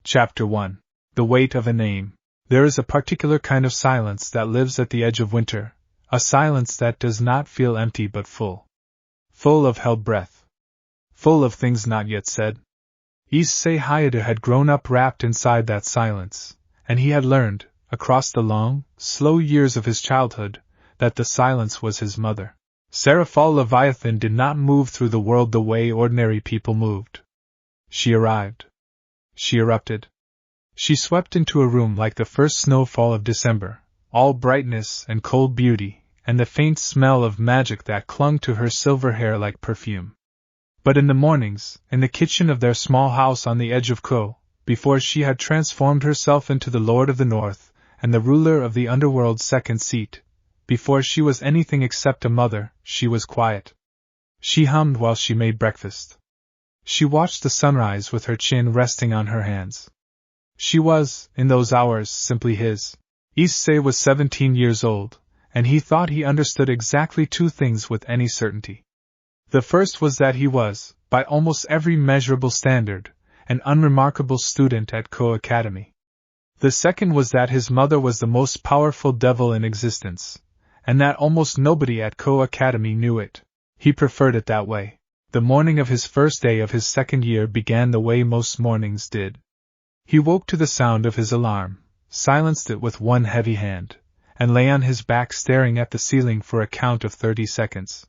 Chapter 1. The Weight of a Name. There is a particular kind of silence that lives at the edge of winter, a silence that does not feel empty but full. Full of held breath. Full of things not yet said. Issei had grown up wrapped inside that silence, and he had learned, across the long, slow years of his childhood, that the silence was his mother. Serafall Leviathan did not move through the world the way ordinary people moved. She arrived. She erupted. She swept into a room like the first snowfall of December, all brightness and cold beauty, and the faint smell of magic that clung to her silver hair like perfume. But in the mornings, in the kitchen of their small house on the edge of Ko, before she had transformed herself into the Lord of the North, and the ruler of the underworld's second seat, before she was anything except a mother, she was quiet. She hummed while she made breakfast. She watched the sunrise with her chin resting on her hands. She was, in those hours, simply his. Issei was 17 years old, and he thought he understood exactly two things with any certainty. The first was that he was, by almost every measurable standard, an unremarkable student at Ko Academy. The second was that his mother was the most powerful devil in existence, and that almost nobody at Ko Academy knew it. He preferred it that way. The morning of his first day of his second year began the way most mornings did. He woke to the sound of his alarm, silenced it with one heavy hand, and lay on his back staring at the ceiling for a count of 30 seconds.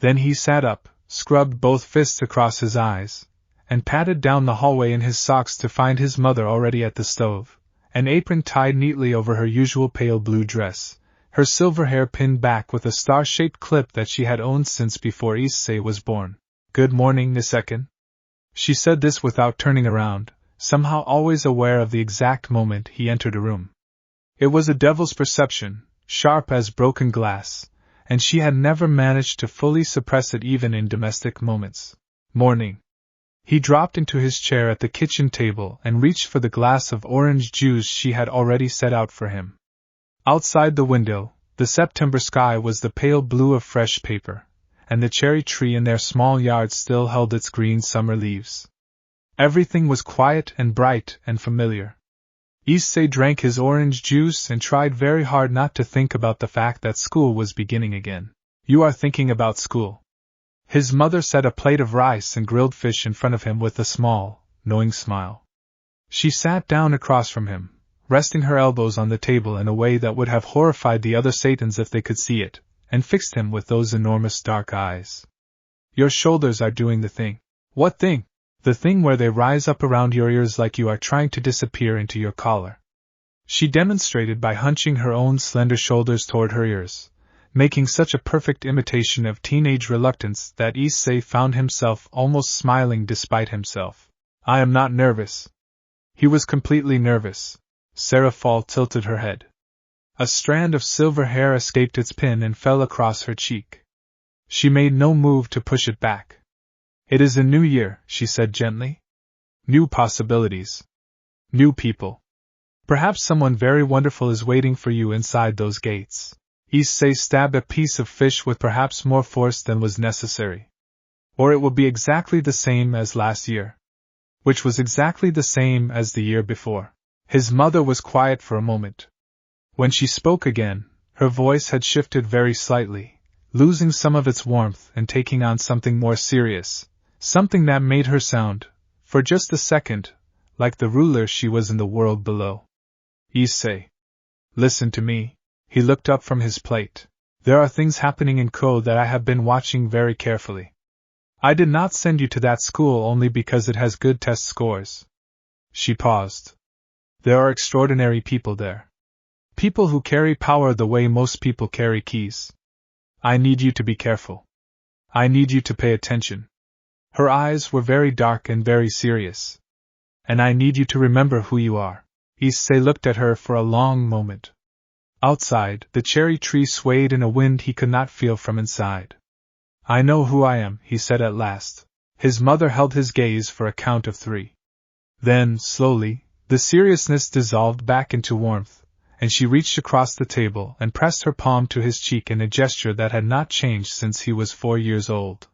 Then he sat up, scrubbed both fists across his eyes, and padded down the hallway in his socks to find his mother already at the stove, an apron tied neatly over her usual pale blue dress, her silver hair pinned back with a star-shaped clip that she had owned since before Issei was born. "Good morning, Niseken." She said this without turning around, somehow always aware of the exact moment he entered a room. It was a devil's perception, sharp as broken glass, and she had never managed to fully suppress it even in domestic moments. "Morning." He dropped into his chair at the kitchen table and reached for the glass of orange juice she had already set out for him. Outside the window, the September sky was the pale blue of fresh paper, and the cherry tree in their small yard still held its green summer leaves. Everything was quiet and bright and familiar. Issei drank his orange juice and tried very hard not to think about the fact that school was beginning again. "You are thinking about school." His mother set a plate of rice and grilled fish in front of him with a small, knowing smile. She sat down across from him, resting her elbows on the table in a way that would have horrified the other Satans if they could see it, and fixed him with those enormous dark eyes. "Your shoulders are doing the thing." "What thing?" "The thing where they rise up around your ears like you are trying to disappear into your collar." She demonstrated by hunching her own slender shoulders toward her ears, making such a perfect imitation of teenage reluctance that Issei found himself almost smiling despite himself. "I am not nervous." He was completely nervous. Serafall tilted her head. A strand of silver hair escaped its pin and fell across her cheek. She made no move to push it back. "It is a new year," she said gently. "New possibilities. New people. Perhaps someone very wonderful is waiting for you inside those gates." Issei stabbed a piece of fish with perhaps more force than was necessary. "Or it will be exactly the same as last year." Which was exactly the same as the year before. His mother was quiet for a moment. When she spoke again, her voice had shifted very slightly, losing some of its warmth and taking on something more serious, something that made her sound, for just a second, like the ruler she was in the world below. "Issei, listen to me." He looked up from his plate. "There are things happening in Ko that I have been watching very carefully. I did not send you to that school only because it has good test scores." She paused. "There are extraordinary people there. People who carry power the way most people carry keys. I need you to be careful. I need you to pay attention." Her eyes were very dark and very serious. "And I need you to remember who you are." Issei looked at her for a long moment. Outside, the cherry tree swayed in a wind he could not feel from inside. "I know who I am," he said at last. His mother held his gaze for a count of 3. Then, slowly, the seriousness dissolved back into warmth, and she reached across the table and pressed her palm to his cheek in a gesture that had not changed since he was 4 years old.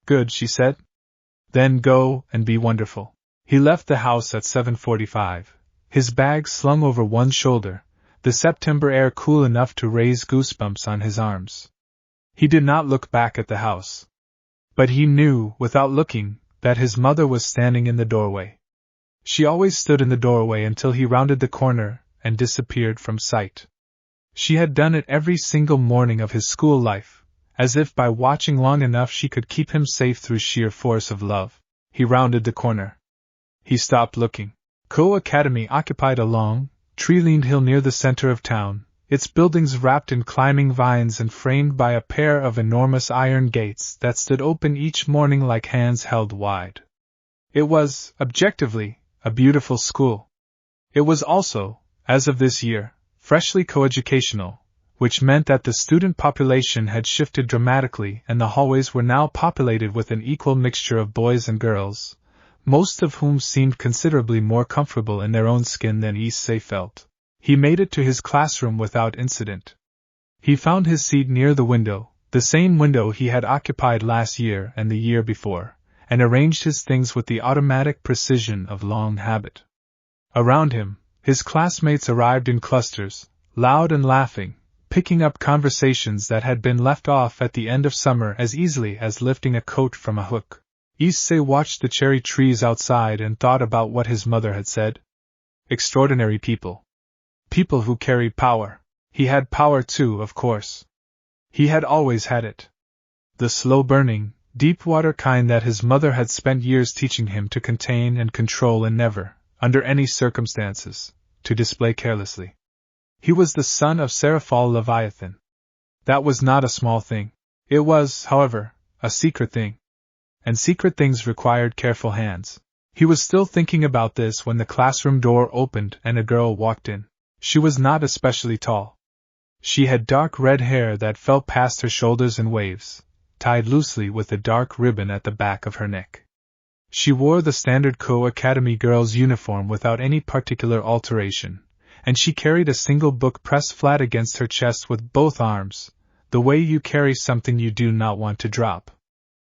"Good," she said. "Then go and be wonderful." He left the house at 7:45, his bag slung over one shoulder, the September air cool enough to raise goosebumps on his arms. He did not look back at the house. But he knew, without looking, that his mother was standing in the doorway. She always stood in the doorway until he rounded the corner and disappeared from sight. She had done it every single morning of his school life, as if by watching long enough she could keep him safe through sheer force of love. He rounded the corner. He stopped looking. Ko Academy occupied a long, tree-leaned hill near the center of town, its buildings wrapped in climbing vines and framed by a pair of enormous iron gates that stood open each morning like hands held wide. It was, objectively, a beautiful school. It was also, as of this year, freshly coeducational, which meant that the student population had shifted dramatically and the hallways were now populated with an equal mixture of boys and girls, most of whom seemed considerably more comfortable in their own skin than Issei felt. He made it to his classroom without incident. He found his seat near the window, the same window he had occupied last year and the year before, and arranged his things with the automatic precision of long habit. Around him, his classmates arrived in clusters, loud and laughing, picking up conversations that had been left off at the end of summer as easily as lifting a coat from a hook. Issei watched the cherry trees outside and thought about what his mother had said. Extraordinary people. People who carried power. He had power too, of course. He had always had it. The slow-burning, deep-water kind that his mother had spent years teaching him to contain and control and never, under any circumstances, to display carelessly. He was the son of Serafall Leviathan. That was not a small thing. It was, however, a secret thing. And secret things required careful hands. He was still thinking about this when the classroom door opened and a girl walked in. She was not especially tall. She had dark red hair that fell past her shoulders in waves, tied loosely with a dark ribbon at the back of her neck. She wore the standard Ko Academy girl's uniform without any particular alteration, and she carried a single book pressed flat against her chest with both arms, the way you carry something you do not want to drop.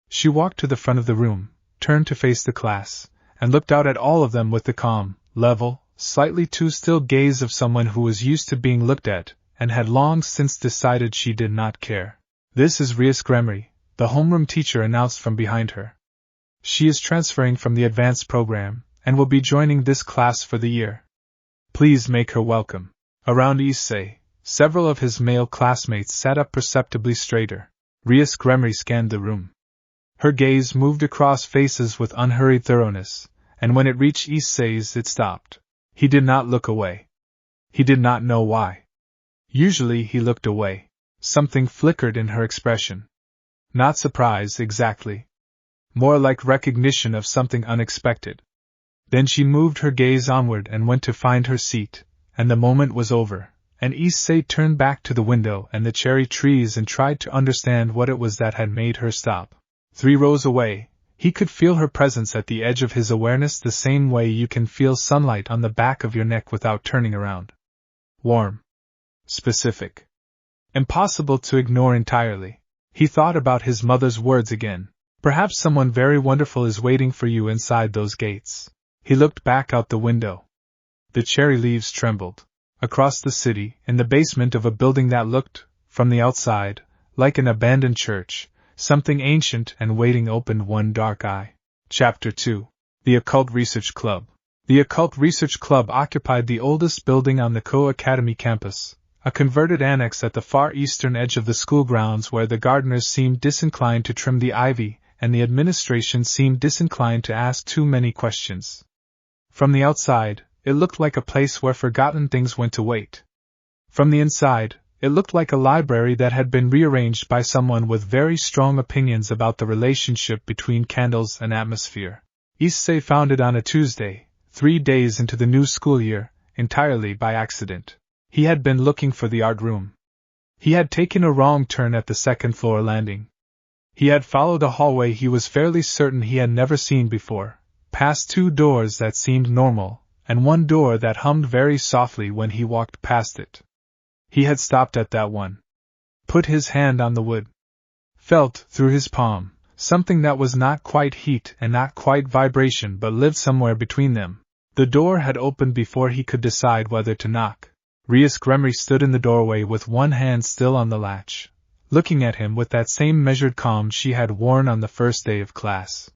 She walked to the front of the room, turned to face the class, and looked out at all of them with the calm, level, slightly too still gaze of someone who was used to being looked at, and had long since decided she did not care. "This is Ries Gremery," the homeroom teacher announced from behind her. "She is transferring from the advanced program, and will be joining this class for the year. Please make her welcome." Around Issei, several of his male classmates sat up perceptibly straighter. Ries Gremery scanned the room. Her gaze moved across faces with unhurried thoroughness, and when it reached Issei's it stopped. He did not look away. He did not know why. Usually he looked away. Something flickered in her expression. Not surprise, exactly. More like recognition of something unexpected. Then she moved her gaze onward and went to find her seat, and the moment was over, and Issei turned back to the window and the cherry trees and tried to understand what it was that had made her stop. 3 rows away, he could feel her presence at the edge of his awareness the same way you can feel sunlight on the back of your neck without turning around. Warm. Specific. Impossible to ignore entirely. He thought about his mother's words again. Perhaps someone very wonderful is waiting for you inside those gates. He looked back out the window. The cherry leaves trembled. Across the city, in the basement of a building that looked, from the outside, like an abandoned church, something ancient and waiting opened one dark eye. Chapter 2. The Occult Research Club. The Occult Research Club occupied the oldest building on the Ko Academy campus, a converted annex at the far eastern edge of the school grounds where the gardeners seemed disinclined to trim the ivy and the administration seemed disinclined to ask too many questions. From the outside, it looked like a place where forgotten things went to wait. From the inside, it looked like a library that had been rearranged by someone with very strong opinions about the relationship between candles and atmosphere. Issei found it on a Tuesday, 3 days into the new school year, entirely by accident. He had been looking for the art room. He had taken a wrong turn at the second-floor landing. He had followed a hallway he was fairly certain he had never seen before, past 2 doors that seemed normal, and 1 door that hummed very softly when he walked past it. He had stopped at that one. Put his hand on the wood. Felt, through his palm, something that was not quite heat and not quite vibration but lived somewhere between them. The door had opened before he could decide whether to knock. Rias Gremery stood in the doorway with one hand still on the latch, looking at him with that same measured calm she had worn on the first day of class.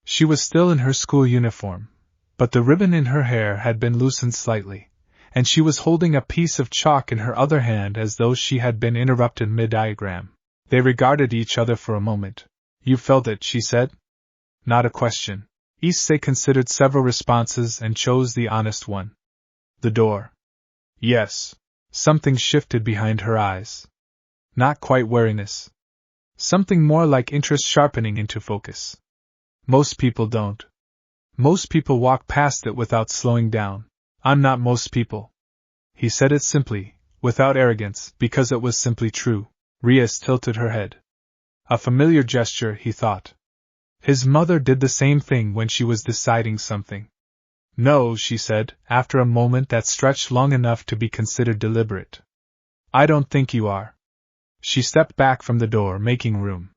She was still in her school uniform, but the ribbon in her hair had been loosened slightly, and she was holding a piece of chalk in her other hand as though she had been interrupted mid-diagram. They regarded each other for a moment. "You felt it," she said. Not a question. Issei considered several responses and chose the honest one. The door. Yes. Something shifted behind her eyes. Not quite wariness. Something more like interest sharpening into focus. Most people don't. Most people walk past it without slowing down. I'm not most people. He said it simply, without arrogance, because it was simply true. Rias tilted her head. A familiar gesture, he thought. His mother did the same thing when she was deciding something. No, she said, after a moment that stretched long enough to be considered deliberate. I don't think you are. She stepped back from the door, making room.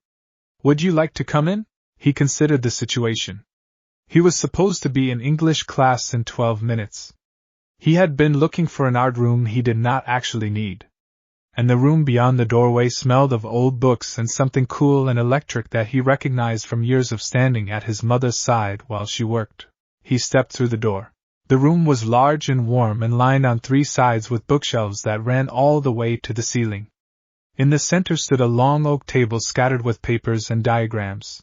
Would you like to come in? He considered the situation. He was supposed to be in English class in 12 minutes. He had been looking for an art room he did not actually need. And the room beyond the doorway smelled of old books and something cool and electric that he recognized from years of standing at his mother's side while she worked. He stepped through the door. The room was large and warm and lined on 3 sides with bookshelves that ran all the way to the ceiling. In the center stood a long oak table scattered with papers and diagrams.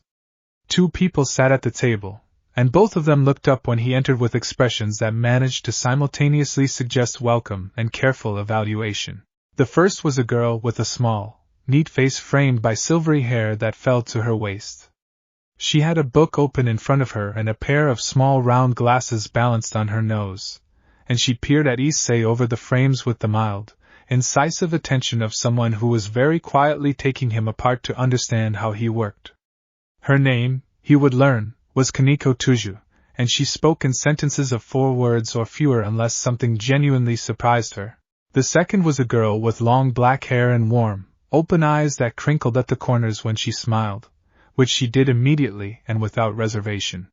2 people sat at the table, and both of them looked up when he entered with expressions that managed to simultaneously suggest welcome and careful evaluation. The first was a girl with a small, neat face framed by silvery hair that fell to her waist. She had a book open in front of her and a pair of small round glasses balanced on her nose, and she peered at Issei over the frames with the mild, incisive attention of someone who was very quietly taking him apart to understand how he worked. Her name, he would learn, was Kaneko Tuju, and she spoke in sentences of 4 words or fewer unless something genuinely surprised her. The second was a girl with long black hair and warm, open eyes that crinkled at the corners when she smiled, which she did immediately and without reservation.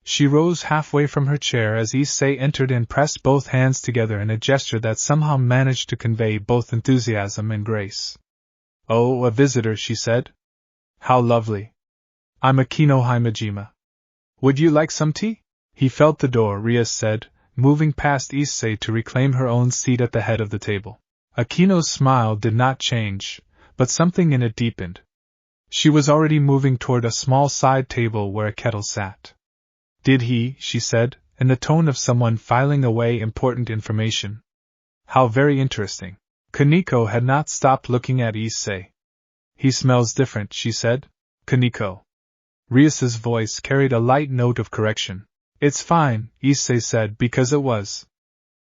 She rose halfway from her chair as Issei entered and pressed both hands together in a gesture that somehow managed to convey both enthusiasm and grace. "Oh, a visitor," she said. "How lovely. I'm Akino Himejima. Would you like some tea?" He felt the door, Rias said, moving past Issei to reclaim her own seat at the head of the table. Akino's smile did not change, but something in it deepened. She was already moving toward a small side table where a kettle sat. "Did he?" she said, in the tone of someone filing away important information. "How very interesting." Kaneko had not stopped looking at Issei. "He smells different," she said. "Kaneko." Rias's voice carried a light note of correction. "It's fine," Issei said, because it was.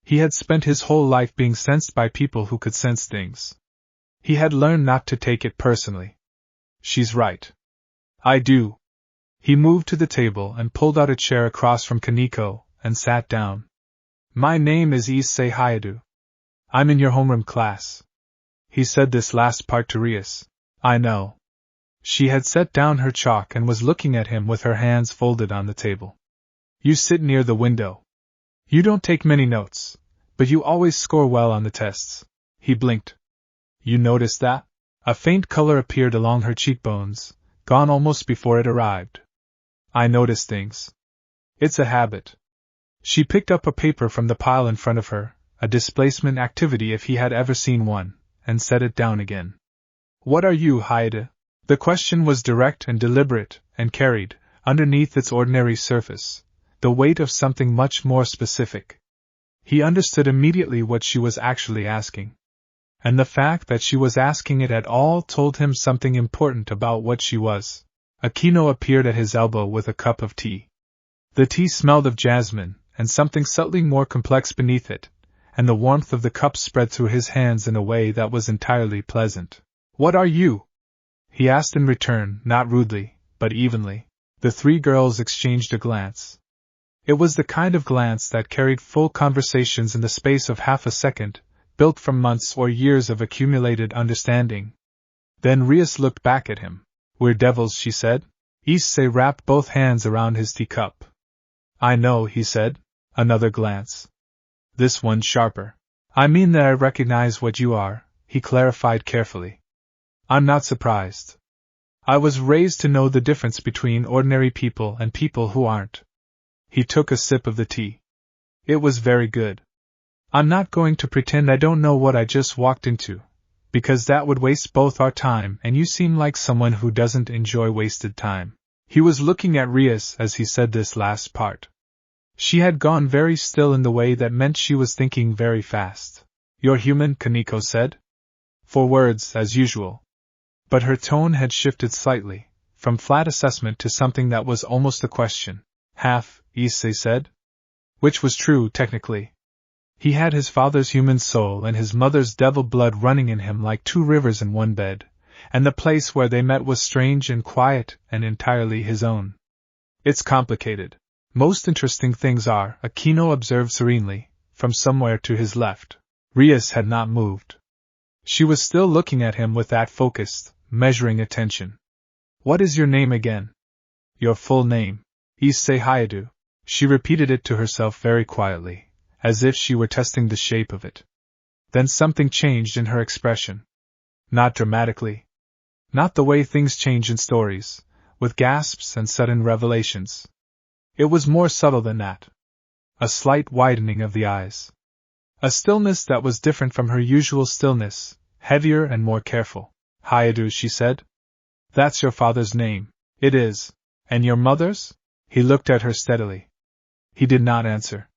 He had spent his whole life being sensed by people who could sense things. He had learned not to take it personally. "She's right. I do." He moved to the table and pulled out a chair across from Kaneko, and sat down. "My name is Issei Hayadu. I'm in your homeroom class." He said this last part to Rias. "I know." She had set down her chalk and was looking at him with her hands folded on the table. "You sit near the window. You don't take many notes, but you always score well on the tests." He blinked. "You noticed that?" A faint color appeared along her cheekbones, gone almost before it arrived. "I notice things. It's a habit." She picked up a paper from the pile in front of her, a displacement activity if he had ever seen one, and set it down again. "What are you, Hayade?" The question was direct and deliberate, and carried, underneath its ordinary surface, the weight of something much more specific. He understood immediately what she was actually asking. And the fact that she was asking it at all told him something important about what she was. Akino appeared at his elbow with a cup of tea. The tea smelled of jasmine, and something subtly more complex beneath it, and the warmth of the cup spread through his hands in a way that was entirely pleasant. "What are you?" he asked in return, not rudely, but evenly. The 3 girls exchanged a glance. It was the kind of glance that carried full conversations in the space of half a second, built from months or years of accumulated understanding. Then Rias looked back at him. "We're devils," she said. Issei wrapped both hands around his teacup. I know, he said. Another glance. This one sharper. I mean that I recognize what you are, he clarified carefully. I'm not surprised. I was raised to know the difference between ordinary people and people who aren't. He took a sip of the tea. It was very good. I'm not going to pretend I don't know what I just walked into, because that would waste both our time, and you seem like someone who doesn't enjoy wasted time. He was looking at Rias as he said this last part. She had gone very still in the way that meant she was thinking very fast. You're human, Kaneko said. 4 words, as usual. But her tone had shifted slightly, from flat assessment to something that was almost a question. Half, Issei said. Which was true, technically. He had his father's human soul and his mother's devil blood running in him like 2 rivers in one bed, and the place where they met was strange and quiet and entirely his own. It's complicated. Most interesting things are, Aquino observed serenely, from somewhere to his left. Rias had not moved. She was still looking at him with that focused, measuring attention. What is your name again? Your full name. Issei Hayadu. She repeated it to herself very quietly, as if she were testing the shape of it. Then something changed in her expression. Not dramatically. Not the way things change in stories, with gasps and sudden revelations. It was more subtle than that. A slight widening of the eyes. A stillness that was different from her usual stillness, heavier and more careful. Hayadu, she said. That's your father's name. It is. And your mother's? He looked at her steadily. He did not answer.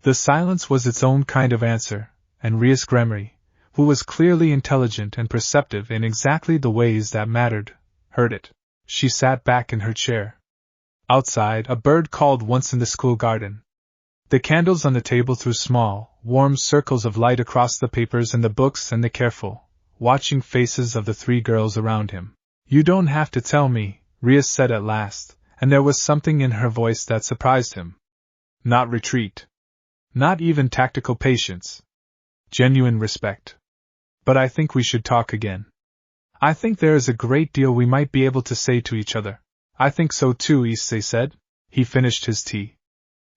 The silence was its own kind of answer, and Rias Gremery, who was clearly intelligent and perceptive in exactly the ways that mattered, heard it. She sat back in her chair. Outside, a bird called once in the school garden. The candles on the table threw small, warm circles of light across the papers and the books and the careful, watching faces of the 3 girls around him. You don't have to tell me, Rias said at last, and there was something in her voice that surprised him. Not retreat. Not even tactical patience. Genuine respect. But I think we should talk again. I think there is a great deal we might be able to say to each other. I think so too, Issei said. He finished his tea.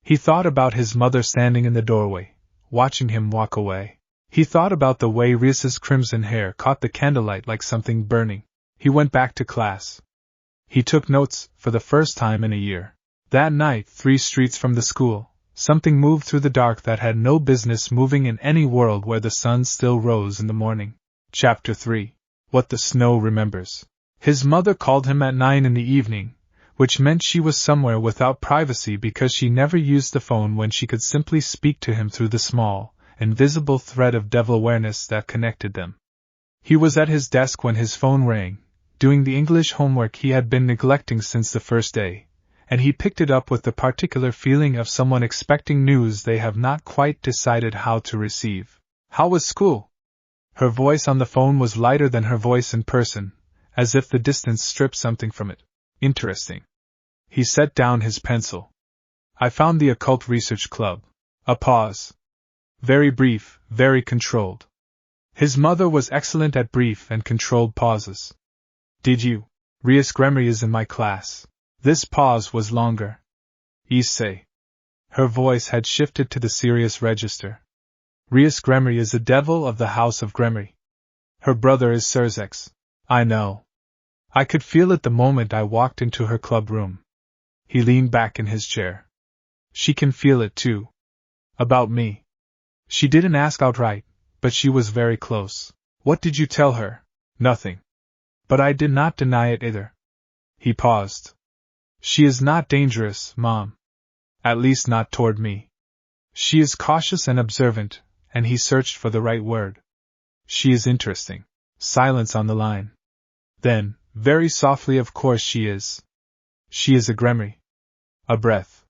He thought about his mother standing in the doorway, watching him walk away. He thought about the way Rias's crimson hair caught the candlelight like something burning. He went back to class. He took notes, for the first time in a year. That night, 3 streets from the school, something moved through the dark that had no business moving in any world where the sun still rose in the morning. Chapter 3. What the Snow Remembers. His mother called him at 9 in the evening, which meant she was somewhere without privacy because she never used the phone when she could simply speak to him through the small, invisible thread of devil awareness that connected them. He was at his desk when his phone rang, doing the English homework he had been neglecting since the first day, and he picked it up with the particular feeling of someone expecting news they have not quite decided how to receive. How was school? Her voice on the phone was lighter than her voice in person, as if the distance stripped something from it. Interesting. He set down his pencil. I found the Occult Research Club. A pause. Very brief, very controlled. His mother was excellent at brief and controlled pauses. Did you? Rias Gremery is in my class. This pause was longer. Issei. Her voice had shifted to the serious register. Rias Gremery is the devil of the House of Gremery. Her brother is Surzex. I know. I could feel it the moment I walked into her club room. He leaned back in his chair. She can feel it too. About me. She didn't ask outright, but she was very close. What did you tell her? Nothing. But I did not deny it either. He paused. She is not dangerous, Mom. At least not toward me. She is cautious and observant, and he searched for the right word. She is interesting. Silence on the line. Then, very softly, of course she is. She is a Gremery. A breath.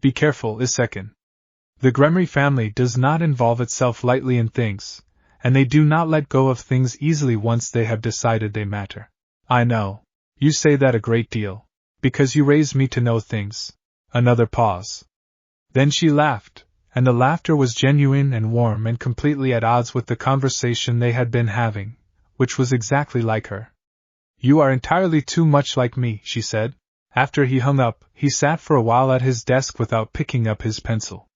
Be careful, Issei. The Gremery family does not involve itself lightly in things, and they do not let go of things easily once they have decided they matter. I know. You say that a great deal. Because you raised me to know things. Another pause. Then she laughed, and the laughter was genuine and warm and completely at odds with the conversation they had been having, which was exactly like her. You are entirely too much like me, she said. After he hung up, he sat for a while at his desk without picking up his pencil.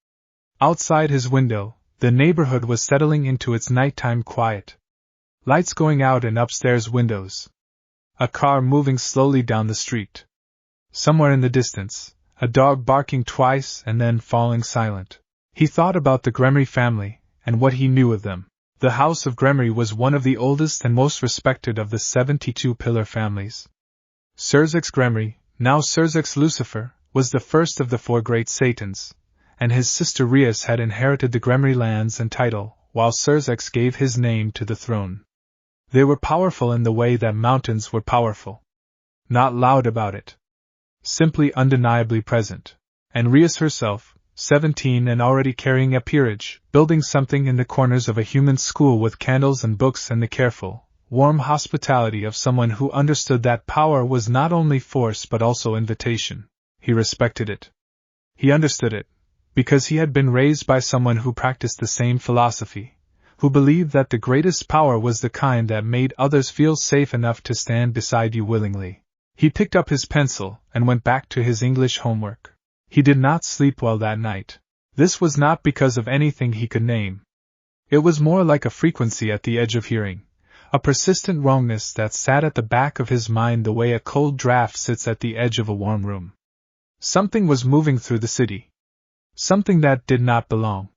Outside his window, the neighborhood was settling into its nighttime quiet. Lights going out in upstairs windows. A car moving slowly down the street. Somewhere in the distance, a dog barking twice and then falling silent. He thought about the Gremery family, and what he knew of them. The house of Gremery was one of the oldest and most respected of the 72 pillar families. Serzex Gremery, now Serzex Lucifer, was the first of the 4 great Satans, and his sister Rias had inherited the Gremery lands and title, while Serzex gave his name to the throne. They were powerful in the way that mountains were powerful. Not loud about it. Simply undeniably present. And Rias herself, 17 and already carrying a peerage, building something in the corners of a human school with candles and books and the careful, warm hospitality of someone who understood that power was not only force but also invitation. He respected it. He understood it, because he had been raised by someone who practiced the same philosophy, who believed that the greatest power was the kind that made others feel safe enough to stand beside you willingly. He picked up his pencil and went back to his English homework. He did not sleep well that night. This was not because of anything he could name. It was more like a frequency at the edge of hearing, a persistent wrongness that sat at the back of his mind the way a cold draft sits at the edge of a warm room. Something was moving through the city. Something that did not belong.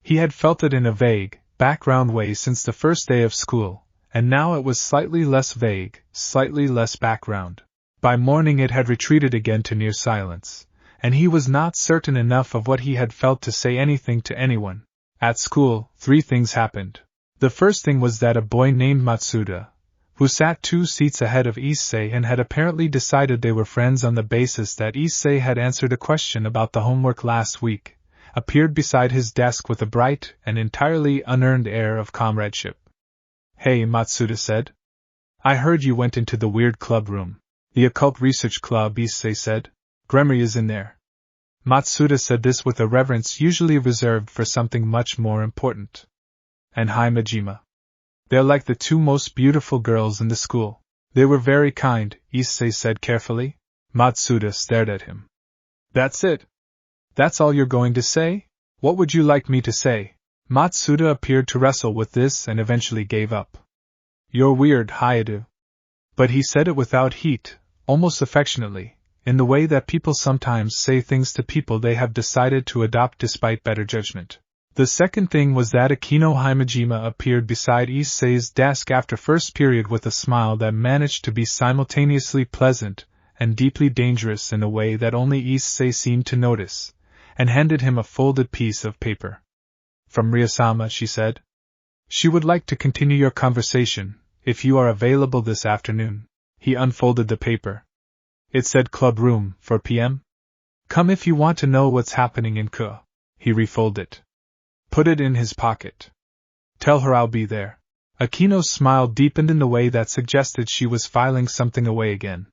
He had felt it in a vague, background way since the first day of school, and now it was slightly less vague, slightly less background. By morning it had retreated again to near silence, and he was not certain enough of what he had felt to say anything to anyone. At school, 3 things happened. The first thing was that a boy named Matsuda, who sat 2 seats ahead of Issei and had apparently decided they were friends on the basis that Issei had answered a question about the homework last week, appeared beside his desk with a bright and entirely unearned air of comradeship. "Hey," Matsuda said. "I heard you went into the weird club room." "The Occult Research Club," Issei said. "Gremery is in there." Matsuda said this with a reverence usually reserved for something much more important. "And Himejima. They're like the 2 most beautiful girls in the school." "They were very kind," Issei said carefully. Matsuda stared at him. "That's it? That's all you're going to say? What would you like me to say?" Matsuda appeared to wrestle with this and eventually gave up. "You're weird, Hayadu." But he said it without heat, almost affectionately, in the way that people sometimes say things to people they have decided to adopt despite better judgment. The second thing was that Akino Himejima appeared beside Issei's desk after first period with a smile that managed to be simultaneously pleasant and deeply dangerous in a way that only Issei seemed to notice, and handed him a folded piece of paper. "From Riasama," she said. "She would like to continue your conversation, if you are available this afternoon." He unfolded the paper. It said Club Room, 4 p.m. "Come if you want to know what's happening in Ko." He refolded it. Put it in his pocket. "Tell her I'll be there." Akino's smile deepened in the way that suggested she was filing something away again.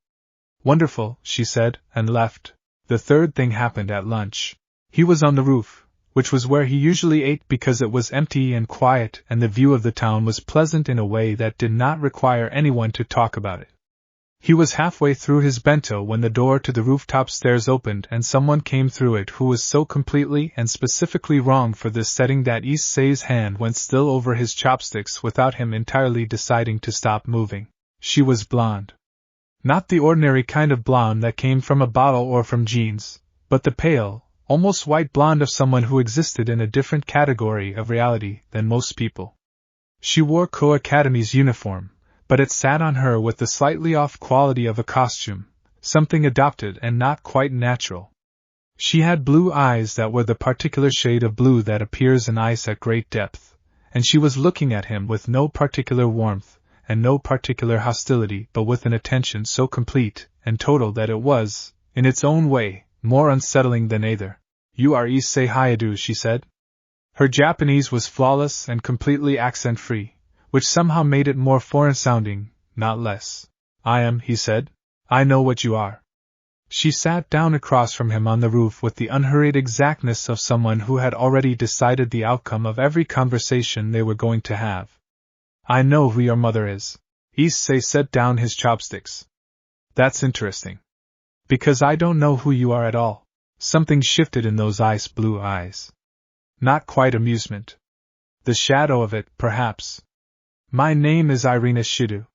"Wonderful," she said, and left. The third thing happened at lunch. He was on the roof, which was where he usually ate because it was empty and quiet and the view of the town was pleasant in a way that did not require anyone to talk about it. He was halfway through his bento when the door to the rooftop stairs opened and someone came through it who was so completely and specifically wrong for this setting that Issei's hand went still over his chopsticks without him entirely deciding to stop moving. She was blonde. Not the ordinary kind of blonde that came from a bottle or from jeans, but the pale, almost white blonde of someone who existed in a different category of reality than most people. She wore Ko Academy's uniform, but it sat on her with the slightly off quality of a costume, something adopted and not quite natural. She had blue eyes that were the particular shade of blue that appears in ice at great depth, and she was looking at him with no particular warmth and no particular hostility but with an attention so complete and total that it was, in its own way, more unsettling than either. "You are Issei Hayadu," she said. Her Japanese was flawless and completely accent-free, which somehow made it more foreign-sounding, not less. "I am," he said. "I know what you are." She sat down across from him on the roof with the unhurried exactness of someone who had already decided the outcome of every conversation they were going to have. "I know who your mother is." Issei set down his chopsticks. "That's interesting." Because I don't know who you are at all. Something shifted in those ice blue eyes. Not quite amusement. The shadow of it, perhaps. My name is Irina Shidu.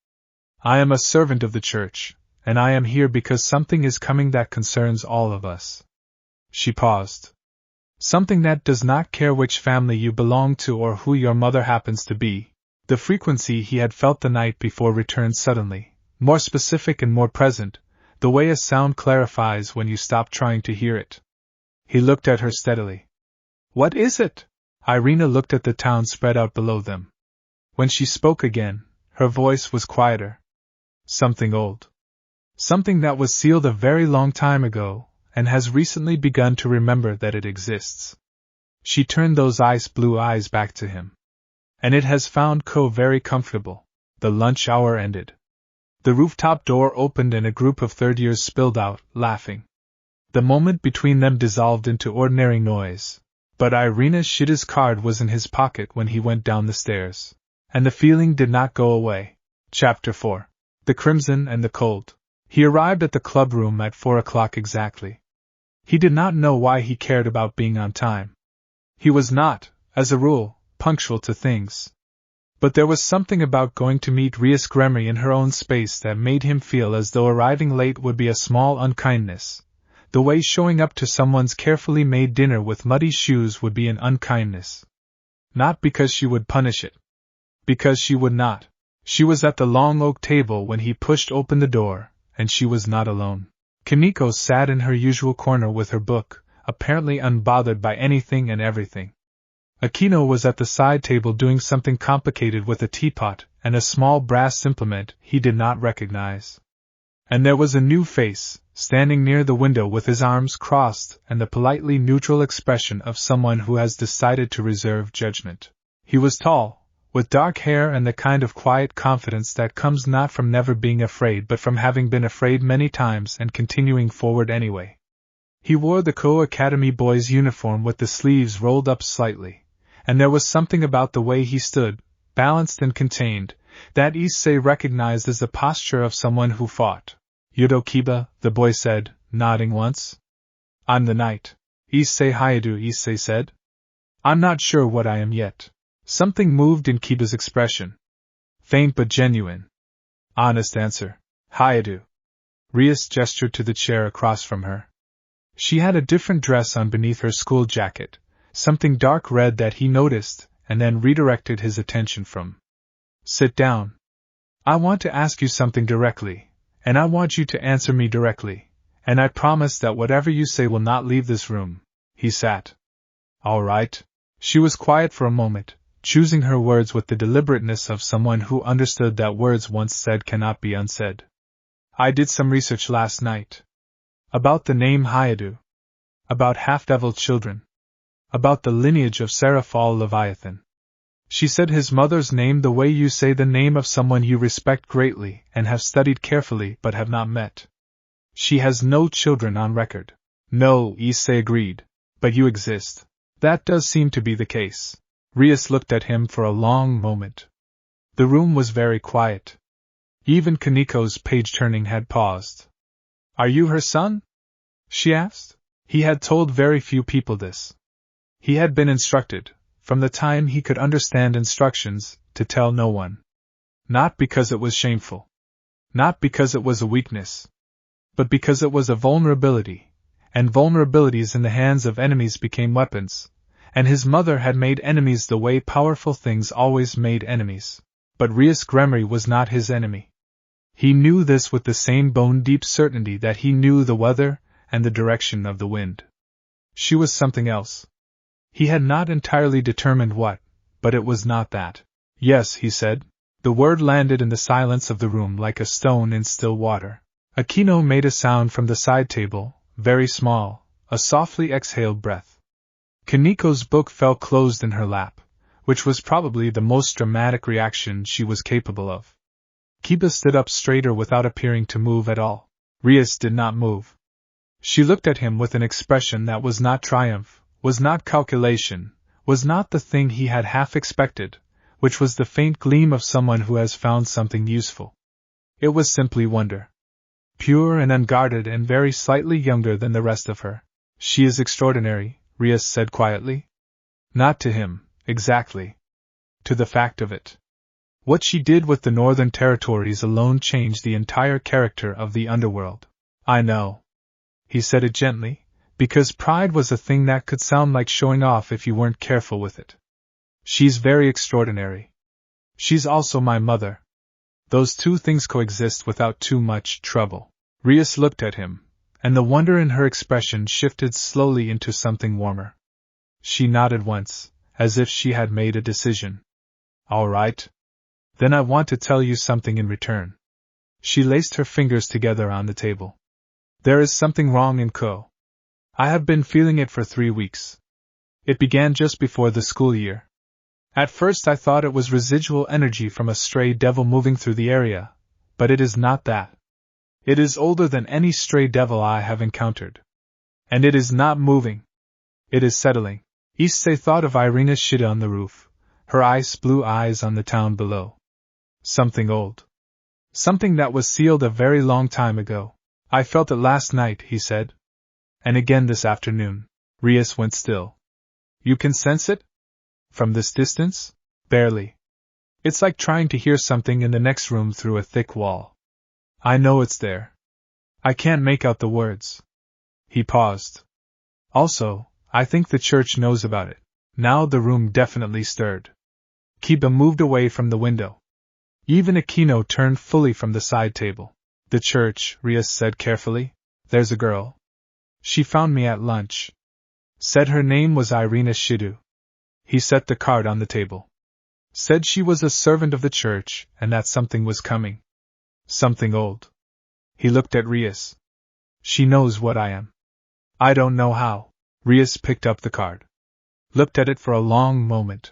I am a servant of the church, and I am here because something is coming that concerns all of us. She paused. Something that does not care which family you belong to or who your mother happens to be. The frequency he had felt the night before returned suddenly, more specific and more present, the way a sound clarifies when you stop trying to hear it. He looked at her steadily. What is it? Irina looked at the town spread out below them. When she spoke again, her voice was quieter. Something old. Something that was sealed a very long time ago, and has recently begun to remember that it exists. She turned those ice blue eyes back to him. And it has found Ko very comfortable. The lunch hour ended. The rooftop door opened and a group of third years spilled out, laughing. The moment between them dissolved into ordinary noise, but Irina Shida's card was in his pocket when he went down the stairs, and the feeling did not go away. Chapter 4. The Crimson and the Cold. He arrived at the club room at 4 o'clock exactly. He did not know why he cared about being on time. He was not, as a rule, punctual to things. But there was something about going to meet Rias Gremery in her own space that made him feel as though arriving late would be a small unkindness, the way showing up to someone's carefully made dinner with muddy shoes would be an unkindness. Not because she would punish it. Because she would not. She was at the long oak table when he pushed open the door, and she was not alone. Kaneko sat in her usual corner with her book, apparently unbothered by anything and everything. Aquino was at the side table doing something complicated with a teapot and a small brass implement he did not recognize. And there was a new face, standing near the window with his arms crossed and the politely neutral expression of someone who has decided to reserve judgment. He was tall, with dark hair and the kind of quiet confidence that comes not from never being afraid but from having been afraid many times and continuing forward anyway. He wore the Ko Academy boy's uniform with the sleeves rolled up slightly, and there was something about the way he stood, balanced and contained, that Issei recognized as the posture of someone who fought. Yudo Kiba, the boy said, nodding once. I'm the knight. Issei Hayadu, Issei said. I'm not sure what I am yet. Something moved in Kiba's expression. Faint but genuine. Honest answer. Hayadu. Rias gestured to the chair across from her. She had a different dress on beneath her school jacket, something dark red that he noticed, and then redirected his attention from. Sit down. I want to ask you something directly, and I want you to answer me directly, and I promise that whatever you say will not leave this room. He sat. All right. She was quiet for a moment, choosing her words with the deliberateness of someone who understood that words once said cannot be unsaid. I did some research last night. About the name Hayadu. About half-devil children. About the lineage of Serafall Leviathan. She said his mother's name the way you say the name of someone you respect greatly and have studied carefully but have not met. She has no children on record. No, Issei agreed. But you exist. That does seem to be the case. Rias looked at him for a long moment. The room was very quiet. Even Kaneko's page-turning had paused. Are you her son? She asked. He had told very few people this. He had been instructed, from the time he could understand instructions, to tell no one. Not because it was shameful. Not because it was a weakness. But because it was a vulnerability, and vulnerabilities in the hands of enemies became weapons, and his mother had made enemies the way powerful things always made enemies. But Rias Gremery was not his enemy. He knew this with the same bone-deep certainty that he knew the weather and the direction of the wind. She was something else. He had not entirely determined what, but it was not that. Yes, he said. The word landed in the silence of the room like a stone in still water. Aquino made a sound from the side table, very small, a softly exhaled breath. Kaneko's book fell closed in her lap, which was probably the most dramatic reaction she was capable of. Kiba stood up straighter without appearing to move at all. Rias did not move. She looked at him with an expression that was not triumph, was not calculation, was not the thing he had half expected, which was the faint gleam of someone who has found something useful. It was simply wonder. pure and unguarded and very slightly younger than the rest of her. She is extraordinary, Rias said quietly. Not to him, exactly. To the fact of it. What she did with the Northern Territories alone changed the entire character of the underworld. I know. He said it gently, because pride was a thing that could sound like showing off if you weren't careful with it. She's very extraordinary. She's also my mother. Those two things coexist without too much trouble. Rias looked at him, and the wonder in her expression shifted slowly into something warmer. She nodded once, as if she had made a decision. All right. Then I want to tell you something in return. She laced her fingers together on the table. There is something wrong in Co. I have been feeling it for 3 weeks. It began just before the school year. At first I thought it was residual energy from a stray devil moving through the area, but it is not that. It is older than any stray devil I have encountered. And it is not moving. It is settling. Issei thought of Irina's Shida on the roof, her ice blue eyes on the town below. Something old. Something that was sealed a very long time ago. I felt it last night, he said. And again this afternoon. Rias went still. You can sense it? From this distance? Barely. It's like trying to hear something in the next room through a thick wall. I know it's there. I can't make out the words. He paused. Also, I think the church knows about it. Now the room definitely stirred. Kiba moved away from the window. Even Akino turned fully from the side table. The church, Rias said carefully. There's a girl. She found me at lunch. Said her name was Irina Shidu. He set the card on the table. Said she was a servant of the church, and that something was coming. Something old. He looked at Rias. She knows what I am. I don't know how. Rias picked up the card. Looked at it for a long moment.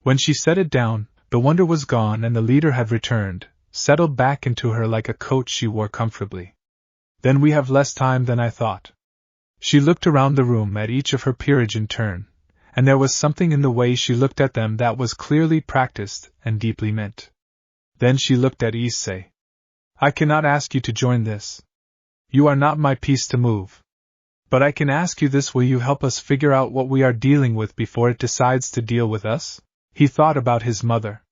When she set it down, the wonder was gone and the leader had returned, settled back into her like a coat she wore comfortably. Then we have less time than I thought. She looked around the room at each of her peerage in turn, and there was something in the way she looked at them that was clearly practiced and deeply meant. Then she looked at Issei. I cannot ask you to join this. You are not my piece to move. But I can ask you this: will you help us figure out what we are dealing with before it decides to deal with us? He thought about his mother.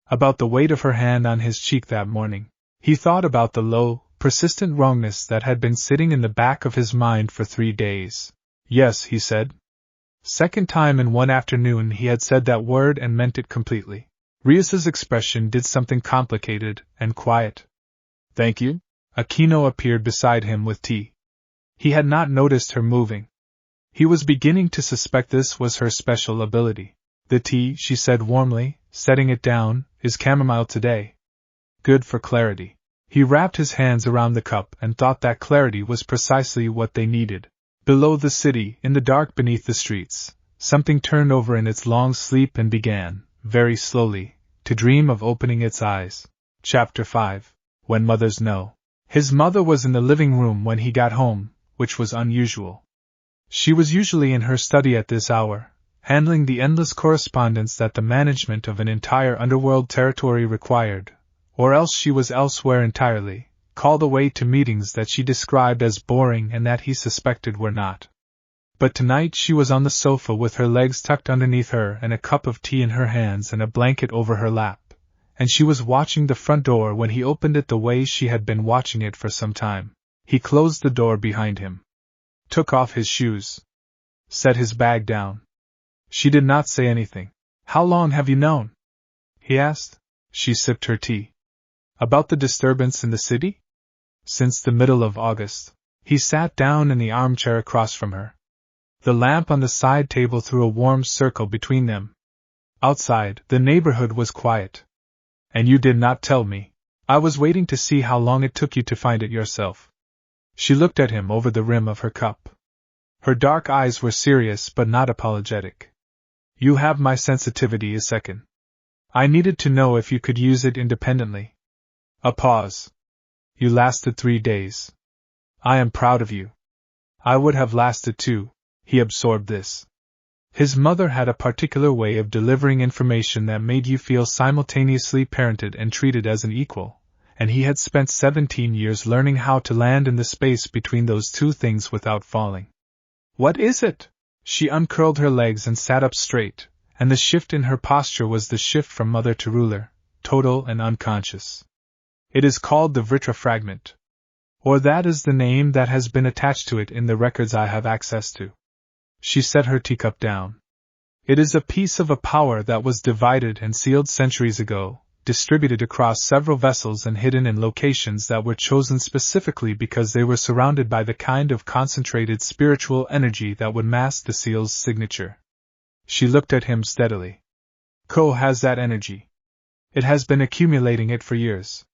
About the weight of her hand on his cheek that morning. He thought about the low, persistent wrongness that had been sitting in the back of his mind for 3 days. Yes, he said. Second time in one afternoon he had said that word and meant it completely. Rias's expression did something complicated and quiet. Thank you. Akino appeared beside him with tea. He had not noticed her moving. He was beginning to suspect this was her special ability. The tea, she said warmly, setting it down, is chamomile today. Good for clarity. He wrapped his hands around the cup and thought that clarity was precisely what they needed. Below the city, in the dark beneath the streets, something turned over in its long sleep and began, very slowly, to dream of opening its eyes. Chapter 5. When Mothers Know. His mother was in the living room when he got home, which was unusual. She was usually in her study at this hour, handling the endless correspondence that the management of an entire underworld territory required, or else she was elsewhere entirely, called away to meetings that she described as boring and that he suspected were not. But tonight she was on the sofa with her legs tucked underneath her and a cup of tea in her hands and a blanket over her lap, and she was watching the front door when he opened it the way she had been watching it for some time. He closed the door behind him, took off his shoes, set his bag down. She did not say anything. How long have you known? He asked. She sipped her tea. About the disturbance in the city? Since the middle of August. He sat down in the armchair across from her. The lamp on the side table threw a warm circle between them. Outside, the neighborhood was quiet. And you did not tell me. I was waiting to see how long it took you to find it yourself. She looked at him over the rim of her cup. Her dark eyes were serious but not apologetic. You have my sensitivity, Issei. I needed to know if you could use it independently. A pause. You lasted 3 days. I am proud of you. I would have lasted 2. He absorbed this. His mother had a particular way of delivering information that made you feel simultaneously parented and treated as an equal, and he had spent 17 years learning how to land in the space between those two things without falling. What is it? She uncurled her legs and sat up straight, and the shift in her posture was the shift from mother to ruler, total and unconscious. It is called the Vritra fragment. Or that is the name that has been attached to it in the records I have access to. She set her teacup down. It is a piece of a power that was divided and sealed centuries ago, distributed across several vessels and hidden in locations that were chosen specifically because they were surrounded by the kind of concentrated spiritual energy that would mask the seal's signature. She looked at him steadily. Ko has that energy. It has been accumulating it for years.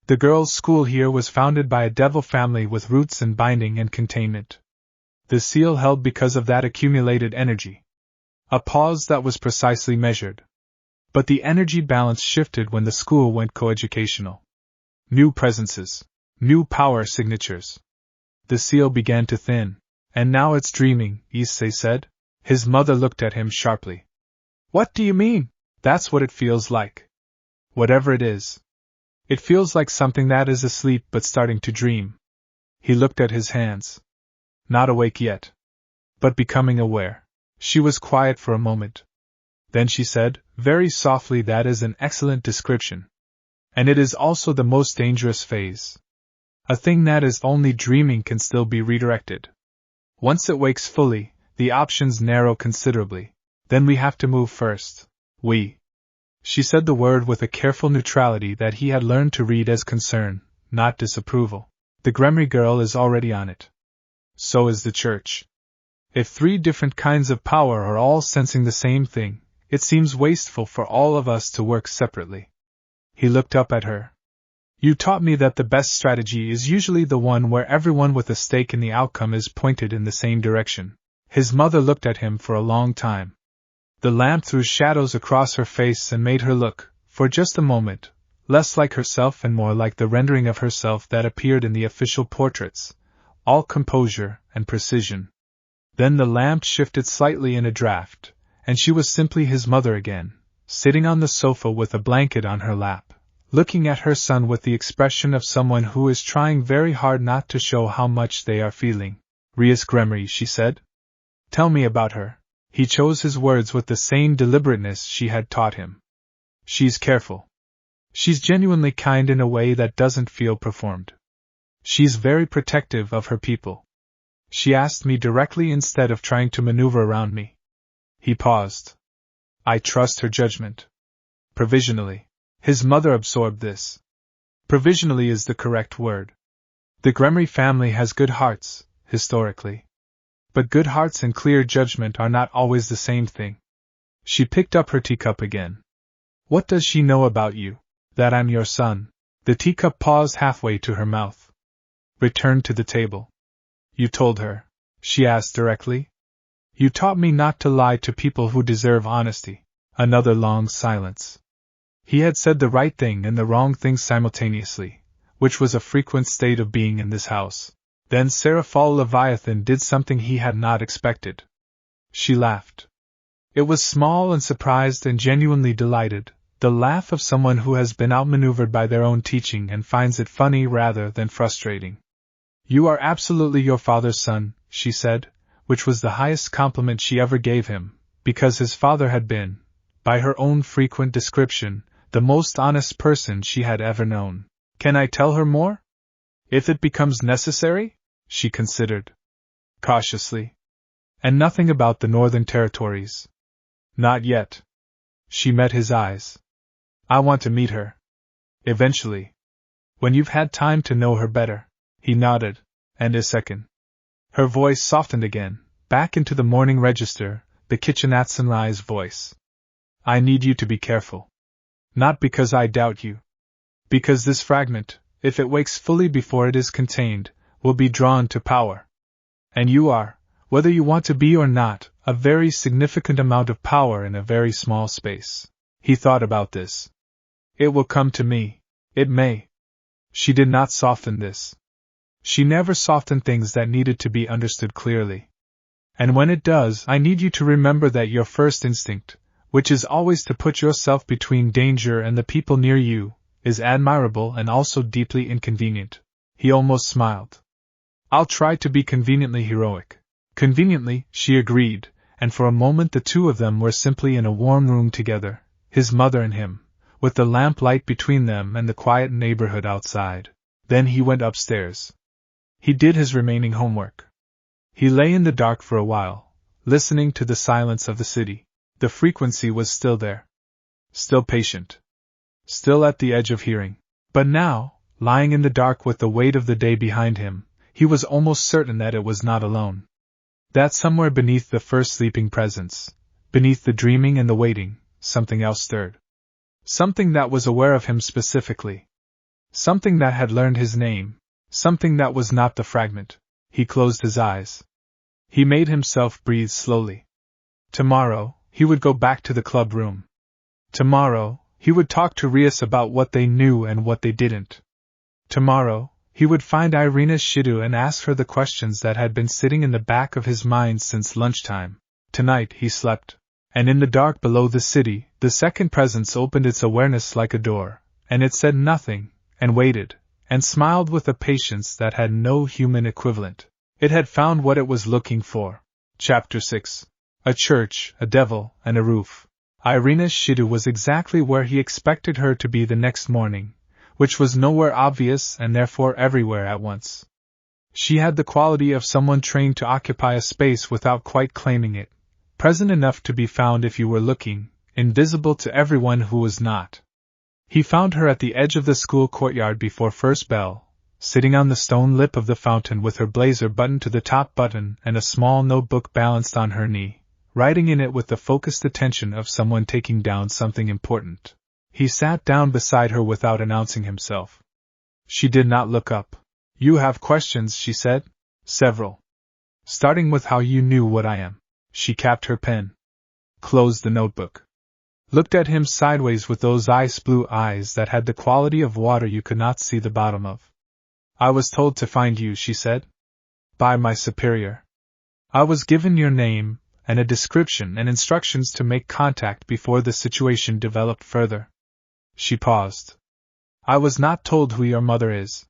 The girls' school here was founded by a devil family with roots in binding and containment. The seal held because of that accumulated energy. A pause that was precisely measured. But the energy balance shifted when the school went coeducational. New presences. New power signatures. The seal began to thin. And now it's dreaming, Issei said. His mother looked at him sharply. What do you mean? That's what it feels like. Whatever it is. It feels like something that is asleep but starting to dream. He looked at his hands. Not awake yet. But becoming aware. She was quiet for a moment. Then she said, very softly, that is an excellent description. And it is also the most dangerous phase. A thing that is only dreaming can still be redirected. Once it wakes fully, the options narrow considerably. Then we have to move first. We. She said the word with a careful neutrality that he had learned to read as concern, not disapproval. The Gremry girl is already on it. So is the church. If 3 different kinds of power are all sensing the same thing, it seems wasteful for all of us to work separately. He looked up at her. You taught me that the best strategy is usually the one where everyone with a stake in the outcome is pointed in the same direction. His mother looked at him for a long time. The lamp threw shadows across her face and made her look, for just a moment, less like herself and more like the rendering of herself that appeared in the official portraits, all composure and precision. Then the lamp shifted slightly in a draft, and she was simply his mother again, sitting on the sofa with a blanket on her lap, looking at her son with the expression of someone who is trying very hard not to show how much they are feeling. Rias Gremry, she said. Tell me about her. He chose his words with the same deliberateness she had taught him. She's careful. She's genuinely kind in a way that doesn't feel performed. She's very protective of her people. She asked me directly instead of trying to maneuver around me. He paused. I trust her judgment. Provisionally. His mother absorbed this. Provisionally is the correct word. The Gremry family has good hearts, historically. But good hearts and clear judgment are not always the same thing. She picked up her teacup again. What does she know about you? That I'm your son. The teacup paused halfway to her mouth. Returned to the table. You told her? She asked directly. You taught me not to lie to people who deserve honesty. Another long silence. He had said the right thing and the wrong thing simultaneously, which was a frequent state of being in this house. Then Serafall Leviathan did something he had not expected. She laughed. It was small and surprised and genuinely delighted, the laugh of someone who has been outmaneuvered by their own teaching and finds it funny rather than frustrating. You are absolutely your father's son, she said, which was the highest compliment she ever gave him, because his father had been, by her own frequent description, the most honest person she had ever known. Can I tell her more? If it becomes necessary? She considered. Cautiously. And nothing about the Northern Territories? Not yet. She met his eyes. I want to meet her. Eventually. When you've had time to know her better. He nodded. And a second. Her voice softened again, back into the morning register, the kitchen sunrise voice. I need you to be careful. Not because I doubt you. Because this fragment, if it wakes fully before it is contained, will be drawn to power. And you are, whether you want to be or not, a very significant amount of power in a very small space. He thought about this. It will come to me. It may. She did not soften this. She never softened things that needed to be understood clearly. And when it does, I need you to remember that your first instinct, which is always to put yourself between danger and the people near you, is admirable and also deeply inconvenient. He almost smiled. I'll try to be conveniently heroic. Conveniently, she agreed, and for a moment the two of them were simply in a warm room together, his mother and him, with the lamplight between them and the quiet neighborhood outside. Then he went upstairs. He did his remaining homework. He lay in the dark for a while, listening to the silence of the city. The frequency was still there. Still patient. Still at the edge of hearing. But now, lying in the dark with the weight of the day behind him, he was almost certain that it was not alone. That somewhere beneath the first sleeping presence, beneath the dreaming and the waiting, something else stirred. Something that was aware of him specifically. Something that had learned his name. Something that was not the fragment. He closed his eyes. He made himself breathe slowly. Tomorrow, he would go back to the club room. Tomorrow, he would talk to Rias about what they knew and what they didn't. Tomorrow, he would find Irina Shiddu and ask her the questions that had been sitting in the back of his mind since lunchtime. Tonight he slept. And in the dark below the city, the second presence opened its awareness like a door, and it said nothing, and waited, and smiled with a patience that had no human equivalent. It had found what it was looking for. Chapter 6. A church, a devil, and a roof. Irina Shiddu was exactly where he expected her to be the next morning, which was nowhere obvious and therefore everywhere at once. She had the quality of someone trained to occupy a space without quite claiming it, present enough to be found if you were looking, invisible to everyone who was not. He found her at the edge of the school courtyard before first bell, sitting on the stone lip of the fountain with her blazer buttoned to the top button and a small notebook balanced on her knee, writing in it with the focused attention of someone taking down something important. He sat down beside her without announcing himself. She did not look up. You have questions, she said. Several. Starting with how you knew what I am. She capped her pen. Closed the notebook. Looked at him sideways with those ice blue eyes that had the quality of water you could not see the bottom of. I was told to find you, she said. By my superior. I was given your name, and a description and instructions to make contact before the situation developed further. She paused. I was not told who your mother is.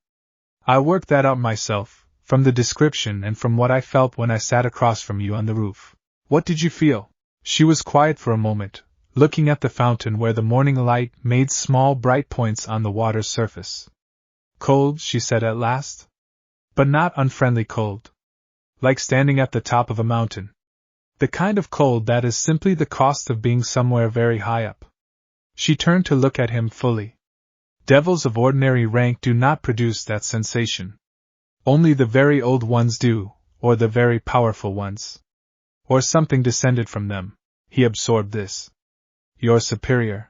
I worked that out myself, from the description and from what I felt when I sat across from you on the roof. What did you feel? She was quiet for a moment, looking at the fountain where the morning light made small bright points on the water's surface. Cold, she said at last. But not unfriendly cold. Like standing at the top of a mountain. The kind of cold that is simply the cost of being somewhere very high up. She turned to look at him fully. Devils of ordinary rank do not produce that sensation. Only the very old ones do, or the very powerful ones. Or something descended from them. He absorbed this. Your superior.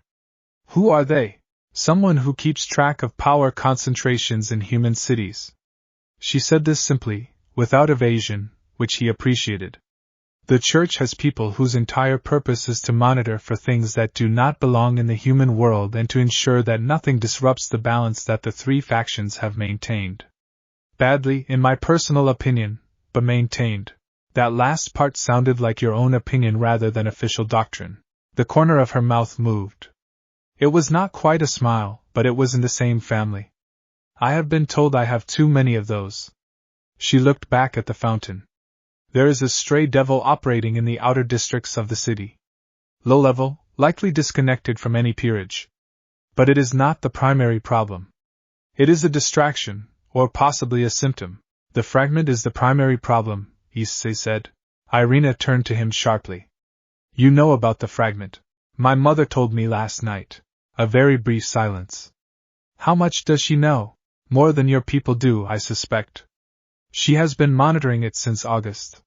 Who are they? Someone who keeps track of power concentrations in human cities. She said this simply, without evasion, which he appreciated. The Church has people whose entire purpose is to monitor for things that do not belong in the human world and to ensure that nothing disrupts the balance that the three factions have maintained. Badly, in my personal opinion, but maintained. That last part sounded like your own opinion rather than official doctrine. The corner of her mouth moved. It was not quite a smile, but it was in the same family. I have been told I have too many of those. She looked back at the fountain. There is a stray devil operating in the outer districts of the city. Low level, likely disconnected from any peerage. But it is not the primary problem. It is a distraction, or possibly a symptom. The fragment is the primary problem, Issei said. Irina turned to him sharply. You know about the fragment. My mother told me last night. A very brief silence. How much does she know? More than your people do, I suspect. She has been monitoring it since August.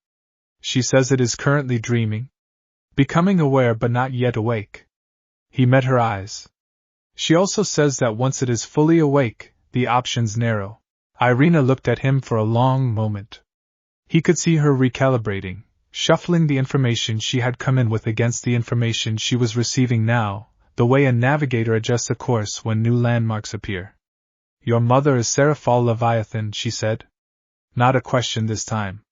She says it is currently dreaming. Becoming aware but not yet awake. He met her eyes. She also says that once it is fully awake, the options narrow. Irina looked at him for a long moment. He could see her recalibrating, shuffling the information she had come in with against the information she was receiving now, the way a navigator adjusts a course when new landmarks appear. Your mother is Serafall Leviathan, she said. Not a question this time.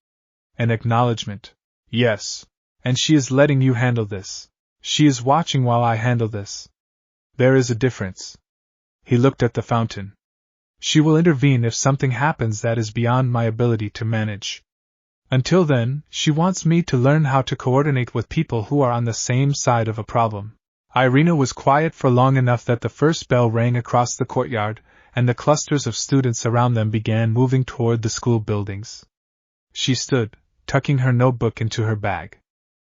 An acknowledgement. Yes. And she is letting you handle this. She is watching while I handle this. There is a difference. He looked at the fountain. She will intervene if something happens that is beyond my ability to manage. Until then, she wants me to learn how to coordinate with people who are on the same side of a problem. Irina was quiet for long enough that the first bell rang across the courtyard, and the clusters of students around them began moving toward the school buildings. She stood, tucking her notebook into her bag.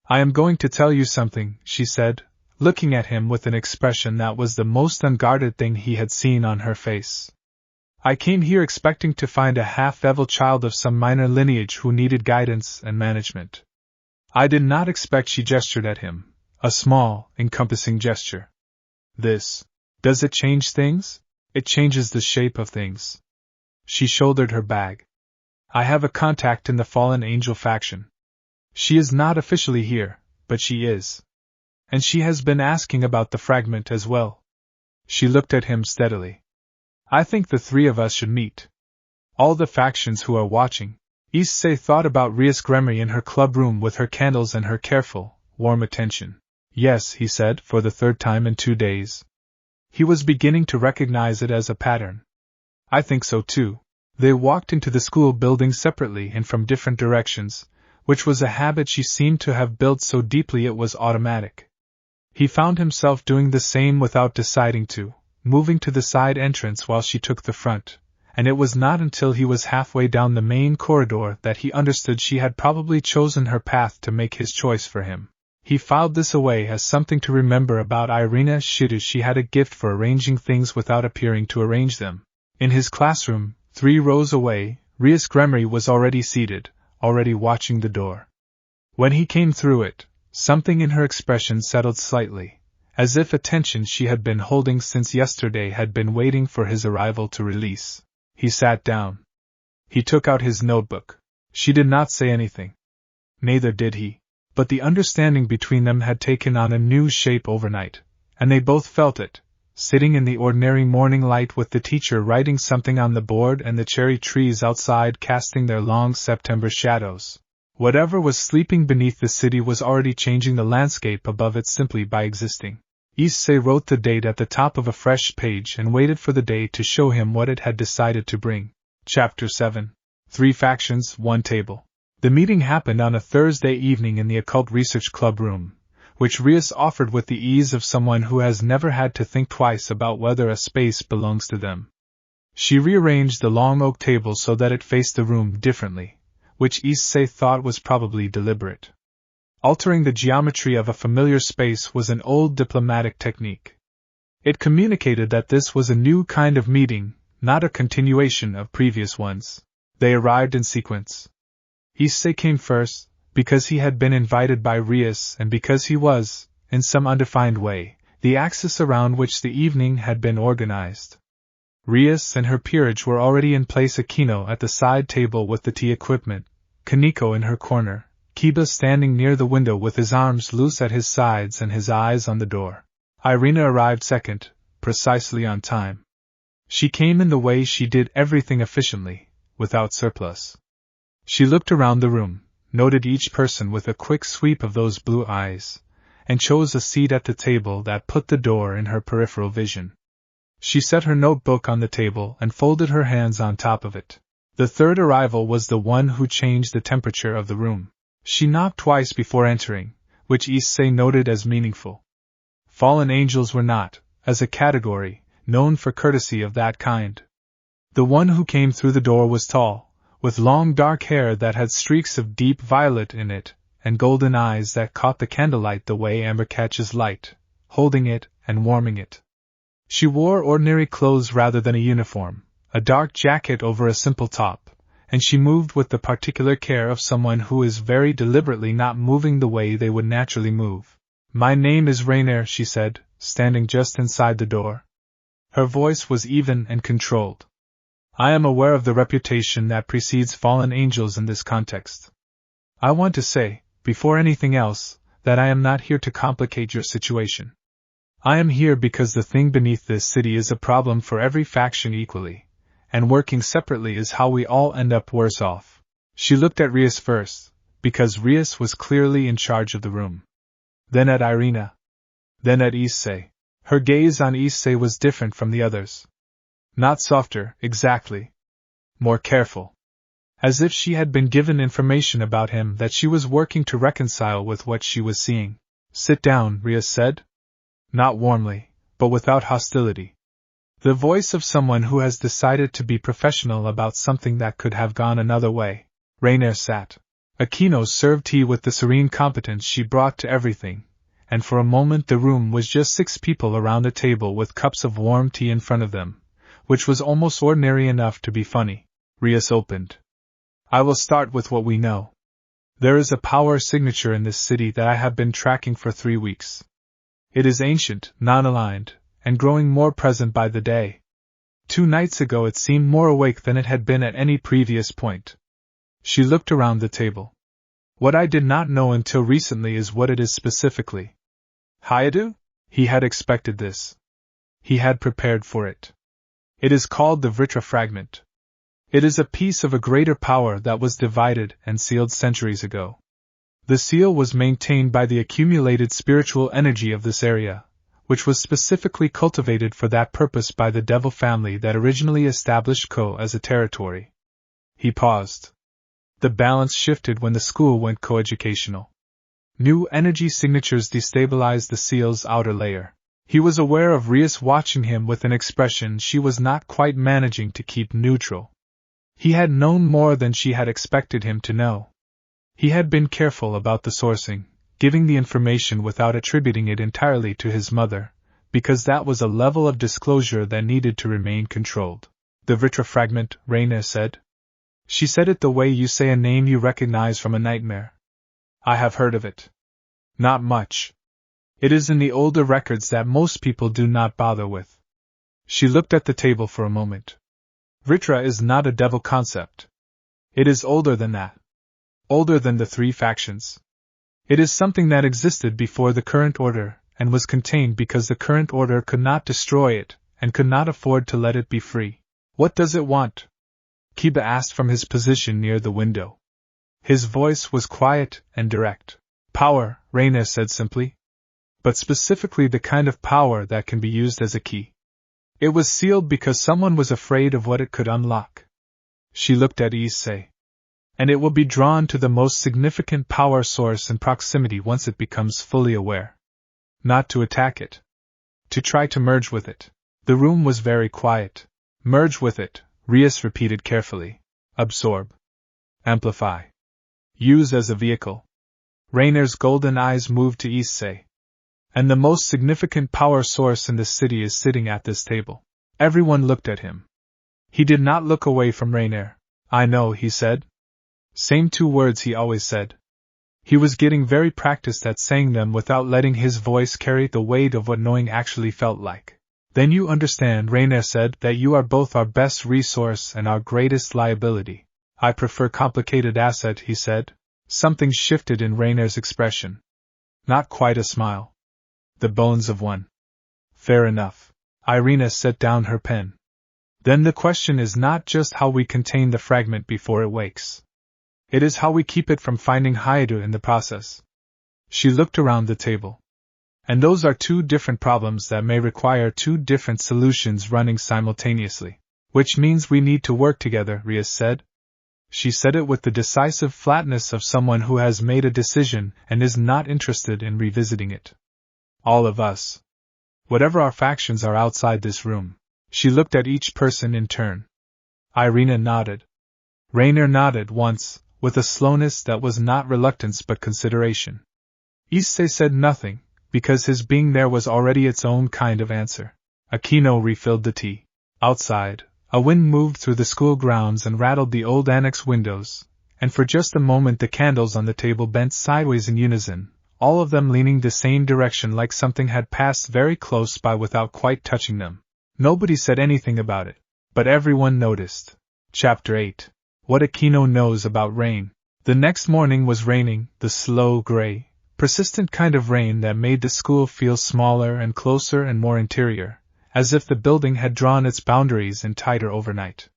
I am going to tell you something, she said, looking at him with an expression that was the most unguarded thing he had seen on her face. I came here expecting to find a half-devil child of some minor lineage who needed guidance and management. I did not expect. She gestured at him, a small, encompassing gesture. Does it change things? It changes the shape of things. She shouldered her bag. I have a contact in the Fallen Angel faction. She is not officially here, but she is. And she has been asking about the fragment as well. She looked at him steadily. I think the three of us should meet. All the factions who are watching. Issei thought about Rias Gremory in her club room with her candles and her careful, warm attention. Yes, he said, for the third time in 2 days. He was beginning to recognize it as a pattern. I think so too. They walked into the school building separately and from different directions, which was a habit she seemed to have built so deeply it was automatic. He found himself doing the same without deciding to, moving to the side entrance while she took the front, and it was not until he was halfway down the main corridor that he understood she had probably chosen her path to make his choice for him. He filed this away as something to remember about Irina Shidu. She had a gift for arranging things without appearing to arrange them. In his classroom, 3 rows away, Rias Gremory was already seated, already watching the door. When he came through it, something in her expression settled slightly, as if a tension she had been holding since yesterday had been waiting for his arrival to release. He sat down. He took out his notebook. She did not say anything. Neither did he. But the understanding between them had taken on a new shape overnight, and they both felt it, sitting in the ordinary morning light with the teacher writing something on the board and the cherry trees outside casting their long September shadows. Whatever was sleeping beneath the city was already changing the landscape above it simply by existing. Issei wrote the date at the top of a fresh page and waited for the day to show him what it had decided to bring. Chapter 7. 3 factions, 1 table. The meeting happened on a Thursday evening in the Occult Research Club room, which Rias offered with the ease of someone who has never had to think twice about whether a space belongs to them. She rearranged the long oak table so that it faced the room differently, which Issei thought was probably deliberate. Altering the geometry of a familiar space was an old diplomatic technique. It communicated that this was a new kind of meeting, not a continuation of previous ones. They arrived in sequence. Issei came first, because he had been invited by Rias and because he was, in some undefined way, the axis around which the evening had been organized. Rias and her peerage were already in place. Aquino at the side table with the tea equipment, Kaneko in her corner, Kiba standing near the window with his arms loose at his sides and his eyes on the door. Irina arrived second, precisely on time. She came in the way she did everything efficiently, without surplus. She looked around the room, noted each person with a quick sweep of those blue eyes, and chose a seat at the table that put the door in her peripheral vision. She set her notebook on the table and folded her hands on top of it. The third arrival was the one who changed the temperature of the room. She knocked twice before entering, which Issei noted as meaningful. Fallen angels were not, as a category, known for courtesy of that kind. The one who came through the door was tall, with long dark hair that had streaks of deep violet in it, and golden eyes that caught the candlelight the way amber catches light, holding it and warming it. She wore ordinary clothes rather than a uniform, a dark jacket over a simple top, and she moved with the particular care of someone who is very deliberately not moving the way they would naturally move. My name is Rainier, she said, standing just inside the door. Her voice was even and controlled. I am aware of the reputation that precedes fallen angels in this context. I want to say, before anything else, that I am not here to complicate your situation. I am here because the thing beneath this city is a problem for every faction equally, and working separately is how we all end up worse off. She looked at Rias first, because Rias was clearly in charge of the room. Then at Irina. Then at Issei. Her gaze on Issei was different from the others. Not softer, exactly. More careful. As if she had been given information about him that she was working to reconcile with what she was seeing. Sit down, Ria said. Not warmly, but without hostility. The voice of someone who has decided to be professional about something that could have gone another way. Rainier sat. Aquino served tea with the serene competence she brought to everything, and for a moment the room was just 6 people around a table with cups of warm tea in front of them, which was almost ordinary enough to be funny. Rias opened. I will start with what we know. There is a power signature in this city that I have been tracking for 3 weeks. It is ancient, non-aligned, and growing more present by the day. 2 nights ago it seemed more awake than it had been at any previous point. She looked around the table. What I did not know until recently is what it is specifically. Hayadu? He had expected this. He had prepared for it. It is called the Vritra fragment. It is a piece of a greater power that was divided and sealed centuries ago. The seal was maintained by the accumulated spiritual energy of this area, which was specifically cultivated for that purpose by the devil family that originally established Ko as a territory. He paused. The balance shifted when the school went coeducational. New energy signatures destabilized the seal's outer layer. He was aware of Rias watching him with an expression she was not quite managing to keep neutral. He had known more than she had expected him to know. He had been careful about the sourcing, giving the information without attributing it entirely to his mother, because that was a level of disclosure that needed to remain controlled. The Vritra fragment, Raina said. She said it the way you say a name you recognize from a nightmare. I have heard of it. Not much. It is in the older records that most people do not bother with. She looked at the table for a moment. Vritra is not a devil concept. It is older than that. Older than the 3 factions. It is something that existed before the current order, and was contained because the current order could not destroy it, and could not afford to let it be free. What does it want? Kiba asked from his position near the window. His voice was quiet and direct. Power, Raina said simply. But specifically the kind of power that can be used as a key. It was sealed because someone was afraid of what it could unlock. She looked at Issei. And it will be drawn to the most significant power source in proximity once it becomes fully aware. Not to attack it. To try to merge with it. The room was very quiet. Merge with it, Rias repeated carefully. Absorb. Amplify. Use as a vehicle. Rainer's golden eyes moved to Issei. And the most significant power source in the city is sitting at this table. Everyone looked at him. He did not look away from Rainer. I know, he said. Same 2 words he always said. He was getting very practiced at saying them without letting his voice carry the weight of what knowing actually felt like. Then you understand, Rainer said, that you are both our best resource and our greatest liability. I prefer complicated asset, he said. Something shifted in Rainer's expression. Not quite a smile. The bones of one. Fair enough. Irina set down her pen. Then the question is not just how we contain the fragment before it wakes. It is how we keep it from finding Hayadu in the process. She looked around the table. And those are 2 different problems that may require 2 different solutions running simultaneously. Which means we need to work together, Rias said. She said it with the decisive flatness of someone who has made a decision and is not interested in revisiting it. All of us. Whatever our factions are outside this room. She looked at each person in turn. Irina nodded. Rainer nodded once, with a slowness that was not reluctance but consideration. Issei said nothing, because his being there was already its own kind of answer. Aquino refilled the tea. Outside, a wind moved through the school grounds and rattled the old annex windows, and for just a moment the candles on the table bent sideways in unison, all of them leaning the same direction like something had passed very close by without quite touching them. Nobody said anything about it, but everyone noticed. Chapter 8. What Aquino knows about rain. The next morning was raining, the slow, gray, persistent kind of rain that made the school feel smaller and closer and more interior, as if the building had drawn its boundaries in tighter overnight.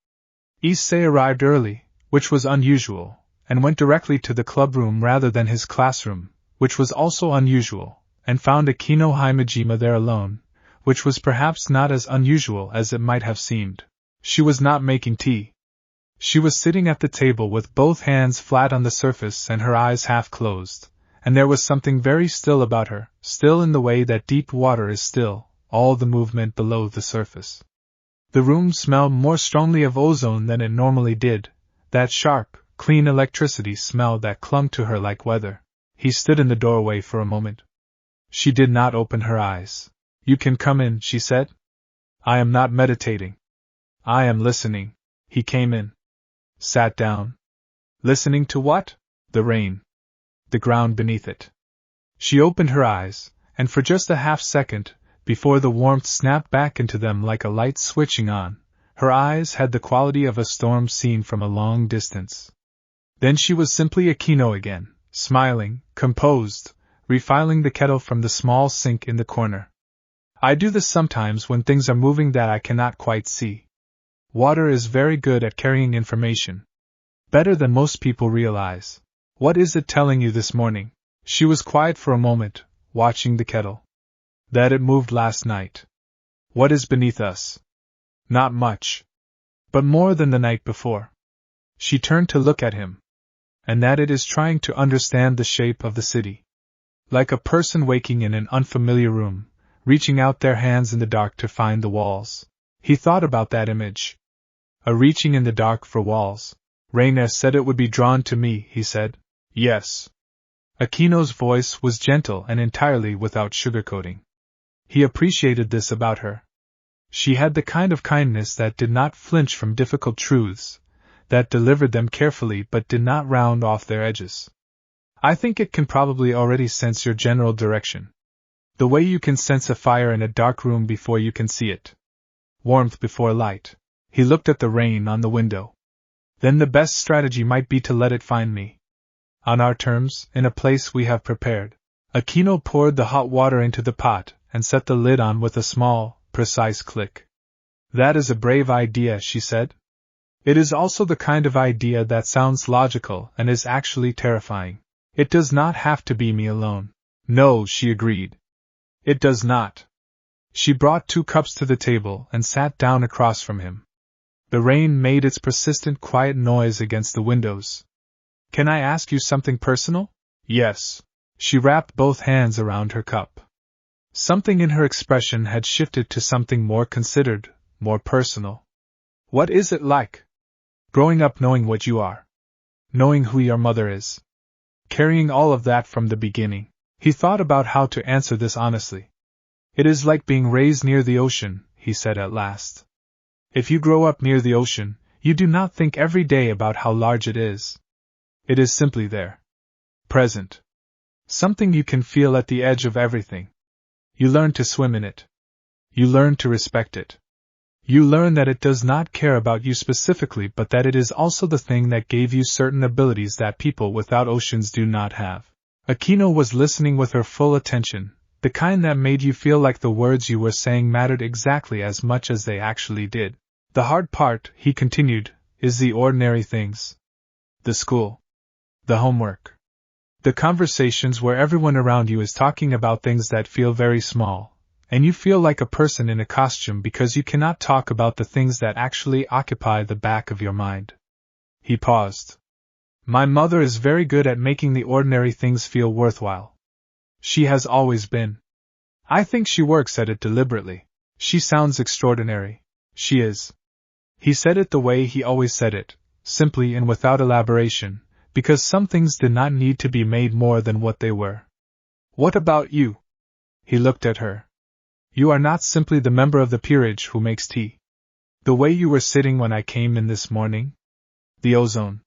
Issei arrived early, which was unusual, and went directly to the clubroom rather than his classroom, which was also unusual, and found Aquino Himejima there alone, which was perhaps not as unusual as it might have seemed. She was not making tea. She was sitting at the table with both hands flat on the surface and her eyes half closed, and there was something very still about her, still in the way that deep water is still, all the movement below the surface. The room smelled more strongly of ozone than it normally did, that sharp, clean electricity smell that clung to her like weather. He stood in the doorway for a moment. She did not open her eyes. "You can come in," she said. "I am not meditating. I am listening." He came in. Sat down. Listening to what? The rain. The ground beneath it. She opened her eyes, and for just a half-second, before the warmth snapped back into them like a light switching on, her eyes had the quality of a storm seen from a long distance. Then she was simply Aquino again, smiling, composed, refilling the kettle from the small sink in the corner. "I do this sometimes when things are moving that I cannot quite see. Water is very good at carrying information. Better than most people realize. What is it telling you this morning?" She was quiet for a moment, watching the kettle. "That it moved last night." "What is beneath us?" "Not much. But more than the night before." She turned to look at him. "And that it is trying to understand the shape of the city. Like a person waking in an unfamiliar room, reaching out their hands in the dark to find the walls." He thought about that image. A reaching in the dark for walls. "Rainer said it would be drawn to me," he said. "Yes." Aquino's voice was gentle and entirely without sugarcoating. He appreciated this about her. She had the kind of kindness that did not flinch from difficult truths, that delivered them carefully but did not round off their edges. "I think it can probably already sense your general direction. The way you can sense a fire in a dark room before you can see it. Warmth before light." He looked at the rain on the window. "Then the best strategy might be to let it find me. On our terms, in a place we have prepared." Aquino poured the hot water into the pot and set the lid on with a small, precise click. "That is a brave idea," she said. "It is also the kind of idea that sounds logical and is actually terrifying. It does not have to be me alone." "No," she agreed. "It does not." She brought 2 cups to the table and sat down across from him. The rain made its persistent quiet noise against the windows. "Can I ask you something personal?" "Yes." She wrapped both hands around her cup. Something in her expression had shifted to something more considered, more personal. "What is it like? Growing up knowing what you are. Knowing who your mother is. Carrying all of that from the beginning." He thought about how to answer this honestly. "It is like being raised near the ocean," he said at last. "If you grow up near the ocean, you do not think every day about how large it is. It is simply there. Present. Something you can feel at the edge of everything. You learn to swim in it. You learn to respect it. You learn that it does not care about you specifically, but that it is also the thing that gave you certain abilities that people without oceans do not have." Aquino was listening with her full attention, the kind that made you feel like the words you were saying mattered exactly as much as they actually did. "The hard part," he continued, "is the ordinary things. The school. The homework. The conversations where everyone around you is talking about things that feel very small, and you feel like a person in a costume because you cannot talk about the things that actually occupy the back of your mind." He paused. "My mother is very good at making the ordinary things feel worthwhile. She has always been. I think she works at it deliberately. She sounds extraordinary. She is." He said it the way he always said it, simply and without elaboration, because some things did not need to be made more than what they were. "What about you?" He looked at her. "You are not simply the member of the peerage who makes tea. The way you were sitting when I came in this morning? The ozone.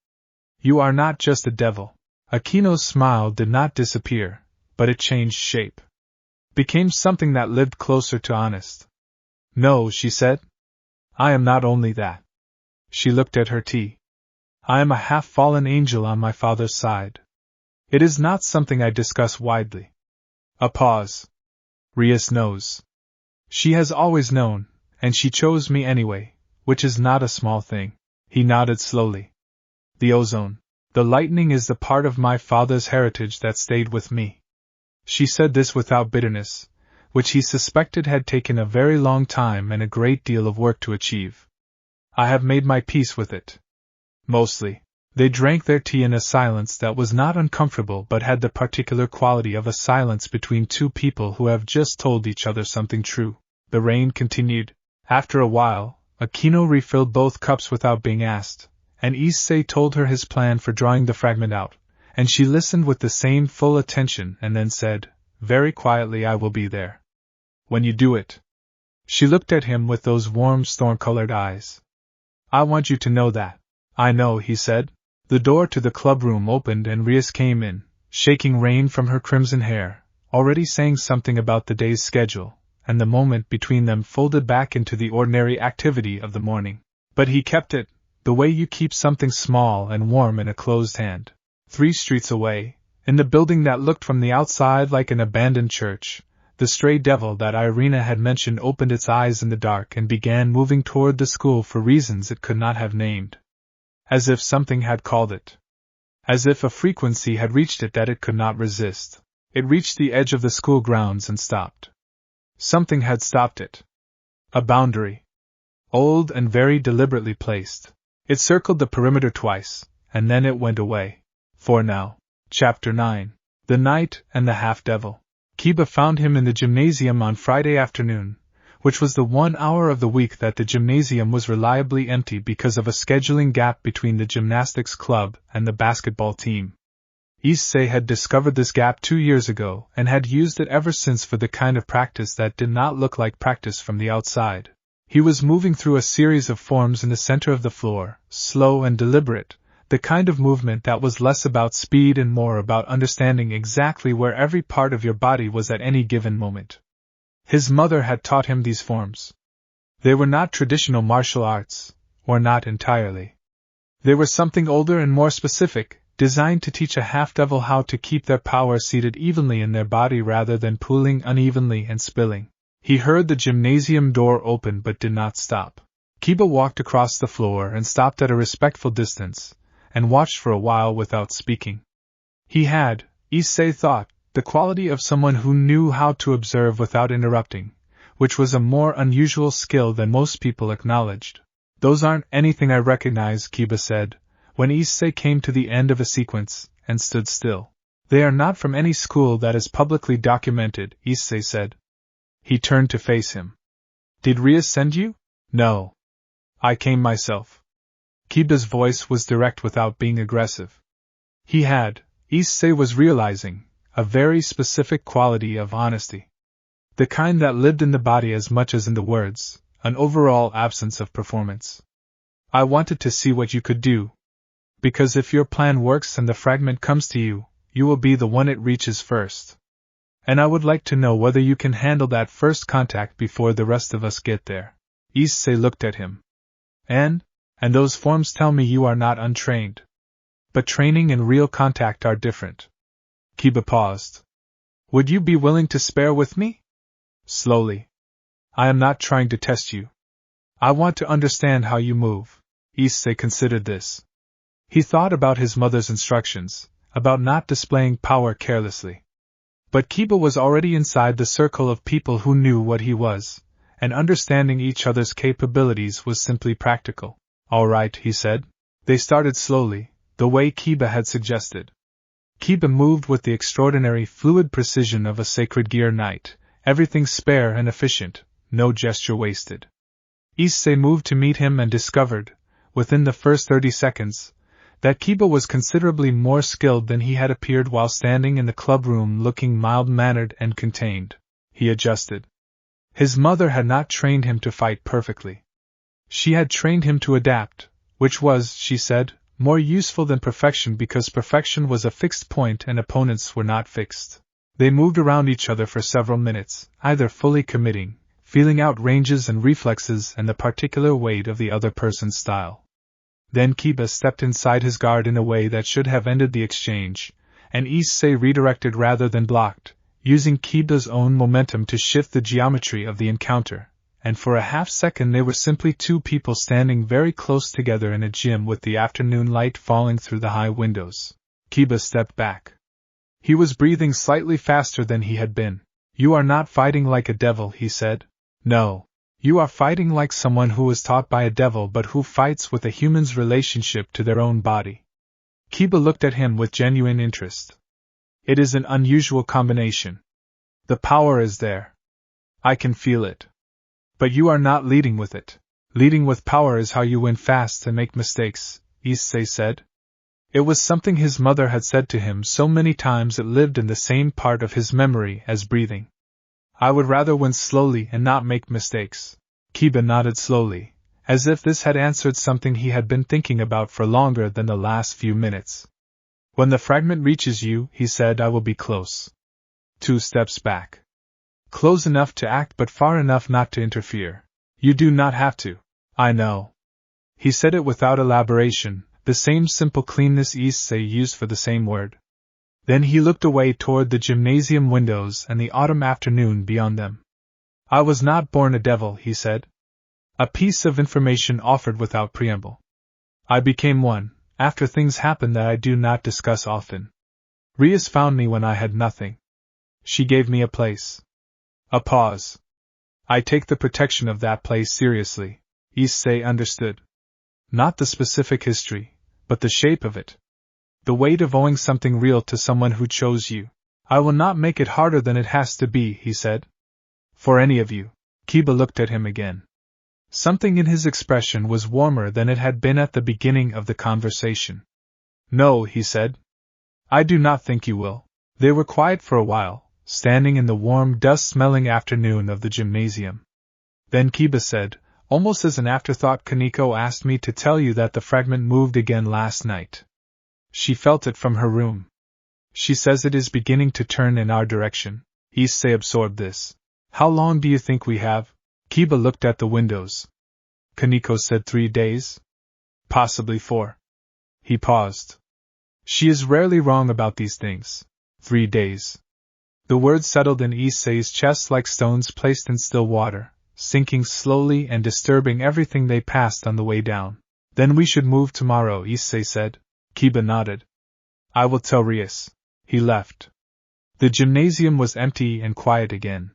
You are not just a devil." Aquino's smile did not disappear, but it changed shape. Became something that lived closer to honest. "No," she said. "I am not only that." She looked at her tea. "I am a half-fallen angel on my father's side. It is not something I discuss widely." A pause. "Rias knows. She has always known, and she chose me anyway, which is not a small thing." He nodded slowly. "The ozone. The lightning is the part of my father's heritage that stayed with me." She said this without bitterness, which he suspected had taken a very long time and a great deal of work to achieve. I have made my peace with it. Mostly. They drank their tea in a silence that was not uncomfortable but had the particular quality of a silence between two people who have just told each other something true. The rain continued. After a while, Akino refilled both cups without being asked, and Issei told her his plan for drawing the fragment out, and she listened with the same full attention and then said, very quietly, I will be there. When you do it. She looked at him with those warm storm-colored eyes. I want you to know that. I know, he said. The door to the club-room opened and Rias came in, shaking rain from her crimson hair, already saying something about the day's schedule, and the moment between them folded back into the ordinary activity of the morning. But he kept it, the way you keep something small and warm in a closed hand. 3 streets away, in the building that looked from the outside like an abandoned church, the stray devil that Irina had mentioned opened its eyes in the dark and began moving toward the school for reasons it could not have named. As if something had called it. As if a frequency had reached it that it could not resist. It reached the edge of the school grounds and stopped. Something had stopped it. A boundary. Old and very deliberately placed. It circled the perimeter twice, and then it went away. For now. Chapter 9. The Knight and the Half-Devil. Kiba found him in the gymnasium on Friday afternoon, which was the 1 hour of the week that the gymnasium was reliably empty because of a scheduling gap between the gymnastics club and the basketball team. Issei had discovered this gap 2 years ago and had used it ever since for the kind of practice that did not look like practice from the outside. He was moving through a series of forms in the center of the floor, slow and deliberate, the kind of movement that was less about speed and more about understanding exactly where every part of your body was at any given moment. His mother had taught him these forms. They were not traditional martial arts, or not entirely. They were something older and more specific, designed to teach a half-devil how to keep their power seated evenly in their body rather than pooling unevenly and spilling. He heard the gymnasium door open but did not stop. Kiba walked across the floor and stopped at a respectful distance, and watched for a while without speaking. He had, Issei thought, the quality of someone who knew how to observe without interrupting, which was a more unusual skill than most people acknowledged. Those aren't anything I recognize, Kiba said, when Issei came to the end of a sequence, and stood still. They are not from any school that is publicly documented, Issei said. He turned to face him. Did Rias send you? No. I came myself. Kiba's voice was direct without being aggressive. He had, Issei was realizing, a very specific quality of honesty. The kind that lived in the body as much as in the words, an overall absence of performance. I wanted to see what you could do. Because if your plan works and the fragment comes to you, you will be the one it reaches first. And I would like to know whether you can handle that first contact before the rest of us get there. Issei looked at him. And those forms tell me you are not untrained. But training and real contact are different. Kiba paused. Would you be willing to spar with me? Slowly. I am not trying to test you. I want to understand how you move. Issei considered this. He thought about his mother's instructions, about not displaying power carelessly. But Kiba was already inside the circle of people who knew what he was, and understanding each other's capabilities was simply practical. All right, he said. They started slowly, the way Kiba had suggested. Kiba moved with the extraordinary fluid precision of a sacred gear knight, everything spare and efficient, no gesture wasted. Issei moved to meet him and discovered, within the first 30 seconds, that Kiba was considerably more skilled than he had appeared while standing in the clubroom looking mild-mannered and contained. He adjusted. His mother had not trained him to fight perfectly. She had trained him to adapt, which was, she said, more useful than perfection because perfection was a fixed point and opponents were not fixed. They moved around each other for several minutes, either fully committing, feeling out ranges and reflexes and the particular weight of the other person's style. Then Kiba stepped inside his guard in a way that should have ended the exchange, and Issei redirected rather than blocked, using Kiba's own momentum to shift the geometry of the encounter. And for a half-second they were simply two people standing very close together in a gym with the afternoon light falling through the high windows. Kiba stepped back. He was breathing slightly faster than he had been. You are not fighting like a devil, he said. No. You are fighting like someone who was taught by a devil but who fights with a human's relationship to their own body. Kiba looked at him with genuine interest. It is an unusual combination. The power is there. I can feel it. But you are not leading with it. Leading with power is how you win fast and make mistakes, Issei said. It was something his mother had said to him so many times it lived in the same part of his memory as breathing. I would rather win slowly and not make mistakes. Kiba nodded slowly, as if this had answered something he had been thinking about for longer than the last few minutes. When the fragment reaches you, he said, I will be close. 2 steps back. Close enough to act but far enough not to interfere. You do not have to. I know. He said it without elaboration, the same simple cleanness Issei used for the same word. Then he looked away toward the gymnasium windows and the autumn afternoon beyond them. I was not born a devil, he said. A piece of information offered without preamble. I became one, after things happened that I do not discuss often. Rias found me when I had nothing. She gave me a place. A pause. I take the protection of that place seriously, Issei understood. Not the specific history, but the shape of it. The weight of owing something real to someone who chose you. I will not make it harder than it has to be, he said. For any of you. Kiba looked at him again. Something in his expression was warmer than it had been at the beginning of the conversation. No, he said. I do not think you will. They were quiet for a while, standing in the warm, dust-smelling afternoon of the gymnasium. Then Kiba said, almost as an afterthought, Kaneko asked me to tell you that the fragment moved again last night. She felt it from her room. She says it is beginning to turn in our direction. Issei absorbed this. How long do you think we have? Kiba looked at the windows. Kaneko said 3 days? Possibly 4. He paused. She is rarely wrong about these things. 3 days. The words settled in Issei's chest like stones placed in still water, sinking slowly and disturbing everything they passed on the way down. Then we should move tomorrow, Issei said. Kiba nodded. I will tell Rias. He left. The gymnasium was empty and quiet again.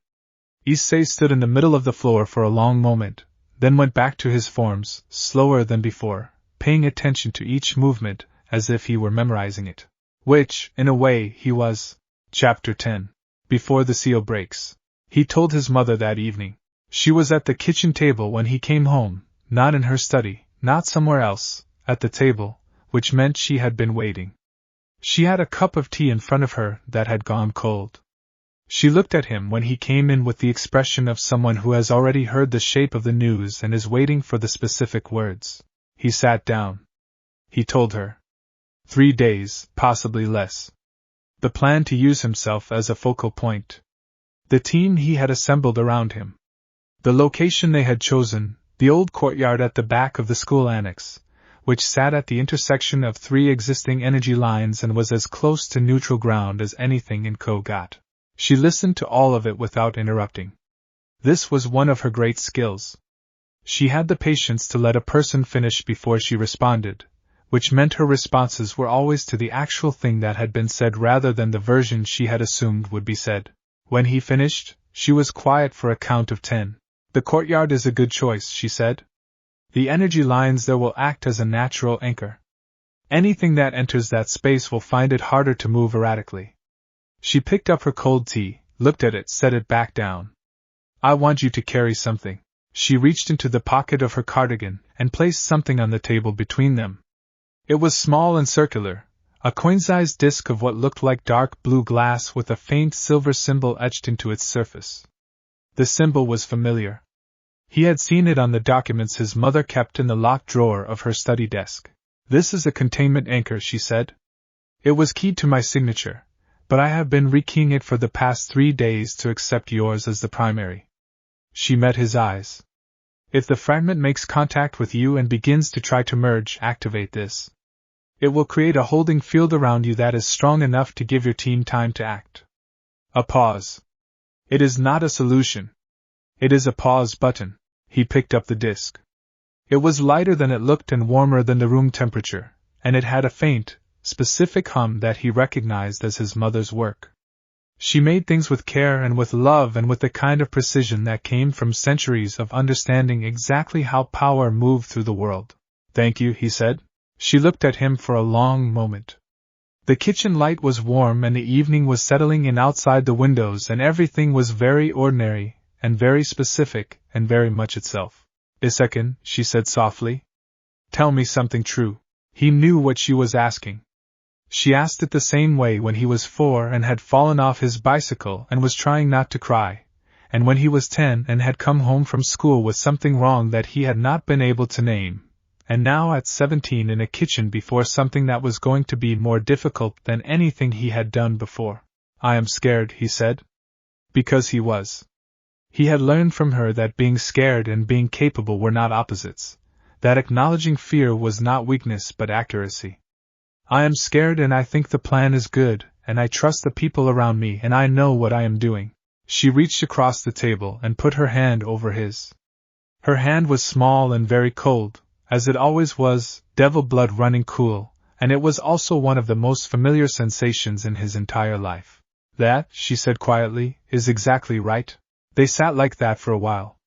Issei stood in the middle of the floor for a long moment, then went back to his forms, slower than before, paying attention to each movement, as if he were memorizing it. Which, in a way, he was. Chapter 10. Before the seal breaks. He told his mother that evening. She was at the kitchen table when he came home, not in her study, not somewhere else, at the table, which meant she had been waiting. She had a cup of tea in front of her that had gone cold. She looked at him when he came in with the expression of someone who has already heard the shape of the news and is waiting for the specific words. He sat down. He told her. 3 days, possibly less. The plan to use himself as a focal point. The team he had assembled around him. The location they had chosen, the old courtyard at the back of the school annex, which sat at the intersection of 3 existing energy lines and was as close to neutral ground as anything in Kogat. She listened to all of it without interrupting. This was one of her great skills. She had the patience to let a person finish before she responded, which meant her responses were always to the actual thing that had been said rather than the version she had assumed would be said. When he finished, she was quiet for a count of 10. The courtyard is a good choice, she said. The energy lines there will act as a natural anchor. Anything that enters that space will find it harder to move erratically. She picked up her cold tea, looked at it, set it back down. I want you to carry something. She reached into the pocket of her cardigan and placed something on the table between them. It was small and circular, a coin-sized disc of what looked like dark blue glass with a faint silver symbol etched into its surface. The symbol was familiar. He had seen it on the documents his mother kept in the locked drawer of her study desk. This is a containment anchor, she said. It was keyed to my signature, but I have been rekeying it for the past 3 days to accept yours as the primary. She met his eyes. If the fragment makes contact with you and begins to try to merge, activate this. It will create a holding field around you that is strong enough to give your team time to act. A pause. It is not a solution. It is a pause button. He picked up the disc. It was lighter than it looked and warmer than the room temperature, and it had a faint, specific hum that he recognized as his mother's work. She made things with care and with love and with the kind of precision that came from centuries of understanding exactly how power moved through the world. "Thank you," he said. She looked at him for a long moment. The kitchen light was warm and the evening was settling in outside the windows and everything was very ordinary, and very specific, and very much itself. "Issei," she said softly. "Tell me something true." He knew what she was asking. She asked it the same way when he was 4 and had fallen off his bicycle and was trying not to cry, and when he was 10 and had come home from school with something wrong that he had not been able to name, and now at 17 in a kitchen before something that was going to be more difficult than anything he had done before. "I am scared," he said. Because he was. He had learned from her that being scared and being capable were not opposites, that acknowledging fear was not weakness but accuracy. "I am scared and I think the plan is good, and I trust the people around me and I know what I am doing." She reached across the table and put her hand over his. Her hand was small and very cold, as it always was, devil blood running cool, and it was also one of the most familiar sensations in his entire life. "That," she said quietly, "is exactly right." They sat like that for a while.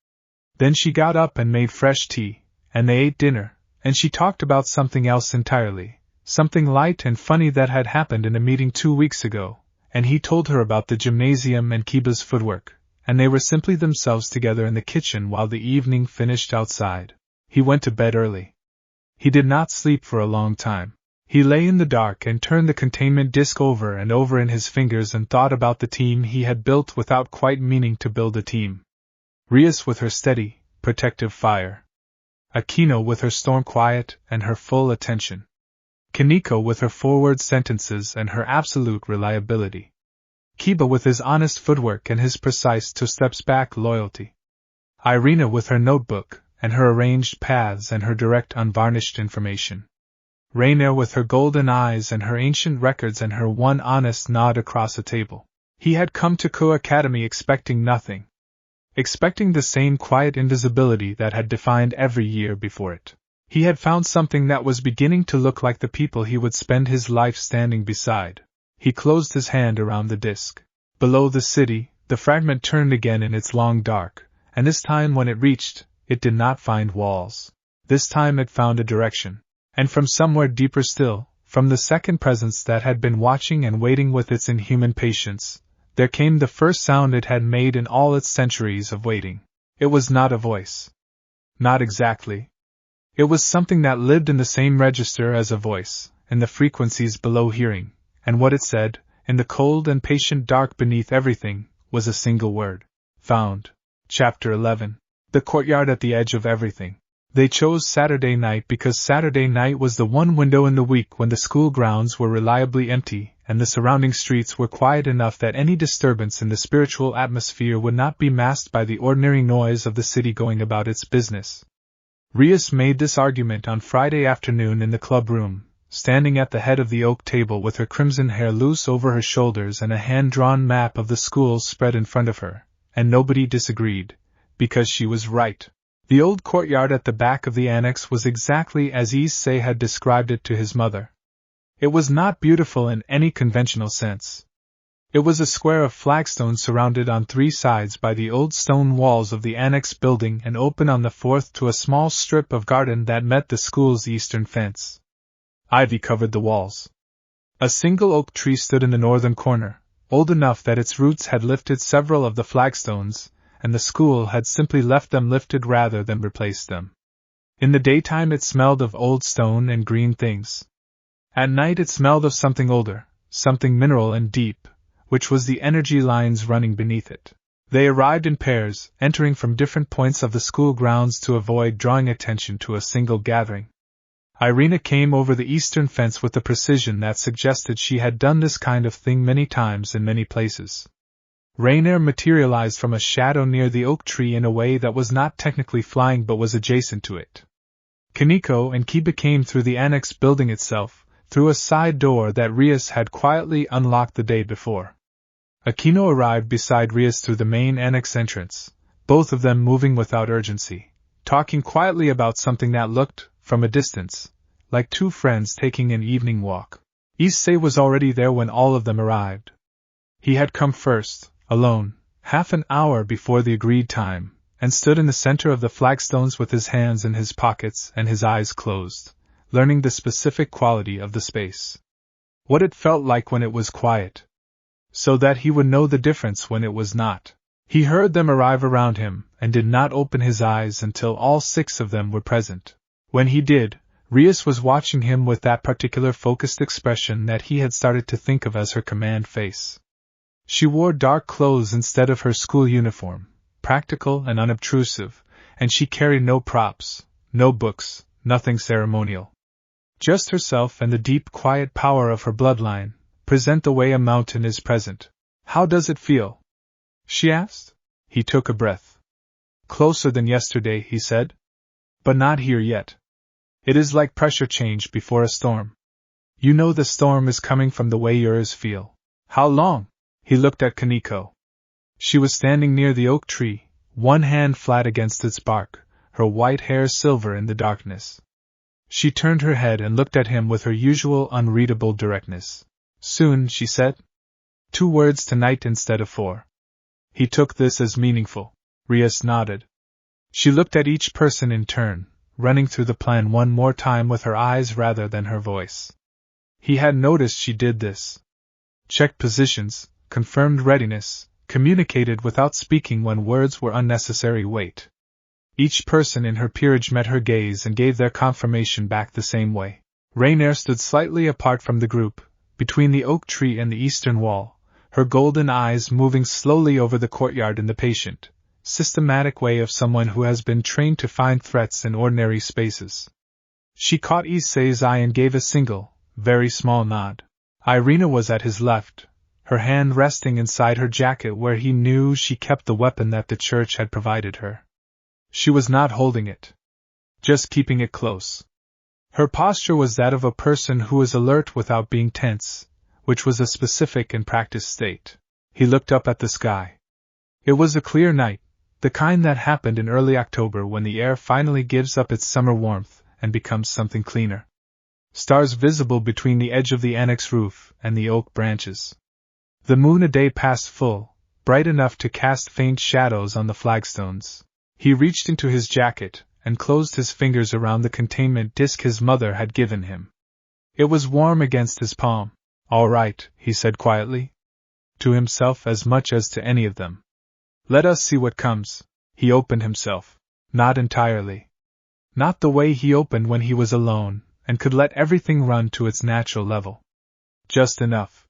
Then she got up and made fresh tea, and they ate dinner, and she talked about something else entirely. Something light and funny that had happened in a meeting 2 weeks ago, and he told her about the gymnasium and Kiba's footwork, and they were simply themselves together in the kitchen while the evening finished outside. He went to bed early. He did not sleep for a long time. He lay in the dark and turned the containment disc over and over in his fingers and thought about the team he had built without quite meaning to build a team. Rias with her steady, protective fire. Akino with her storm quiet and her full attention. Kaneko with her forward sentences and her absolute reliability. Kiba with his honest footwork and his precise 2 steps back loyalty. Irina with her notebook, and her arranged paths and her direct unvarnished information. Rainier with her golden eyes and her ancient records and her one honest nod across a table. He had come to Ko Academy expecting nothing. Expecting the same quiet invisibility that had defined every year before it. He had found something that was beginning to look like the people he would spend his life standing beside. He closed his hand around the disc. Below the city, the fragment turned again in its long dark, and this time when it reached, it did not find walls. This time it found a direction. And from somewhere deeper still, from the second presence that had been watching and waiting with its inhuman patience, there came the first sound it had made in all its centuries of waiting. It was not a voice. Not exactly. It was something that lived in the same register as a voice, in the frequencies below hearing, and what it said, in the cold and patient dark beneath everything, was a single word. Found. Chapter 11. The courtyard at the edge of everything. They chose Saturday night because Saturday night was the one window in the week when the school grounds were reliably empty, and the surrounding streets were quiet enough that any disturbance in the spiritual atmosphere would not be masked by the ordinary noise of the city going about its business. Rias made this argument on Friday afternoon in the club room, standing at the head of the oak table with her crimson hair loose over her shoulders and a hand-drawn map of the schools spread in front of her, and nobody disagreed, because she was right. The old courtyard at the back of the annex was exactly as Issei had described it to his mother. It was not beautiful in any conventional sense. It was a square of flagstones surrounded on 3 sides by the old stone walls of the annex building and open on the 4th to a small strip of garden that met the school's eastern fence. Ivy covered the walls. A single oak tree stood in the northern corner, old enough that its roots had lifted several of the flagstones, and the school had simply left them lifted rather than replaced them. In the daytime it smelled of old stone and green things. At night it smelled of something older, something mineral and deep, which was the energy lines running beneath it. They arrived in pairs, entering from different points of the school grounds to avoid drawing attention to a single gathering. Irina came over the eastern fence with the precision that suggested she had done this kind of thing many times in many places. Rainier materialized from a shadow near the oak tree in a way that was not technically flying but was adjacent to it. Kaneko and Kiba came through the annex building itself, through a side door that Rias had quietly unlocked the day before. Akino arrived beside Rias through the main annex entrance, both of them moving without urgency, talking quietly about something that looked, from a distance, like 2 friends taking an evening walk. Issei was already there when all of them arrived. He had come first, alone, half an hour before the agreed time, and stood in the center of the flagstones with his hands in his pockets and his eyes closed, learning the specific quality of the space. What it felt like when it was quiet, so that he would know the difference when it was not. He heard them arrive around him, and did not open his eyes until all 6 of them were present. When he did, Rias was watching him with that particular focused expression that he had started to think of as her command face. She wore dark clothes instead of her school uniform, practical and unobtrusive, and she carried no props, no books, nothing ceremonial. Just herself and the deep, quiet power of her bloodline, present the way a mountain is present. "How does it feel?" she asked. He took a breath. "Closer than yesterday," he said. "But not here yet. It is like pressure change before a storm. You know the storm is coming from the way yours feel." "How long?" He looked at Kaneko. She was standing near the oak tree, one hand flat against its bark, her white hair silver in the darkness. She turned her head and looked at him with her usual unreadable directness. "Soon," she said. 2 words tonight instead of 4. He took this as meaningful. Rias nodded. She looked at each person in turn, running through the plan one more time with her eyes rather than her voice. He had noticed she did this. Checked positions, confirmed readiness, communicated without speaking when words were unnecessary. Wait. Each person in her peerage met her gaze and gave their confirmation back the same way. Rainier stood slightly apart from the group, between the oak tree and the eastern wall, her golden eyes moving slowly over the courtyard in the patient, systematic way of someone who has been trained to find threats in ordinary spaces. She caught Issei's eye and gave a single, very small nod. Irina was at his left, her hand resting inside her jacket where he knew she kept the weapon that the church had provided her. She was not holding it, just keeping it close. Her posture was that of a person who is alert without being tense, which was a specific and practiced state. He looked up at the sky. It was a clear night, the kind that happened in early October when the air finally gives up its summer warmth and becomes something cleaner. Stars visible between the edge of the annex roof and the oak branches. The moon a day past full, bright enough to cast faint shadows on the flagstones. He reached into his jacket and closed his fingers around the containment disc his mother had given him. It was warm against his palm. "All right," he said quietly. To himself as much as to any of them. "Let us see what comes." He opened himself. Not entirely. Not the way he opened when he was alone, and could let everything run to its natural level. Just enough.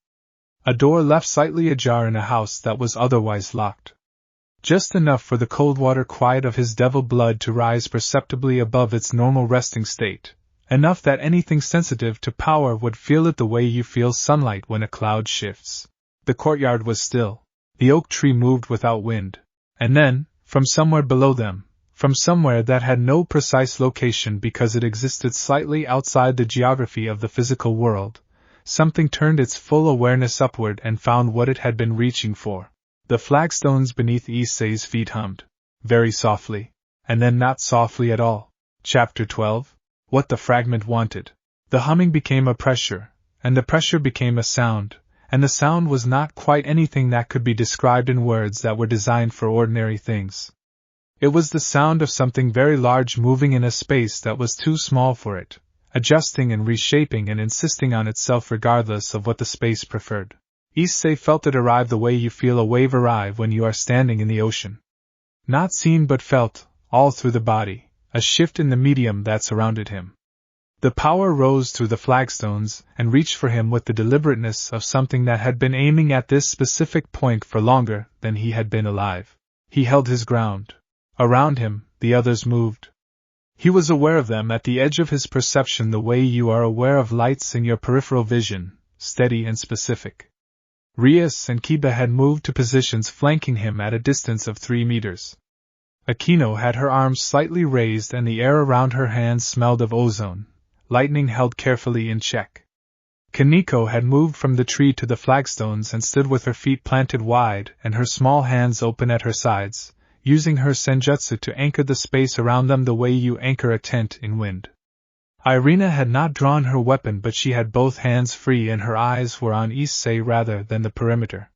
A door left slightly ajar in a house that was otherwise locked. Just enough for the cold water quiet of his devil blood to rise perceptibly above its normal resting state. Enough that anything sensitive to power would feel it the way you feel sunlight when a cloud shifts. The courtyard was still. The oak tree moved without wind. And then, from somewhere below them, from somewhere that had no precise location because it existed slightly outside the geography of the physical world, something turned its full awareness upward and found what it had been reaching for. The flagstones beneath Issei's feet hummed. Very softly. And then not softly at all. Chapter 12. What the fragment wanted. The humming became a pressure, and the pressure became a sound, and the sound was not quite anything that could be described in words that were designed for ordinary things. It was the sound of something very large moving in a space that was too small for it, adjusting and reshaping and insisting on itself regardless of what the space preferred. Issei felt it arrive the way you feel a wave arrive when you are standing in the ocean. Not seen but felt, all through the body. A shift in the medium that surrounded him. The power rose through the flagstones and reached for him with the deliberateness of something that had been aiming at this specific point for longer than he had been alive. He held his ground. Around him, the others moved. He was aware of them at the edge of his perception the way you are aware of lights in your peripheral vision, steady and specific. Rias and Kiba had moved to positions flanking him at a distance of 3 meters. Akino had her arms slightly raised and the air around her hands smelled of ozone, lightning held carefully in check. Kaneko had moved from the tree to the flagstones and stood with her feet planted wide and her small hands open at her sides, using her senjutsu to anchor the space around them the way you anchor a tent in wind. Irina had not drawn her weapon but she had both hands free and her eyes were on Issei rather than the perimeter.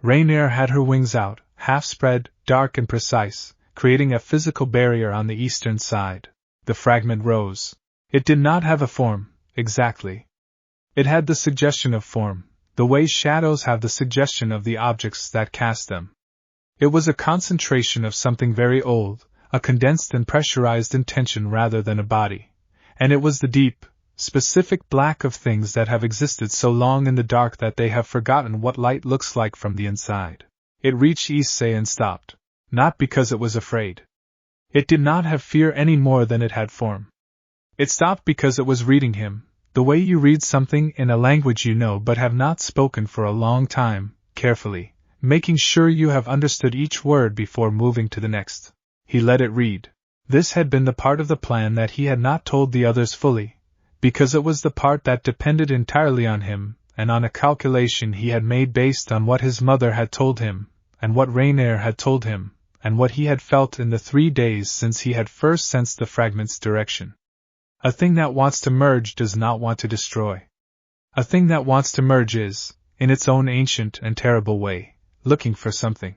Rainier had her wings out, half spread, dark and precise, creating a physical barrier on the eastern side. The fragment rose. It did not have a form, exactly. It had the suggestion of form, the way shadows have the suggestion of the objects that cast them. It was a concentration of something very old, a condensed and pressurized intention rather than a body, and it was the deep, specific black of things that have existed so long in the dark that they have forgotten what light looks like from the inside. It reached Issei and stopped, not because it was afraid. It did not have fear any more than it had form. It stopped because it was reading him, the way you read something in a language you know but have not spoken for a long time, carefully, making sure you have understood each word before moving to the next. He let it read. This had been the part of the plan that he had not told the others fully, because it was the part that depended entirely on him, and on a calculation he had made based on what his mother had told him, and what Rainier had told him, and what he had felt in the 3 days since he had first sensed the fragment's direction. A thing that wants to merge does not want to destroy. A thing that wants to merge is, in its own ancient and terrible way, looking for something.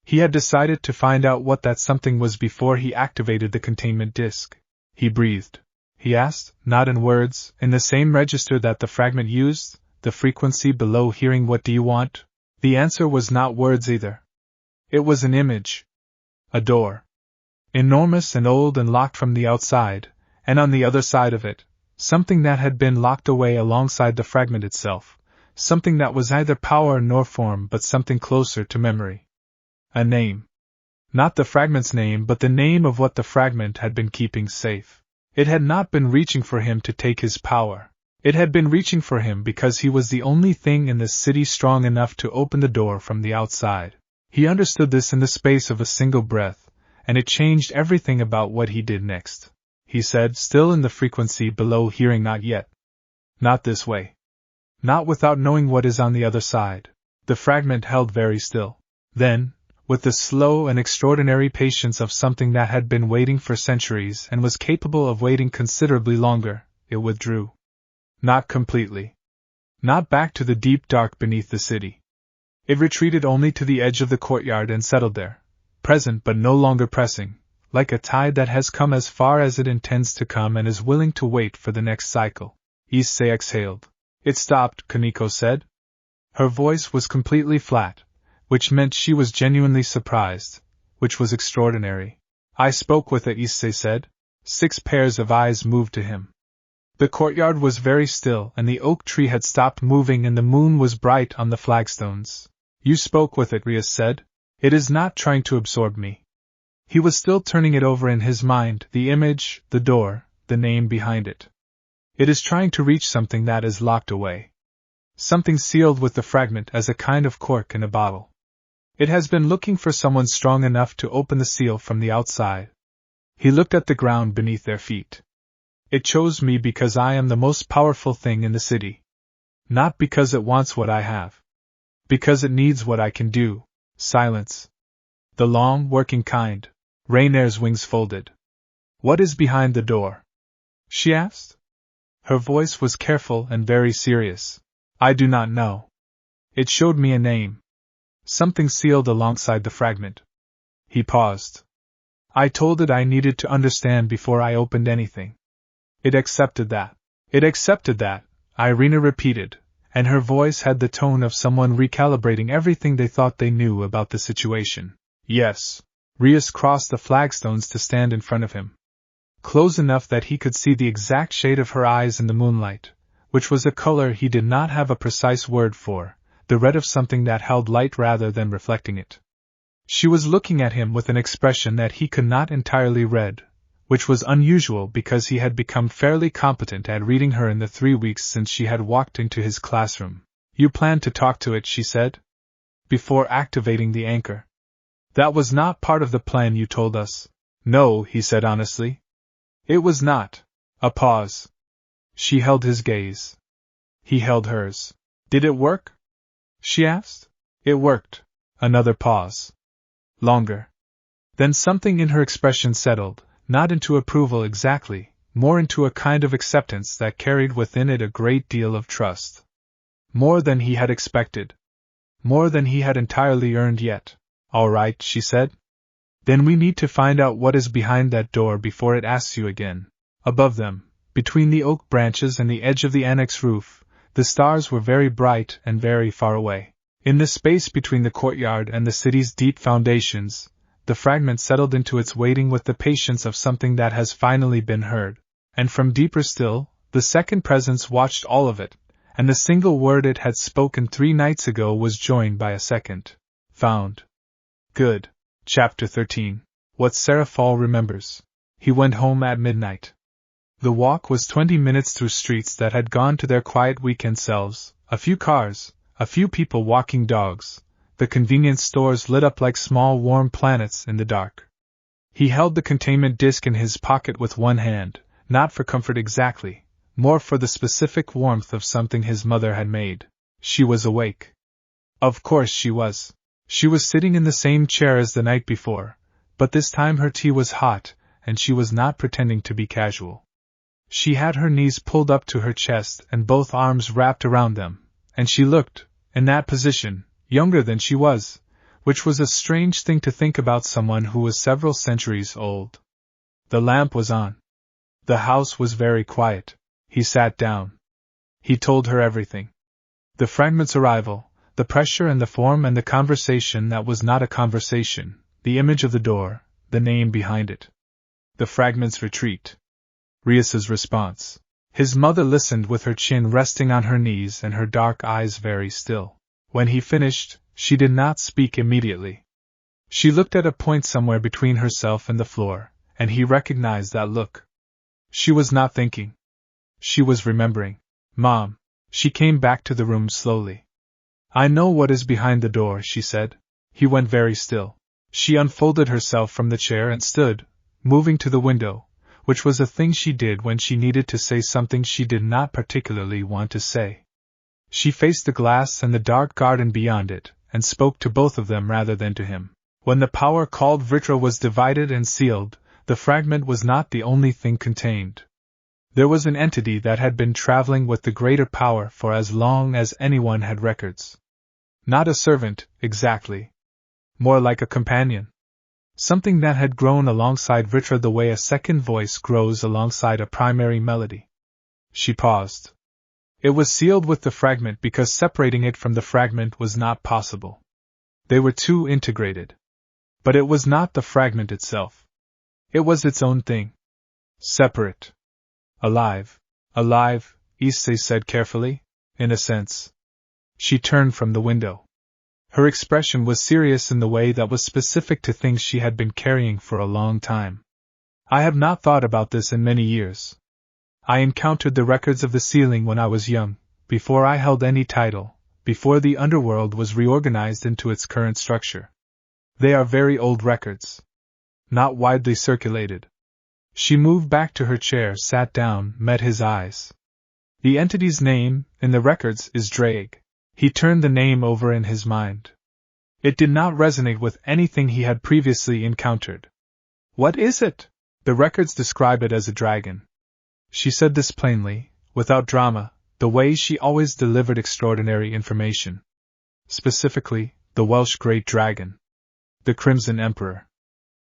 He had decided to find out what that something was before he activated the containment disk. He breathed. He asked, not in words, in the same register that the fragment used, the frequency below hearing what do you want? The answer was not words either. It was an image. A door. Enormous and old and locked from the outside, and on the other side of it, something that had been locked away alongside the fragment itself, something that was neither power nor form but something closer to memory. A name. Not the fragment's name but the name of what the fragment had been keeping safe. It had not been reaching for him to take his power. It had been reaching for him because he was the only thing in the city strong enough to open the door from the outside. He understood this in the space of a single breath, and it changed everything about what he did next. He said, still in the frequency below hearing, not yet. Not this way. Not without knowing what is on the other side. The fragment held very still. Then, with the slow and extraordinary patience of something that had been waiting for centuries and was capable of waiting considerably longer, it withdrew. Not completely. Not back to the deep dark beneath the city. It retreated only to the edge of the courtyard and settled there, present but no longer pressing, like a tide that has come as far as it intends to come and is willing to wait for the next cycle. Issei exhaled. It stopped, Kaneko said. Her voice was completely flat, which meant she was genuinely surprised, which was extraordinary. I spoke with it, Issei said. 6 pairs of eyes moved to him. The courtyard was very still and the oak tree had stopped moving and the moon was bright on the flagstones. You spoke with it, Rias said. It is not trying to absorb me. He was still turning it over in his mind, the image, the door, the name behind it. It is trying to reach something that is locked away. Something sealed with the fragment as a kind of cork in a bottle. It has been looking for someone strong enough to open the seal from the outside. He looked at the ground beneath their feet. It chose me because I am the most powerful thing in the city. Not because it wants what I have. Because it needs what I can do. Silence. The long, working kind. Rainier's wings folded. What is behind the door? She asked. Her voice was careful and very serious. I do not know. It showed me a name. Something sealed alongside the fragment. He paused. I told it I needed to understand before I opened anything. It accepted that. It accepted that, Irina repeated, and her voice had the tone of someone recalibrating everything they thought they knew about the situation. Yes. Rias crossed the flagstones to stand in front of him. Close enough that he could see the exact shade of her eyes in the moonlight, which was a color he did not have a precise word for, the red of something that held light rather than reflecting it. She was looking at him with an expression that he could not entirely read, which was unusual because he had become fairly competent at reading her in the 3 weeks since she had walked into his classroom. You planned to talk to it, she said. Before activating the anchor. That was not part of the plan you told us. No, he said honestly. It was not. A pause. She held his gaze. He held hers. Did it work? She asked. It worked. Another pause. Longer. Then something in her expression settled, not into approval exactly, more into a kind of acceptance that carried within it a great deal of trust. More than he had expected. more than he had entirely earned yet. "All right," she said. "Then we need to find out what is behind that door before it asks you again." Above them, between the oak branches and the edge of the annex roof, the stars were very bright and very far away. In the space between the courtyard and the city's deep foundations, the fragment settled into its waiting with the patience of something that has finally been heard. And from deeper still, the second presence watched all of it, and the single word it had spoken 3 nights ago was joined by a second. Found. Good. Chapter 13. What Serafall Remembers. He went home at midnight. The walk was 20 minutes through streets that had gone to their quiet weekend selves, a few cars, a few people walking dogs, the convenience stores lit up like small warm planets in the dark. He held the containment disc in his pocket with one hand, not for comfort exactly, more for the specific warmth of something his mother had made. She was awake. Of course she was. She was sitting in the same chair as the night before, but this time her tea was hot, and she was not pretending to be casual. She had her knees pulled up to her chest and both arms wrapped around them, and she looked, in that position, younger than she was, which was a strange thing to think about someone who was several centuries old. The lamp was on. The house was very quiet. He sat down. He told her everything. The fragment's arrival, the pressure and the form and the conversation that was not a conversation, the image of the door, the name behind it. The fragment's retreat. Rias's response. His mother listened with her chin resting on her knees and her dark eyes very still. When he finished, she did not speak immediately. She looked at a point somewhere between herself and the floor, and he recognized that look. She was not thinking. She was remembering. "Mom." She came back to the room slowly. "I know what is behind the door," she said. He went very still. She unfolded herself from the chair and stood, moving to the window, which was a thing she did when she needed to say something she did not particularly want to say. She faced the glass and the dark garden beyond it, and spoke to both of them rather than to him. When the power called Vritra was divided and sealed, the fragment was not the only thing contained. There was an entity that had been traveling with the greater power for as long as anyone had records. Not a servant, exactly. More like a companion. Something that had grown alongside Vritra the way a second voice grows alongside a primary melody. She paused. It was sealed with the fragment because separating it from the fragment was not possible. They were too integrated. But it was not the fragment itself. It was its own thing. Separate. Alive. Alive, Issei said carefully, in a sense. She turned from the window. Her expression was serious in the way that was specific to things she had been carrying for a long time. "I have not thought about this in many years. I encountered the records of the sealing when I was young, before I held any title, before the underworld was reorganized into its current structure. They are very old records. Not widely circulated." She moved back to her chair, sat down, met his eyes. "The entity's name, in the records, is Drake." He turned the name over in his mind. It did not resonate with anything he had previously encountered. "What is it?" "The records describe it as a dragon." She said this plainly, without drama, the way she always delivered extraordinary information. Specifically, the Welsh Great Dragon. The Crimson Emperor.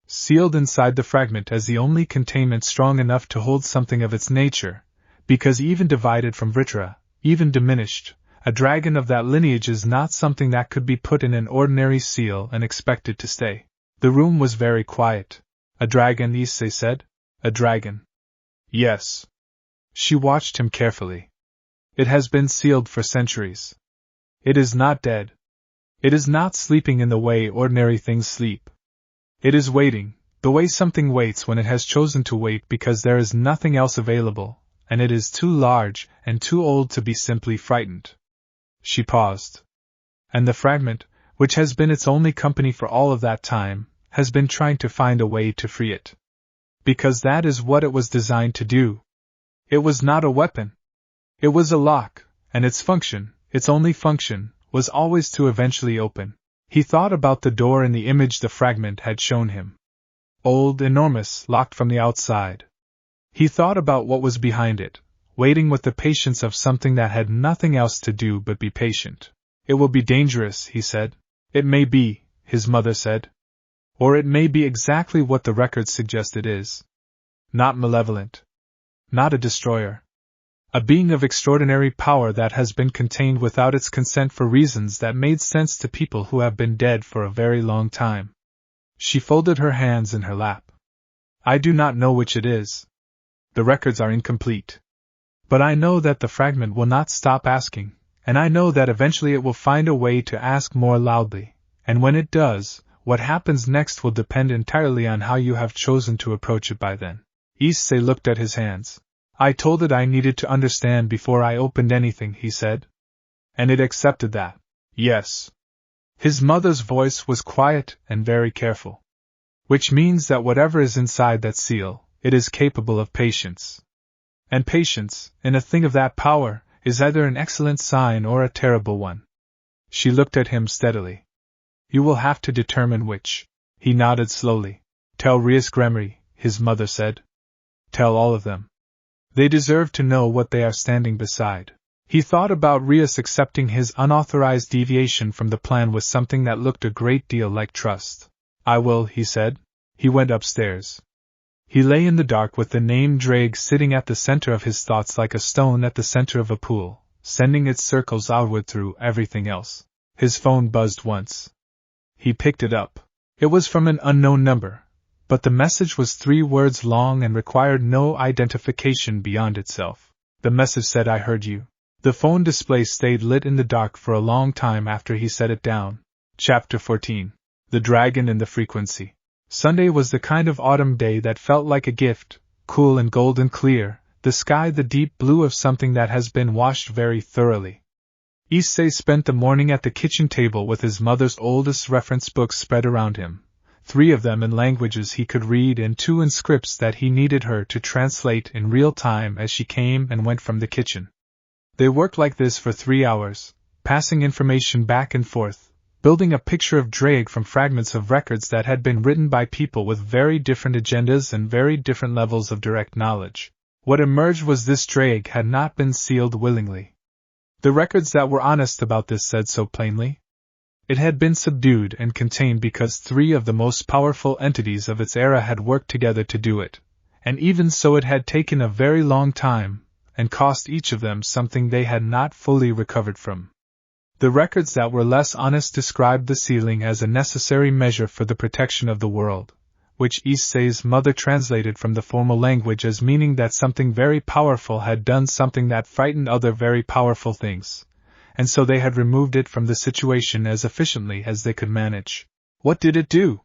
Sealed inside the fragment as the only containment strong enough to hold something of its nature, because even divided from Vritra, even diminished, a dragon of that lineage is not something that could be put in an ordinary seal and expected to stay. The room was very quiet. "A dragon," Issei said. "A dragon." "Yes." She watched him carefully. "It has been sealed for centuries. It is not dead. It is not sleeping in the way ordinary things sleep. It is waiting, the way something waits when it has chosen to wait because there is nothing else available, and it is too large and too old to be simply frightened." She paused. "And the fragment, which has been its only company for all of that time, has been trying to find a way to free it. Because that is what it was designed to do. It was not a weapon. It was a lock, and its function, its only function, was always to eventually open." He thought about the door in the image the fragment had shown him. Old, enormous, locked from the outside. He thought about what was behind it, waiting with the patience of something that had nothing else to do but be patient. It will be dangerous, he said. It may be, his mother said. Or it may be exactly what the records suggest it is. Not malevolent. Not a destroyer. A being of extraordinary power that has been contained without its consent for reasons that made sense to people who have been dead for a very long time. She folded her hands in her lap. I do not know which it is. The records are incomplete. But I know that the fragment will not stop asking, and I know that eventually it will find a way to ask more loudly, and when it does, what happens next will depend entirely on how you have chosen to approach it by then. Issei looked at his hands. I told it I needed to understand before I opened anything, he said. And it accepted that. Yes. His mother's voice was quiet and very careful. Which means that whatever is inside that seal, it is capable of patience. And patience, in a thing of that power, is either an excellent sign or a terrible one. She looked at him steadily. You will have to determine which. He nodded slowly. Tell Rias Gremery, his mother said. Tell all of them. They deserve to know what they are standing beside. He thought about Rias accepting his unauthorized deviation from the plan with something that looked a great deal like trust. I will, he said. He went upstairs. He lay in the dark with the name Drake sitting at the center of his thoughts like a stone at the center of a pool, sending its circles outward through everything else. His phone buzzed once. He picked it up. It was from an unknown number, but the message was 3 words long and required no identification beyond itself. The message said, I heard you. The phone display stayed lit in the dark for a long time after he set it down. Chapter 14. The Dragon in the Frequency. Sunday was the kind of autumn day that felt like a gift, cool and golden clear, the sky the deep blue of something that has been washed very thoroughly. Issei spent the morning at the kitchen table with his mother's oldest reference books spread around him, 3 of them in languages he could read and 2 in scripts that he needed her to translate in real time as she came and went from the kitchen. They worked like this for 3 hours, passing information back and forth, building a picture of Drake from fragments of records that had been written by people with very different agendas and very different levels of direct knowledge. What emerged was this Drake had not been sealed willingly. The records that were honest about this said so plainly. It had been subdued and contained because 3 of the most powerful entities of its era had worked together to do it, and even so it had taken a very long time, and cost each of them something they had not fully recovered from. The records that were less honest described the sealing as a necessary measure for the protection of the world, which Issei's mother translated from the formal language as meaning that something very powerful had done something that frightened other very powerful things, and so they had removed it from the situation as efficiently as they could manage. What did it do?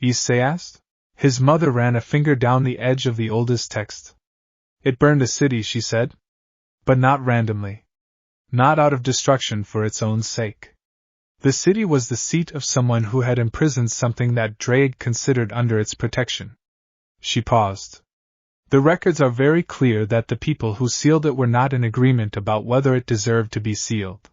Issei asked. His mother ran a finger down the edge of the oldest text. It burned a city, she said. But not randomly. Not out of destruction for its own sake. The city was the seat of someone who had imprisoned something that Drake considered under its protection. She paused. The records are very clear that the people who sealed it were not in agreement about whether it deserved to be sealed.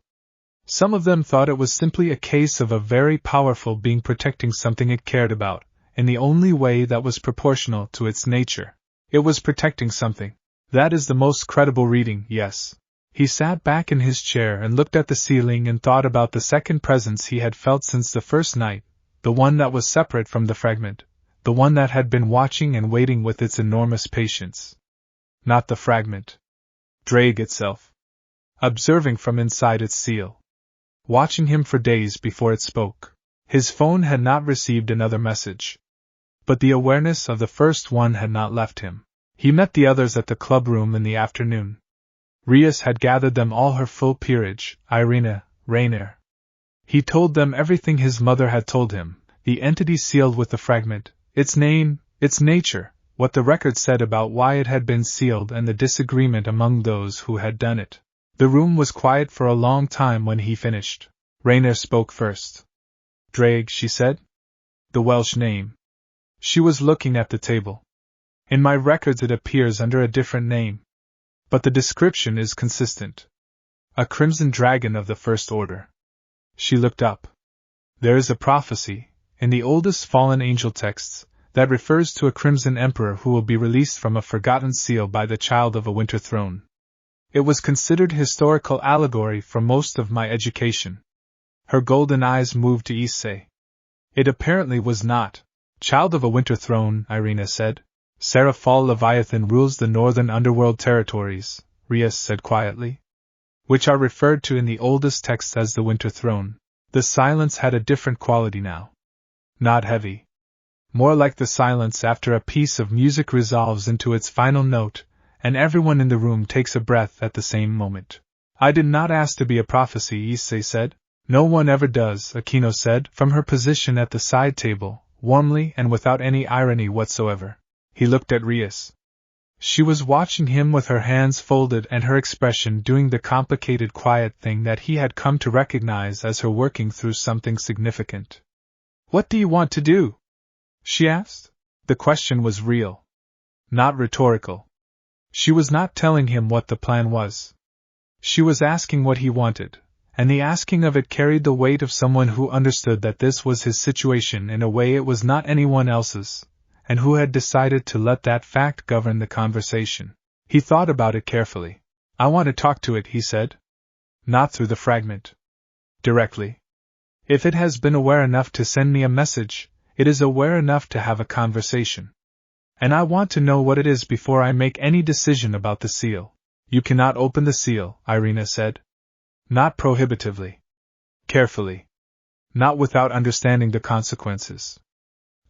Some of them thought it was simply a case of a very powerful being protecting something it cared about, in the only way that was proportional to its nature. It was protecting something. That is the most credible reading, yes. He sat back in his chair and looked at the ceiling and thought about the second presence he had felt since the first night, the one that was separate from the fragment, the one that had been watching and waiting with its enormous patience. Not the fragment. Drake itself. Observing from inside its seal. Watching him for days before it spoke. His phone had not received another message. But the awareness of the first one had not left him. He met the others at the clubroom in the afternoon. Rias had gathered them all her full peerage, Irina, Rainier. He told them everything his mother had told him, the entity sealed with the fragment, its name, its nature, what the record said about why it had been sealed and the disagreement among those who had done it. The room was quiet for a long time when he finished. Rainier spoke first. Drake, she said. The Welsh name. She was looking at the table. In my records it appears under a different name. But the description is consistent. A crimson dragon of the first order. She looked up. There is a prophecy, in the oldest fallen angel texts, that refers to a crimson emperor who will be released from a forgotten seal by the child of a winter throne. It was considered historical allegory for most of my education. Her golden eyes moved to Issei. It apparently was not. Child of a winter throne, Irina said. Serafall Leviathan rules the northern underworld territories, Rias said quietly. Which are referred to in the oldest texts as the winter throne. The silence had a different quality now. Not heavy. More like the silence after a piece of music resolves into its final note, and everyone in the room takes a breath at the same moment. I did not ask to be a prophecy, Issei said. No one ever does, Aquino said, from her position at the side table, warmly and without any irony whatsoever. He looked at Rias. She was watching him with her hands folded and her expression doing the complicated quiet thing that he had come to recognize as her working through something significant. What do you want to do? She asked. The question was real. Not rhetorical. She was not telling him what the plan was. She was asking what he wanted, and the asking of it carried the weight of someone who understood that this was his situation in a way it was not anyone else's, and who had decided to let that fact govern the conversation. He thought about it carefully. I want to talk to it, he said. Not through the fragment. Directly. If it has been aware enough to send me a message, it is aware enough to have a conversation. And I want to know what it is before I make any decision about the seal. You cannot open the seal, Irina said. Not prohibitively. Carefully. Not without understanding the consequences.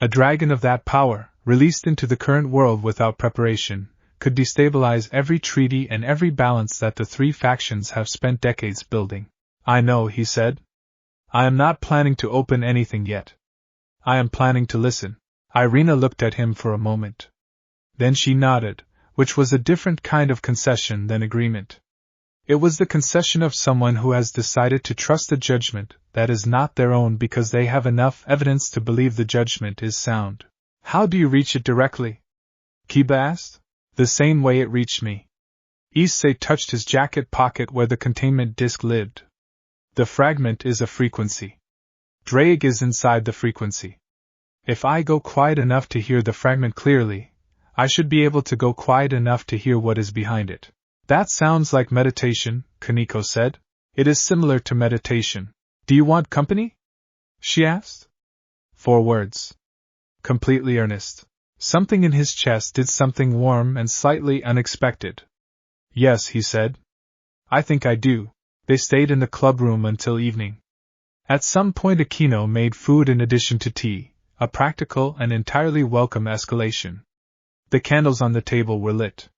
A dragon of that power, released into the current world without preparation, could destabilize every treaty and every balance that the three factions have spent decades building. I know, he said. I am not planning to open anything yet. I am planning to listen. Irina looked at him for a moment. Then she nodded, which was a different kind of concession than agreement. It was the concession of someone who has decided to trust a judgment that is not their own because they have enough evidence to believe the judgment is sound. How do you reach it directly? Kiba asked. The same way it reached me. Issei touched his jacket pocket where the containment disk lived. The fragment is a frequency. Drake is inside the frequency. If I go quiet enough to hear the fragment clearly, I should be able to go quiet enough to hear what is behind it. That sounds like meditation, Kaneko said. It is similar to meditation. Do you want company? She asked. 4 words. Completely earnest. Something in his chest did something warm and slightly unexpected. Yes, he said. I think I do. They stayed in the club room until evening. At some point Aquino made food in addition to tea, a practical and entirely welcome escalation. The candles on the table were lit.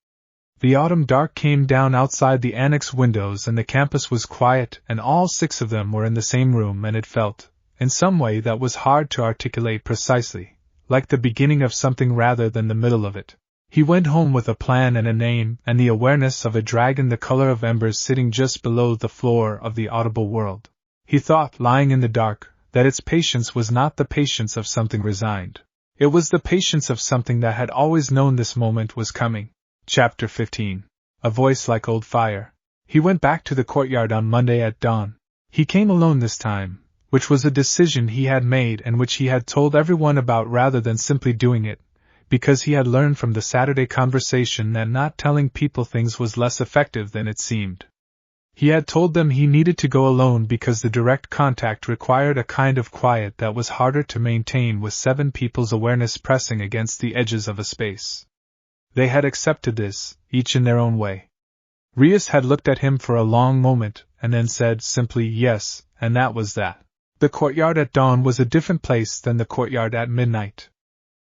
The autumn dark came down outside the annex windows and the campus was quiet and all 6 of them were in the same room and it felt, in some way that was hard to articulate precisely, like the beginning of something rather than the middle of it. He went home with a plan and a name and the awareness of a dragon the color of embers sitting just below the floor of the audible world. He thought, lying in the dark, that its patience was not the patience of something resigned. It was the patience of something that had always known this moment was coming. Chapter 15. A voice like old fire. He went back to the courtyard on Monday at dawn. He came alone this time, which was a decision he had made and which he had told everyone about rather than simply doing it, because he had learned from the Saturday conversation that not telling people things was less effective than it seemed. He had told them he needed to go alone because the direct contact required a kind of quiet that was harder to maintain with 7 people's awareness pressing against the edges of a space. They had accepted this, each in their own way. Rias had looked at him for a long moment, and then said simply yes, and that was that. The courtyard at dawn was a different place than the courtyard at midnight.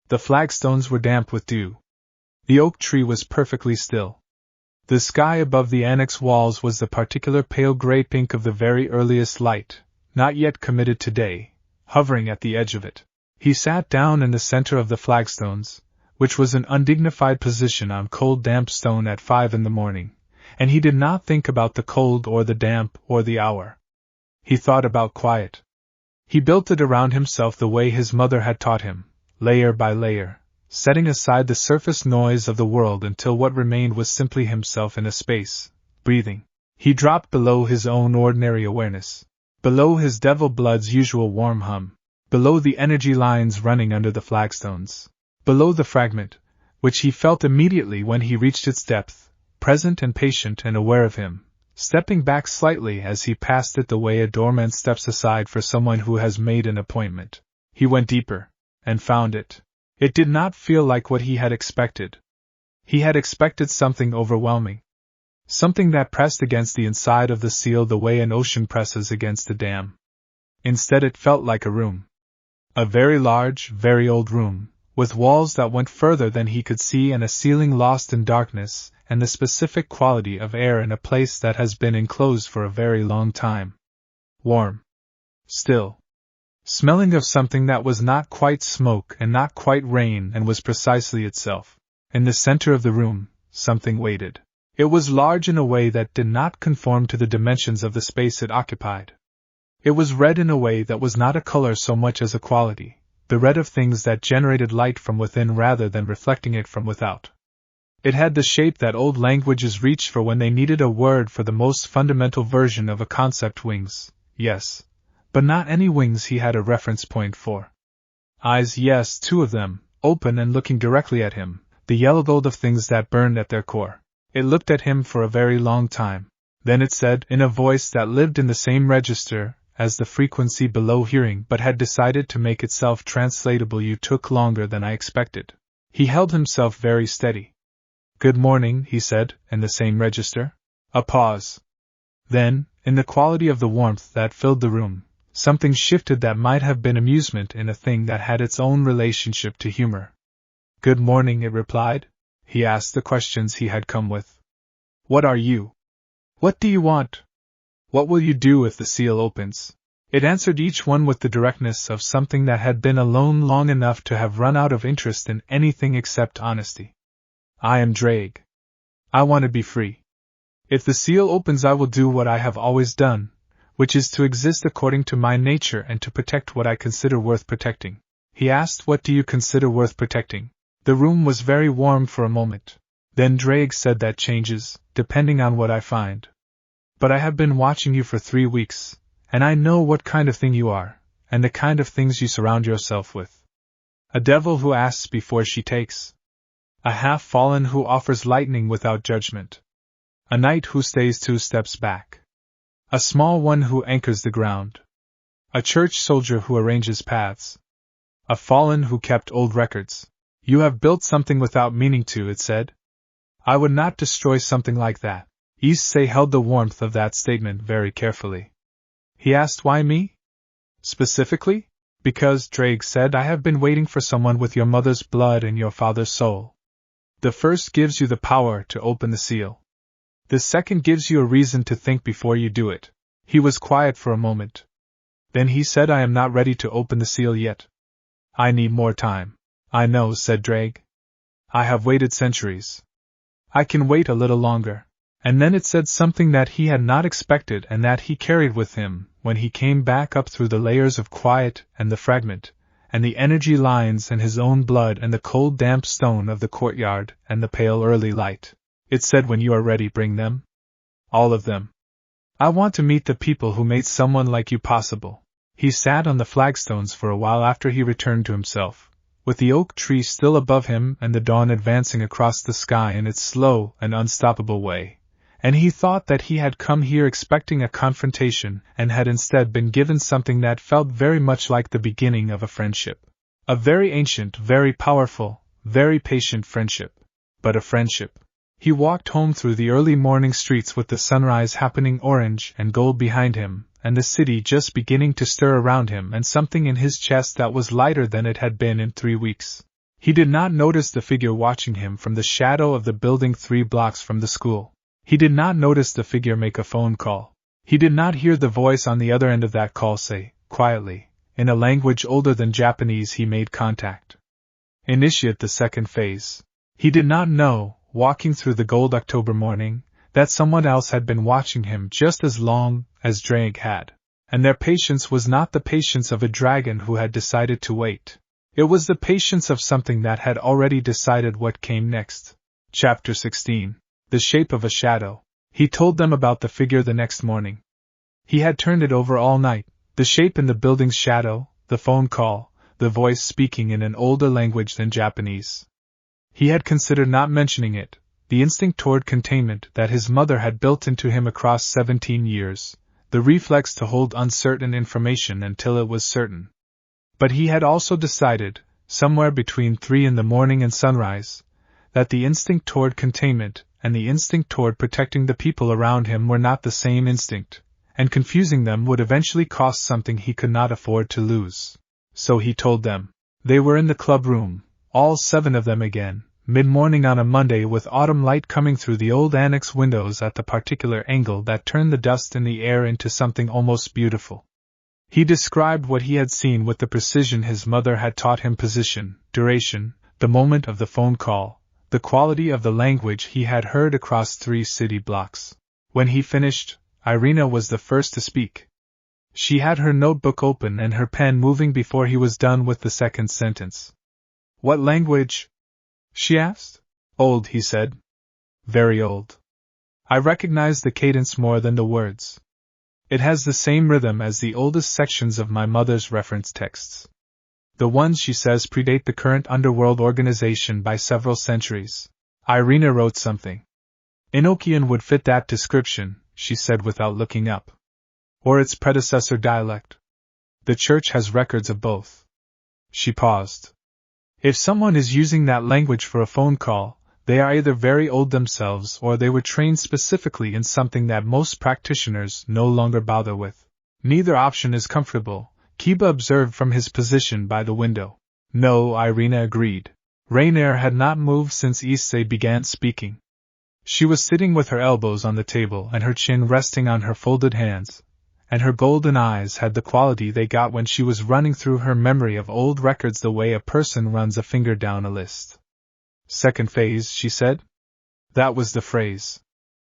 The flagstones were damp with dew. The oak tree was perfectly still. The sky above the annex walls was the particular pale gray pink of the very earliest light, not yet committed to day, hovering at the edge of it. He sat down in the center of the flagstones, which was an undignified position on cold damp stone at 5 in the morning, and he did not think about the cold or the damp or the hour. He thought about quiet. He built it around himself the way his mother had taught him, layer by layer, setting aside the surface noise of the world until what remained was simply himself in a space, breathing. He dropped below his own ordinary awareness, below his devil blood's usual warm hum, below the energy lines running under the flagstones. Below the fragment, which he felt immediately when he reached its depth, present and patient and aware of him, stepping back slightly as he passed it the way a doorman steps aside for someone who has made an appointment. He went deeper, and found it. It did not feel like what he had expected. He had expected something overwhelming. Something that pressed against the inside of the seal the way an ocean presses against a dam. Instead it felt like a room. A very large, very old room, with walls that went further than he could see and a ceiling lost in darkness, and the specific quality of air in a place that has been enclosed for a very long time. Warm. Still. Smelling of something that was not quite smoke and not quite rain and was precisely itself. In the center of the room, something waited. It was large in a way that did not conform to the dimensions of the space it occupied. It was red in a way that was not a color so much as a quality, the red of things that generated light from within rather than reflecting it from without. It had the shape that old languages reached for when they needed a word for the most fundamental version of a concept: wings, yes, but not any wings he had a reference point for. Eyes, yes, 2 of them, open and looking directly at him, the yellow gold of things that burned at their core. It looked at him for a very long time. Then it said, in a voice that lived in the same register as the frequency below hearing but had decided to make itself translatable: "You took longer than I expected." He held himself very steady. "Good morning," he said, in the same register. A pause. Then, in the quality of the warmth that filled the room, something shifted that might have been amusement in a thing that had its own relationship to humor. "Good morning," it replied. He asked the questions he had come with. "What are you? What do you want? What will you do if the seal opens?" It answered each one with the directness of something that had been alone long enough to have run out of interest in anything except honesty. "I am Drake. I want to be free. If the seal opens, I will do what I have always done, which is to exist according to my nature and to protect what I consider worth protecting." He asked, "What do you consider worth protecting?" The room was very warm for a moment. Then Drake said, "That changes, depending on what I find. But I have been watching you for 3 weeks, and I know what kind of thing you are, and the kind of things you surround yourself with. A devil who asks before she takes. A half-fallen who offers lightning without judgment. A knight who stays 2 steps back. A small one who anchors the ground. A church soldier who arranges paths. A fallen who kept old records. You have built something without meaning to," it said. "I would not destroy something like that." Issei held the warmth of that statement very carefully. He asked, "Why me? Specifically?" "Because," Drake said, "I have been waiting for someone with your mother's blood and your father's soul. The first gives you the power to open the seal. The second gives you a reason to think before you do it." He was quiet for a moment. Then he said, "I am not ready to open the seal yet. I need more time." "I know," said Drake. "I have waited centuries. I can wait a little longer." And then it said something that he had not expected and that he carried with him when he came back up through the layers of quiet and the fragment, and the energy lines and his own blood and the cold damp stone of the courtyard and the pale early light. It said, "When you are ready, bring them. All of them. I want to meet the people who made someone like you possible." He sat on the flagstones for a while after he returned to himself, with the oak tree still above him and the dawn advancing across the sky in its slow and unstoppable way, and he thought that he had come here expecting a confrontation and had instead been given something that felt very much like the beginning of a friendship. A very ancient, very powerful, very patient friendship. But a friendship. He walked home through the early morning streets with the sunrise happening orange and gold behind him, and the city just beginning to stir around him, and something in his chest that was lighter than it had been in 3 weeks. He did not notice the figure watching him from the shadow of the building 3 blocks from the school. He did not notice the figure make a phone call. He did not hear the voice on the other end of that call say, quietly, in a language older than Japanese, he made contact. Initiate the second phase. He did not know, walking through the gold October morning, that someone else had been watching him just as long as Drake had. And their patience was not the patience of a dragon who had decided to wait. It was the patience of something that had already decided what came next. Chapter 16. The shape of a shadow. He told them about the figure the next morning. He had turned it over all night, the shape in the building's shadow, the phone call, the voice speaking in an older language than Japanese. He had considered not mentioning it, the instinct toward containment that his mother had built into him across 17 years, the reflex to hold uncertain information until it was certain. But he had also decided, somewhere between 3 in the morning and sunrise, that the instinct toward containment and the instinct toward protecting the people around him were not the same instinct, and confusing them would eventually cost something he could not afford to lose. So he told them. They were in the club room, all 7 of them again, mid-morning on a Monday, with autumn light coming through the old annex windows at the particular angle that turned the dust in the air into something almost beautiful. He described what he had seen with the precision his mother had taught him: position, duration, the moment of the phone call, the quality of the language he had heard across 3 city blocks. When he finished, Irina was the first to speak. She had her notebook open and her pen moving before he was done with the second sentence. "What language?" she asked. "Old," he said. "Very old. I recognize the cadence more than the words. It has the same rhythm as the oldest sections of my mother's reference texts. The ones she says predate the current underworld organization by several centuries." Irina wrote something. "Enochian would fit that description," she said without looking up. "Or its predecessor dialect. The church has records of both." She paused. "If someone is using that language for a phone call, they are either very old themselves or they were trained specifically in something that most practitioners no longer bother with. Neither option is comfortable," Kiba observed from his position by the window. "No," Irina agreed. Rainier had not moved since Issei began speaking. She was sitting with her elbows on the table and her chin resting on her folded hands, and her golden eyes had the quality they got when she was running through her memory of old records the way a person runs a finger down a list. "Second phase," she said. That was the phrase.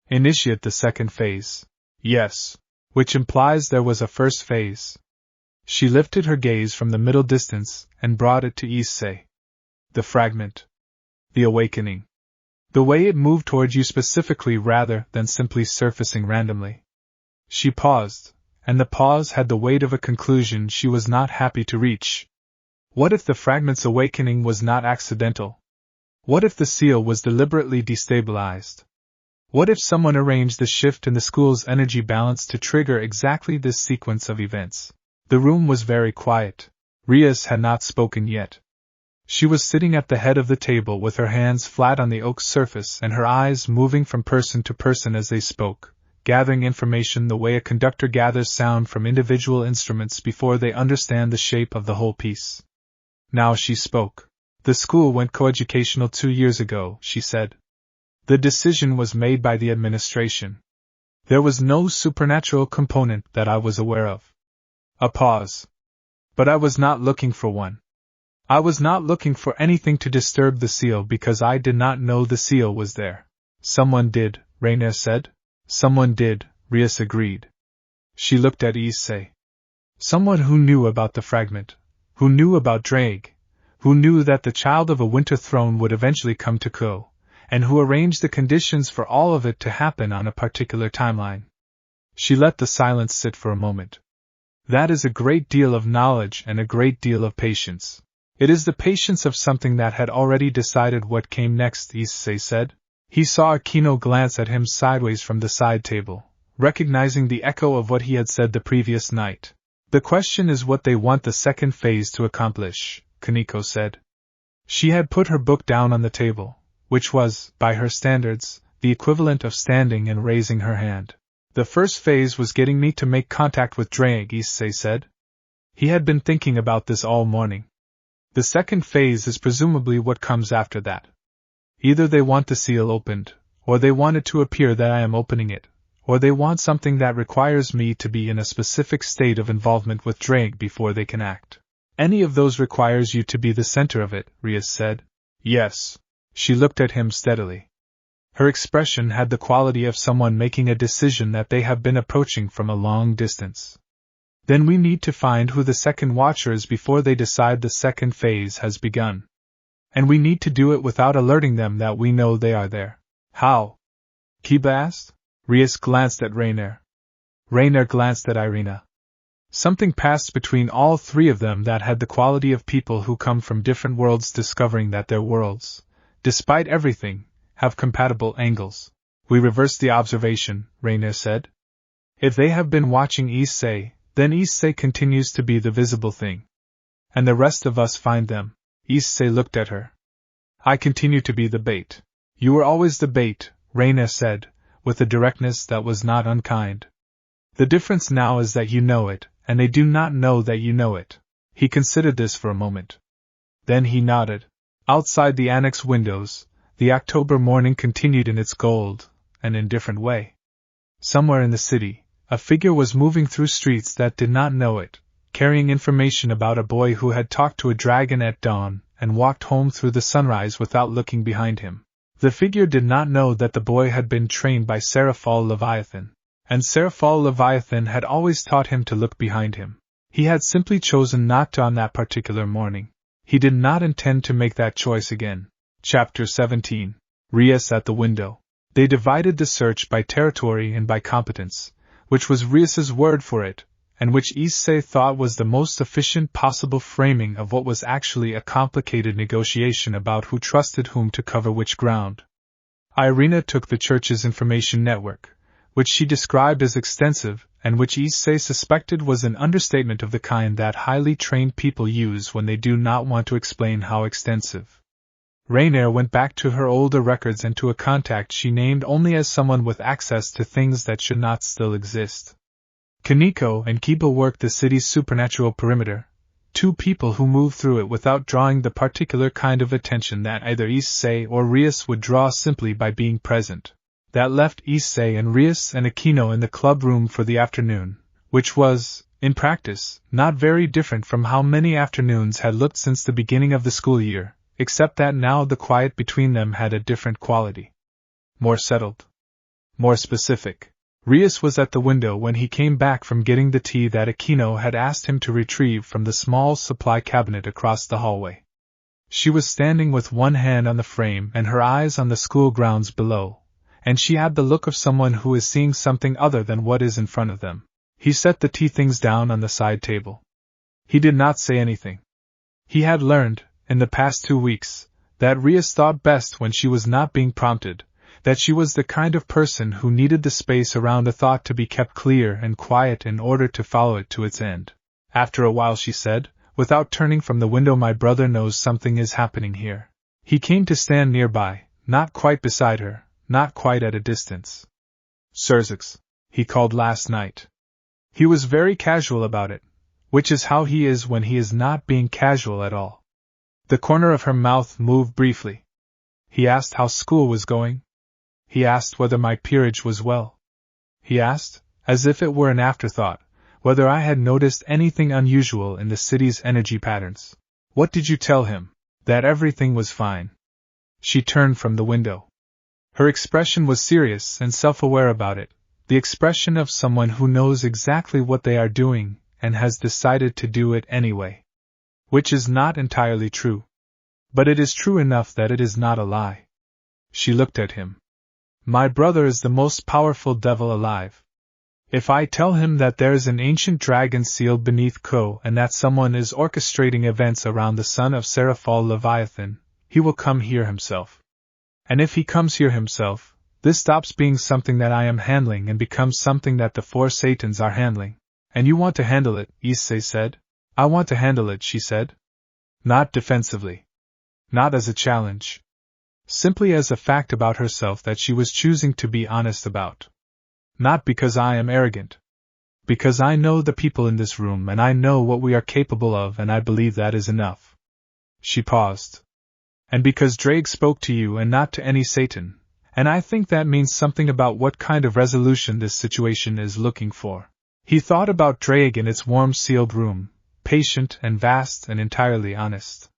"Initiate the second phase." "Yes. Which implies there was a first phase." She lifted her gaze from the middle distance and brought it to Issei. "The fragment. The awakening. The way it moved toward you specifically rather than simply surfacing randomly." She paused, and the pause had the weight of a conclusion she was not happy to reach. What if the fragment's awakening was not accidental? What if the seal was deliberately destabilized? What if someone arranged the shift in the school's energy balance to trigger exactly this sequence of events? The room was very quiet. Rias had not spoken yet. She was sitting at the head of the table with her hands flat on the oak surface and her eyes moving from person to person as they spoke, gathering information the way a conductor gathers sound from individual instruments before they understand the shape of the whole piece. Now she spoke. "The school went coeducational 2 years ago," she said. "The decision was made by the administration. There was no supernatural component that I was aware of." A pause. "But I was not looking for one. I was not looking for anything to disturb the seal because I did not know the seal was there." "Someone did," Rainier said. "Someone did," Rias agreed. She looked at Issei. "Someone who knew about the fragment, who knew about Drake, who knew that the child of a winter throne would eventually come to Ko, and who arranged the conditions for all of it to happen on a particular timeline." She let the silence sit for a moment. "That is a great deal of knowledge and a great deal of patience." "It is the patience of something that had already decided what came next," Issei said. He saw Aquino glance at him sideways from the side table, recognizing the echo of what he had said the previous night. "The question is what they want the second phase to accomplish," Kaneko said. She had put her book down on the table, which was, by her standards, the equivalent of standing and raising her hand. "The first phase was getting me to make contact with Drake," Issei said. He had been thinking about this all morning. "The second phase is presumably what comes after that. Either they want the seal opened, or they want it to appear that I am opening it, or they want something that requires me to be in a specific state of involvement with Drake before they can act." "Any of those requires you to be the center of it," Rias said. "Yes." She looked at him steadily. Her expression had the quality of someone making a decision that they have been approaching from a long distance. "Then we need to find who the second watcher is before they decide the second phase has begun. And we need to do it without alerting them that we know they are there." "How?" Kiba asked. Rias glanced at Rainier. Rainier glanced at Irina. Something passed between all 3 of them that had the quality of people who come from different worlds discovering that their worlds, despite everything, have compatible angles. We reverse the observation, Rainier said. If they have been watching Issei, then Issei continues to be the visible thing. And the rest of us find them. Issei looked at her. I continue to be the bait. You were always the bait, Rainier said, with a directness that was not unkind. The difference now is that you know it, and they do not know that you know it. He considered this for a moment. Then he nodded. Outside the annex windows, the October morning continued in its gold, and indifferent way. Somewhere in the city, a figure was moving through streets that did not know it, carrying information about a boy who had talked to a dragon at dawn and walked home through the sunrise without looking behind him. The figure did not know that the boy had been trained by Serafall Leviathan, and Serafall Leviathan had always taught him to look behind him. He had simply chosen not to on that particular morning. He did not intend to make that choice again. Chapter 17. Rias at the window. They divided the search by territory and by competence, which was Rias's word for it, and which Issei thought was the most efficient possible framing of what was actually a complicated negotiation about who trusted whom to cover which ground. Irina took the church's information network, which she described as extensive, and which Issei suspected was an understatement of the kind that highly trained people use when they do not want to explain how extensive. Rainier went back to her older records and to a contact she named only as someone with access to things that should not still exist. Kaneko and Kiba worked the city's supernatural perimeter, two people who moved through it without drawing the particular kind of attention that either Issei or Rias would draw simply by being present. That left Issei and Rias and Aquino in the club room for the afternoon, which was, in practice, not very different from how many afternoons had looked since the beginning of the school year, except that now the quiet between them had a different quality. More settled. More specific. Rias was at the window when he came back from getting the tea that Aquino had asked him to retrieve from the small supply cabinet across the hallway. She was standing with one hand on the frame and her eyes on the school grounds below, and she had the look of someone who is seeing something other than what is in front of them. He set the tea things down on the side table. He did not say anything. He had learned, in the past 2 weeks, that Rias thought best when she was not being prompted, that she was the kind of person who needed the space around a thought to be kept clear and quiet in order to follow it to its end. After a while she said, without turning from the window, my brother knows something is happening here. He came to stand nearby, not quite beside her, not quite at a distance. Sirzix, he called last night. He was very casual about it, which is how he is when he is not being casual at all. The corner of her mouth moved briefly. He asked how school was going. He asked whether my peerage was well. He asked, as if it were an afterthought, whether I had noticed anything unusual in the city's energy patterns. What did you tell him? That everything was fine. She turned from the window. Her expression was serious and self-aware about it, the expression of someone who knows exactly what they are doing and has decided to do it anyway. Which is not entirely true. But it is true enough that it is not a lie. She looked at him. My brother is the most powerful devil alive. If I tell him that there is an ancient dragon sealed beneath Ko and that someone is orchestrating events around the son of Serafall Leviathan, he will come here himself. And if he comes here himself, this stops being something that I am handling and becomes something that the 4 Satans are handling. And you want to handle it, Issei said. I want to handle it, she said. Not defensively. Not as a challenge. Simply as a fact about herself that she was choosing to be honest about. Not because I am arrogant. Because I know the people in this room and I know what we are capable of, and I believe that is enough. She paused. And because Drake spoke to you and not to any Satan, and I think that means something about what kind of resolution this situation is looking for. He thought about Drake in its warm sealed room, patient and vast and entirely honest.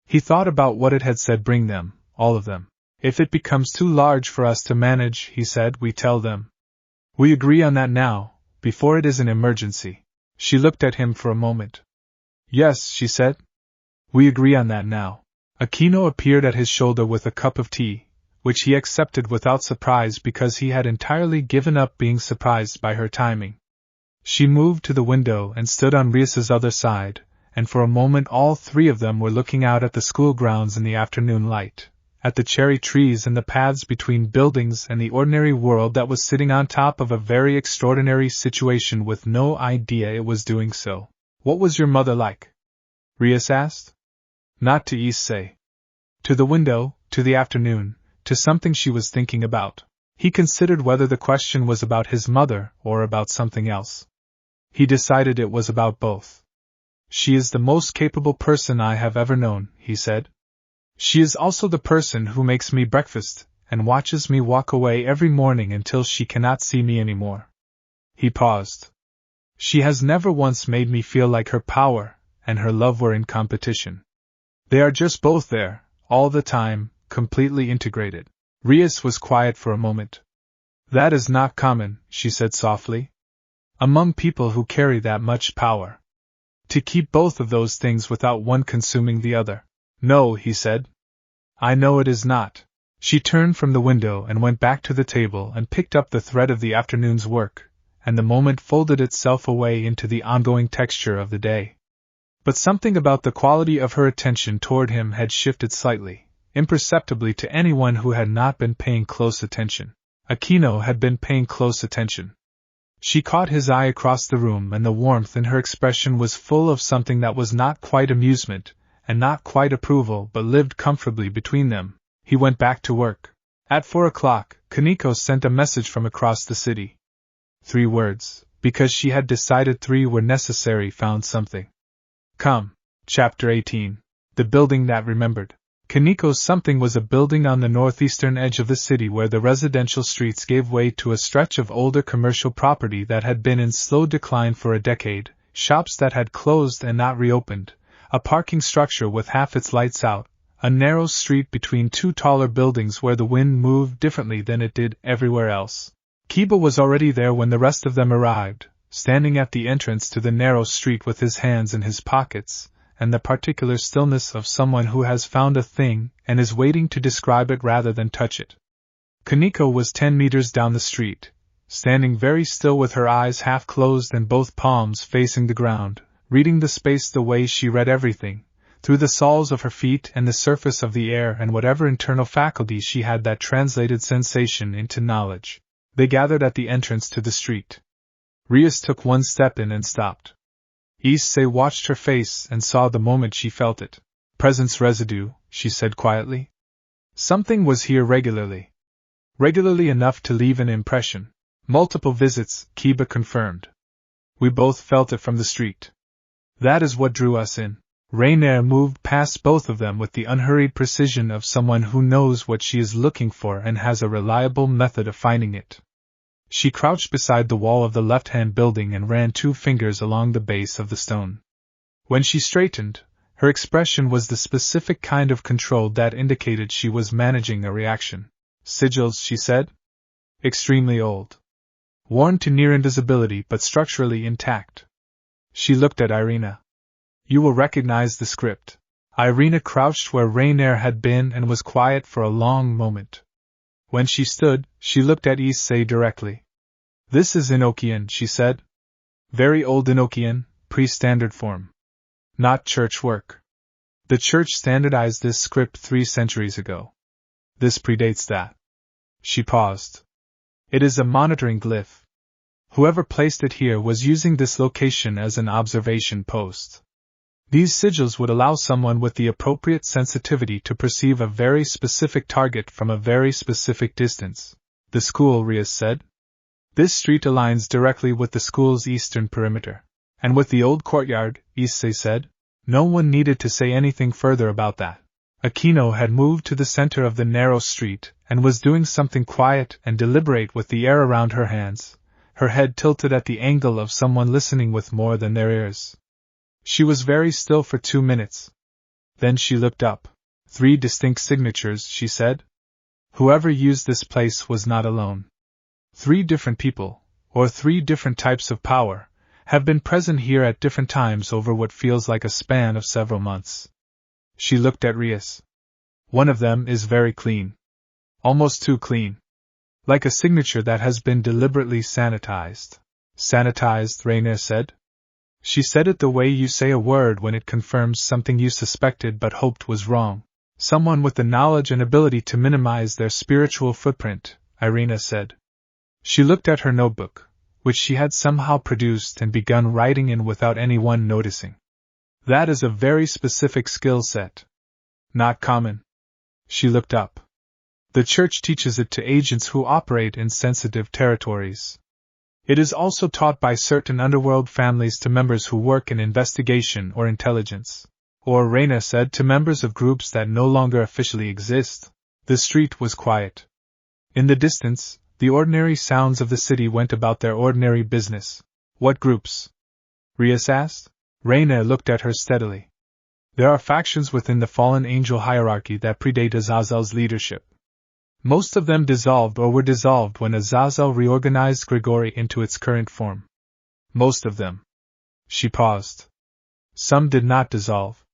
He thought about what it had said, bring them, all of them. If it becomes too large for us to manage, he said, we tell them. We agree on that now, before it is an emergency. She looked at him for a moment. Yes, she said. We agree on that now. Aquino appeared at his shoulder with a cup of tea, which he accepted without surprise because he had entirely given up being surprised by her timing. She moved to the window and stood on Rias's other side, and for a moment all 3 of them were looking out at the school grounds in the afternoon light, at the cherry trees and the paths between buildings and the ordinary world that was sitting on top of a very extraordinary situation with no idea it was doing so. What was your mother like? Rias asked. Not to Issei. To the window, to the afternoon, to something she was thinking about. He considered whether the question was about his mother or about something else. He decided it was about both. She is the most capable person I have ever known, he said. She is also the person who makes me breakfast and watches me walk away every morning until she cannot see me anymore. He paused. She has never once made me feel like her power and her love were in competition. They are just both there, all the time, completely integrated. Rias was quiet for a moment. That is not common, she said softly, among people who carry that much power. To keep both of those things without one consuming the other. No, he said. I know it is not. She turned from the window and went back to the table and picked up the thread of the afternoon's work, and the moment folded itself away into the ongoing texture of the day. But something about the quality of her attention toward him had shifted slightly, imperceptibly to anyone who had not been paying close attention. Aquino had been paying close attention. She caught his eye across the room, and the warmth in her expression was full of something that was not quite amusement, and not quite approval, but lived comfortably between them. He went back to work. At 4 o'clock, Kaneko sent a message from across the city. 3 words, because she had decided 3 were necessary, found something. Come. Chapter 18. The Building That Remembered. Kaneko's something was a building on the northeastern edge of the city where the residential streets gave way to a stretch of older commercial property that had been in slow decline for a decade, shops that had closed and not reopened, a parking structure with half its lights out, a narrow street between 2 taller buildings where the wind moved differently than it did everywhere else. Kiba was already there when the rest of them arrived, standing at the entrance to the narrow street with his hands in his pockets, and the particular stillness of someone who has found a thing and is waiting to describe it rather than touch it. Kaneko was 10 meters down the street, standing very still with her eyes half closed and both palms facing the ground, reading the space the way she read everything, through the soles of her feet and the surface of the air and whatever internal faculty she had that translated sensation into knowledge. They gathered at the entrance to the street. Rias took 1 step in and stopped. Issei watched her face and saw the moment she felt it. Presence residue, she said quietly. Something was here regularly. Regularly enough to leave an impression. Multiple visits, Kiba confirmed. We both felt it from the street. That is what drew us in. Rainier moved past both of them with the unhurried precision of someone who knows what she is looking for and has a reliable method of finding it. She crouched beside the wall of the left-hand building and ran 2 fingers along the base of the stone. When she straightened, her expression was the specific kind of control that indicated she was managing a reaction. Sigils, she said. Extremely old. Worn to near invisibility but structurally intact. She looked at Irina. You will recognize the script. Irina crouched where Rainier had been and was quiet for a long moment. When she stood, she looked at Issei directly. This is Enochian, she said. Very old Enochian, pre-standard form. Not church work. The church standardized this script 3 centuries ago. This predates that. She paused. It is a monitoring glyph. Whoever placed it here was using this location as an observation post. These sigils would allow someone with the appropriate sensitivity to perceive a very specific target from a very specific distance. The school, Rias said. This street aligns directly with the school's eastern perimeter. And with the old courtyard, Issei said. No one needed to say anything further about that. Aquino had moved to the center of the narrow street and was doing something quiet and deliberate with the air around her hands, her head tilted at the angle of someone listening with more than their ears. She was very still for 2 minutes. Then she looked up. 3 distinct signatures, she said. Whoever used this place was not alone. 3 different people, or 3 different types of power, have been present here at different times over what feels like a span of several months. She looked at Rias. One of them is very clean. Almost too clean. Like a signature that has been deliberately sanitized. Sanitized, Rainier said. She said it the way you say a word when it confirms something you suspected but hoped was wrong. Someone with the knowledge and ability to minimize their spiritual footprint, Irina said. She looked at her notebook, which she had somehow produced and begun writing in without anyone noticing. That is a very specific skill set. Not common. She looked up. The church teaches it to agents who operate in sensitive territories. It is also taught by certain underworld families to members who work in investigation or intelligence. Or, Reina said, to members of groups that no longer officially exist. The street was quiet. In the distance, the ordinary sounds of the city went about their ordinary business. What groups? Rias asked. Reina looked at her steadily. There are factions within the fallen angel hierarchy that predate Azazel's leadership. Most of them dissolved or were dissolved when Azazel reorganized Grigori into its current form. Most of them. She paused. Some did not dissolve.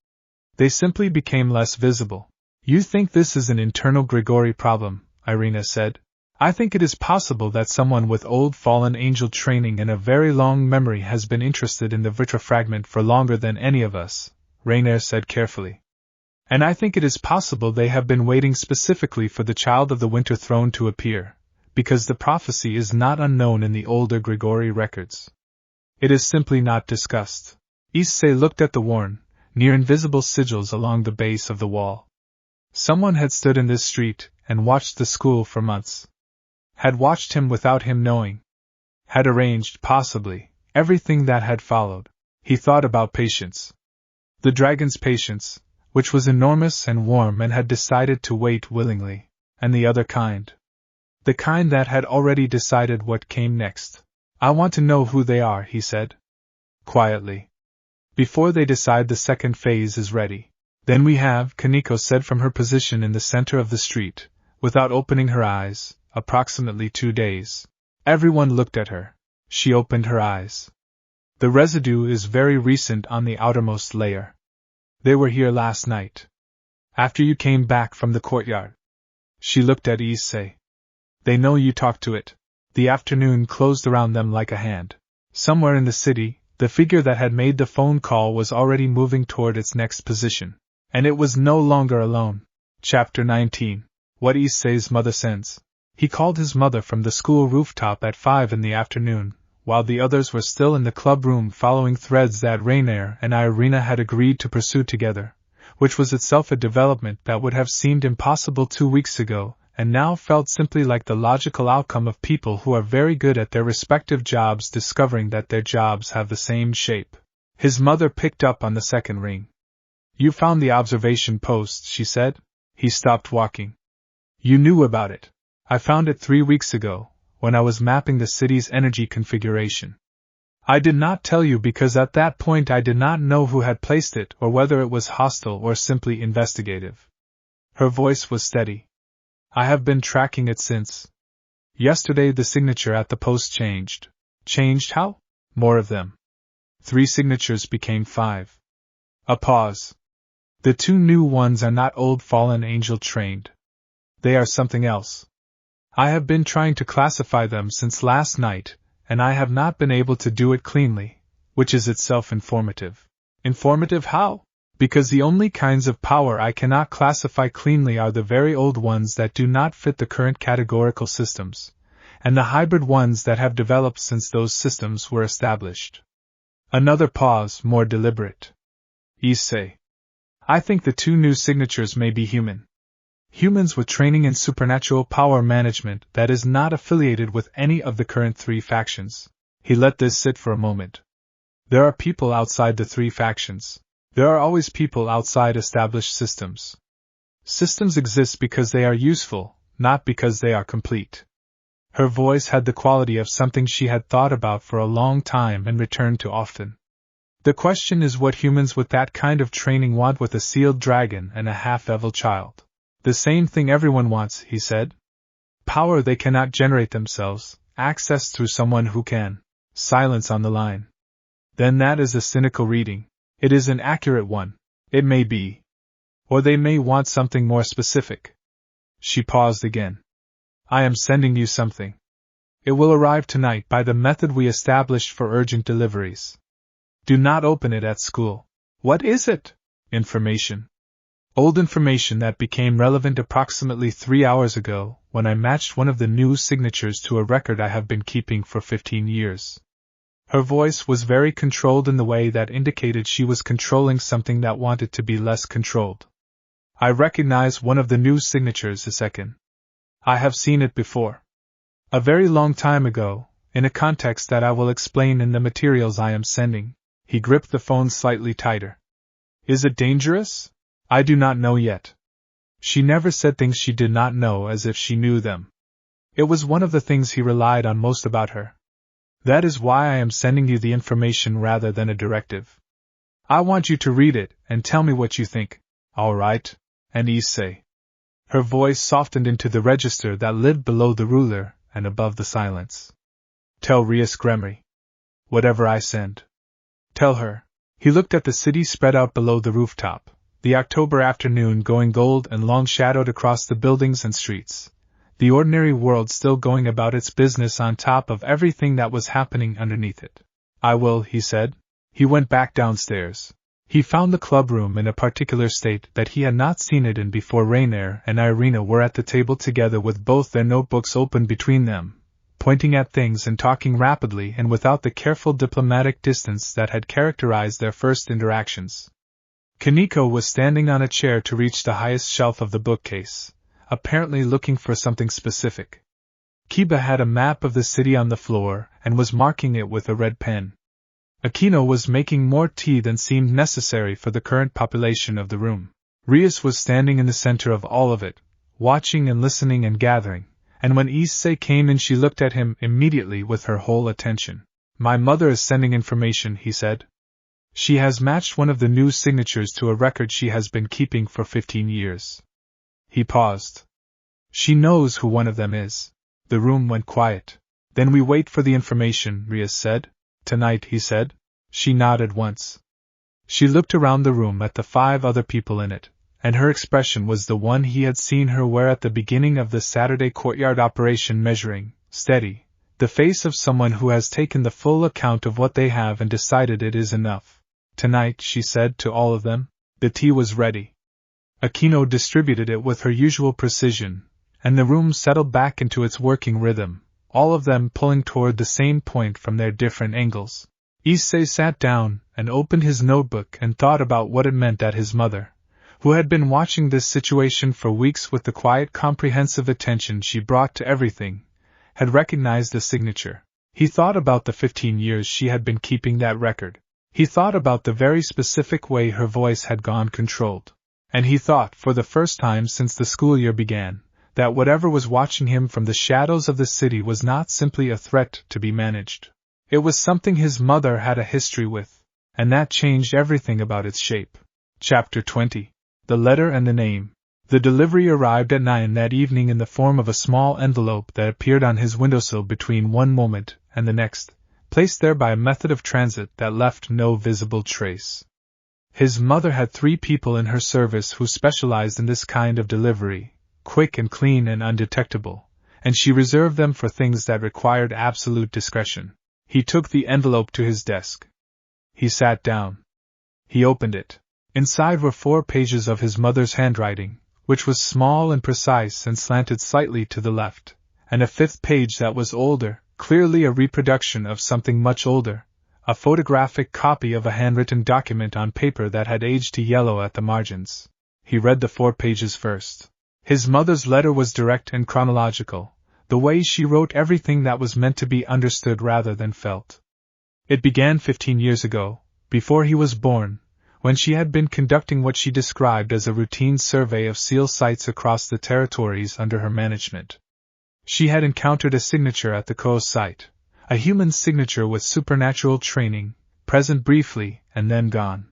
They simply became less visible. You think this is an internal Grigori problem, Irina said. I think it is possible that someone with old fallen angel training and a very long memory has been interested in the Vitra fragment for longer than any of us, Rainier said carefully. And I think it is possible they have been waiting specifically for the child of the Winter Throne to appear, because the prophecy is not unknown in the older Grigori records. It is simply not discussed. Issei looked at the worn, near invisible sigils along the base of the wall. Someone had stood in this street and watched the school for months. Had watched him without him knowing. Had arranged, possibly, everything that had followed. He thought about patience. The dragon's patience, which was enormous and warm and had decided to wait willingly, and the other kind. The kind that had already decided what came next. I want to know who they are, he said. Quietly. Before they decide the second phase is ready. Then we have, Kaneko said from her position in the center of the street, without opening her eyes, approximately 2 days. Everyone looked at her. She opened her eyes. The residue is very recent on the outermost layer. They were here last night. After you came back from the courtyard. She looked at Issei. They know you talked to it. The afternoon closed around them like a hand. Somewhere in the city, the figure that had made the phone call was already moving toward its next position. And it was no longer alone. Chapter 19. What Issei's mother sends. He called his mother from the school rooftop at 5 in the afternoon, while the others were still in the club room following threads that Rainier and Irina had agreed to pursue together, which was itself a development that would have seemed impossible 2 weeks ago, and now felt simply like the logical outcome of people who are very good at their respective jobs discovering that their jobs have the same shape. His mother picked up on the second ring. You found the observation post, she said. He stopped walking. You knew about it. I found it 3 weeks ago, when I was mapping the city's energy configuration. I did not tell you because at that point I did not know who had placed it or whether it was hostile or simply investigative. Her voice was steady. I have been tracking it since. Yesterday the signature at the post changed. Changed how? More of them. 3 signatures became 5. A pause. The 2 new ones are not old fallen angel trained. They are something else. I have been trying to classify them since last night, and I have not been able to do it cleanly, which is itself informative. Informative how? Because the only kinds of power I cannot classify cleanly are the very old ones that do not fit the current categorical systems, and the hybrid ones that have developed since those systems were established. Another pause, more deliberate. Issei. I think the 2 new signatures may be human. Humans with training in supernatural power management that is not affiliated with any of the current 3 factions. He let this sit for a moment. There are people outside the 3 factions. There are always people outside established systems. Systems exist because they are useful, not because they are complete. Her voice had the quality of something she had thought about for a long time and returned to often. The question is what humans with that kind of training want with a sealed dragon and a half-evil child. The same thing everyone wants, he said. Power they cannot generate themselves, access through someone who can. Silence on the line. Then that is a cynical reading. It is an accurate one. It may be. Or they may want something more specific. She paused again. I am sending you something. It will arrive tonight by the method we established for urgent deliveries. Do not open it at school. What is it? Information. Old information that became relevant approximately 3 hours ago, when I matched one of the new signatures to a record I have been keeping for 15 years. Her voice was very controlled in the way that indicated she was controlling something that wanted to be less controlled. I recognize one of the new signatures, Issei. I have seen it before. A very long time ago, in a context that I will explain in the materials I am sending. He gripped the phone slightly tighter. Is it dangerous? I do not know yet. She never said things she did not know as if she knew them. It was one of the things he relied on most about her. That is why I am sending you the information rather than a directive. I want you to read it and tell me what you think. All right, and Issei. Her voice softened into the register that lived below the ruler and above the silence. Tell Rias Gremery. Whatever I send. Tell her. He looked at the city spread out below the rooftop, the October afternoon going gold and long-shadowed across the buildings and streets, the ordinary world still going about its business on top of everything that was happening underneath it. I will, he said. He went back downstairs. He found the club room in a particular state that he had not seen it in before. Rainier and Irina were at the table together with both their notebooks open between them, pointing at things and talking rapidly and without the careful diplomatic distance that had characterized their first interactions. Kaneko was standing on a chair to reach the highest shelf of the bookcase, apparently looking for something specific. Kiba had a map of the city on the floor and was marking it with a red pen. Aquino was making more tea than seemed necessary for the current population of the room. Rias was standing in the center of all of it, watching and listening and gathering, and when Issei came in she looked at him immediately with her whole attention. My mother is sending information, he said. She has matched one of the new signatures to a record she has been keeping for 15 years. He paused. She knows who one of them is. The room went quiet. Then we wait for the information, Rias said. Tonight, he said. She nodded once. She looked around the room at the 5 other people in it, and her expression was the one he had seen her wear at the beginning of the Saturday courtyard operation, measuring, steady, the face of someone who has taken the full account of what they have and decided it is enough. Tonight, she said to all of them. The tea was ready. Aquino distributed it with her usual precision, and the room settled back into its working rhythm, all of them pulling toward the same point from their different angles. Issei sat down and opened his notebook and thought about what it meant that his mother, who had been watching this situation for weeks with the quiet, comprehensive attention she brought to everything, had recognized the signature. He thought about the 15 years she had been keeping that record. He thought about the very specific way her voice had gone controlled. And he thought, for the first time since the school year began, that whatever was watching him from the shadows of the city was not simply a threat to be managed. It was something his mother had a history with, and that changed everything about its shape. Chapter 20. The Letter and the Name. The delivery arrived at 9 that evening in the form of a small envelope that appeared on his windowsill between one moment and the next, placed there by a method of transit that left no visible trace. His mother had 3 people in her service who specialized in this kind of delivery, quick and clean and undetectable, and she reserved them for things that required absolute discretion. He took the envelope to his desk. He sat down. He opened it. Inside were 4 pages of his mother's handwriting, which was small and precise and slanted slightly to the left, and a 5th page that was older, clearly a reproduction of something much older, a photographic copy of a handwritten document on paper that had aged to yellow at the margins. He read the 4 pages first. His mother's letter was direct and chronological, the way she wrote everything that was meant to be understood rather than felt. It began 15 years ago, before he was born, when she had been conducting what she described as a routine survey of seal sites across the territories under her management. She had encountered a signature at the Coast site, a human signature with supernatural training, present briefly and then gone.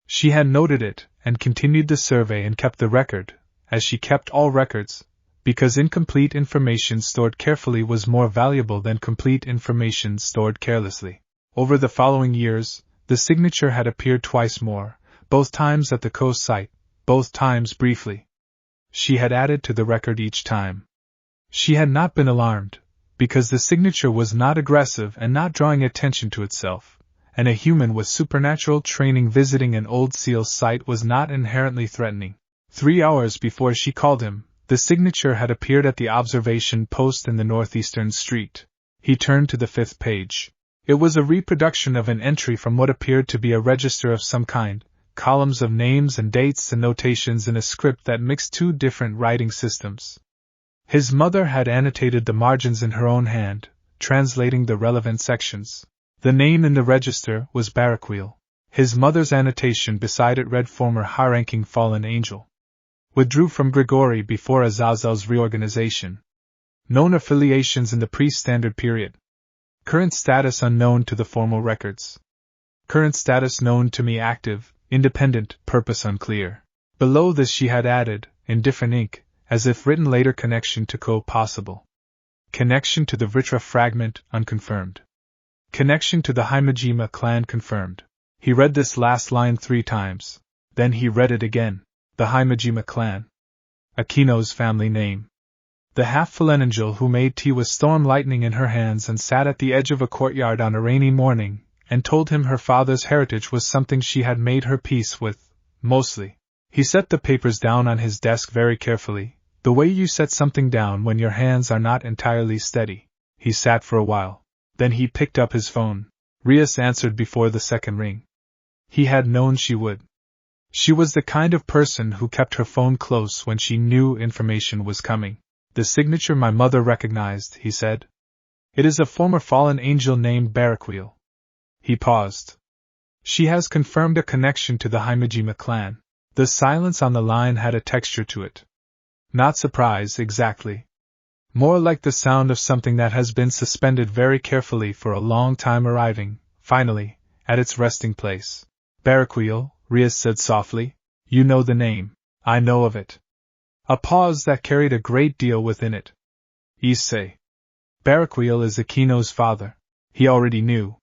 She had noted it and continued the survey and kept the record, as she kept all records, because incomplete information stored carefully was more valuable than complete information stored carelessly. Over the following years, the signature had appeared twice more, both times at the Coast site, both times briefly. She had added to the record each time. She had not been alarmed, because the signature was not aggressive and not drawing attention to itself, and a human with supernatural training visiting an old seal site was not inherently threatening. 3 hours before she called him, the signature had appeared at the observation post in the northeastern street. He turned to the 5th page. It was a reproduction of an entry from what appeared to be a register of some kind, columns of names and dates and notations in a script that mixed 2 different writing systems. His mother had annotated the margins in her own hand, translating the relevant sections. The name in the register was Barakweel. His mother's annotation beside it read former high-ranking fallen angel. Withdrew from Grigori before Azazel's reorganization. Known affiliations in the pre-standard period. Current status unknown to the formal records. Current status known to me active, independent, purpose unclear. Below this she had added, in different ink, as if written later, connection to Ko possible. Connection to the Vritra fragment unconfirmed. Connection to the Himajima clan confirmed. He read this last line 3 times. Then he read it again. The Himajima clan. Akino's family name. The half-fallen angel who made tea with storm lightning in her hands and sat at the edge of a courtyard on a rainy morning, and told him her father's heritage was something she had made her peace with, mostly. He set the papers down on his desk very carefully, the way you set something down when your hands are not entirely steady. He sat for a while. Then he picked up his phone. Rias answered before the second ring. He had known she would. She was the kind of person who kept her phone close when she knew information was coming. The signature my mother recognized, he said. It is a former fallen angel named Barakweel. He paused. She has confirmed a connection to the Himajima clan. The silence on the line had a texture to it. Not surprise, exactly. More like the sound of something that has been suspended very carefully for a long time arriving, finally, at its resting place. Barakweel, Rias said softly. You know the name. I know of it. A pause that carried a great deal within it. Issei. Barakweel is Akino's father. He already knew.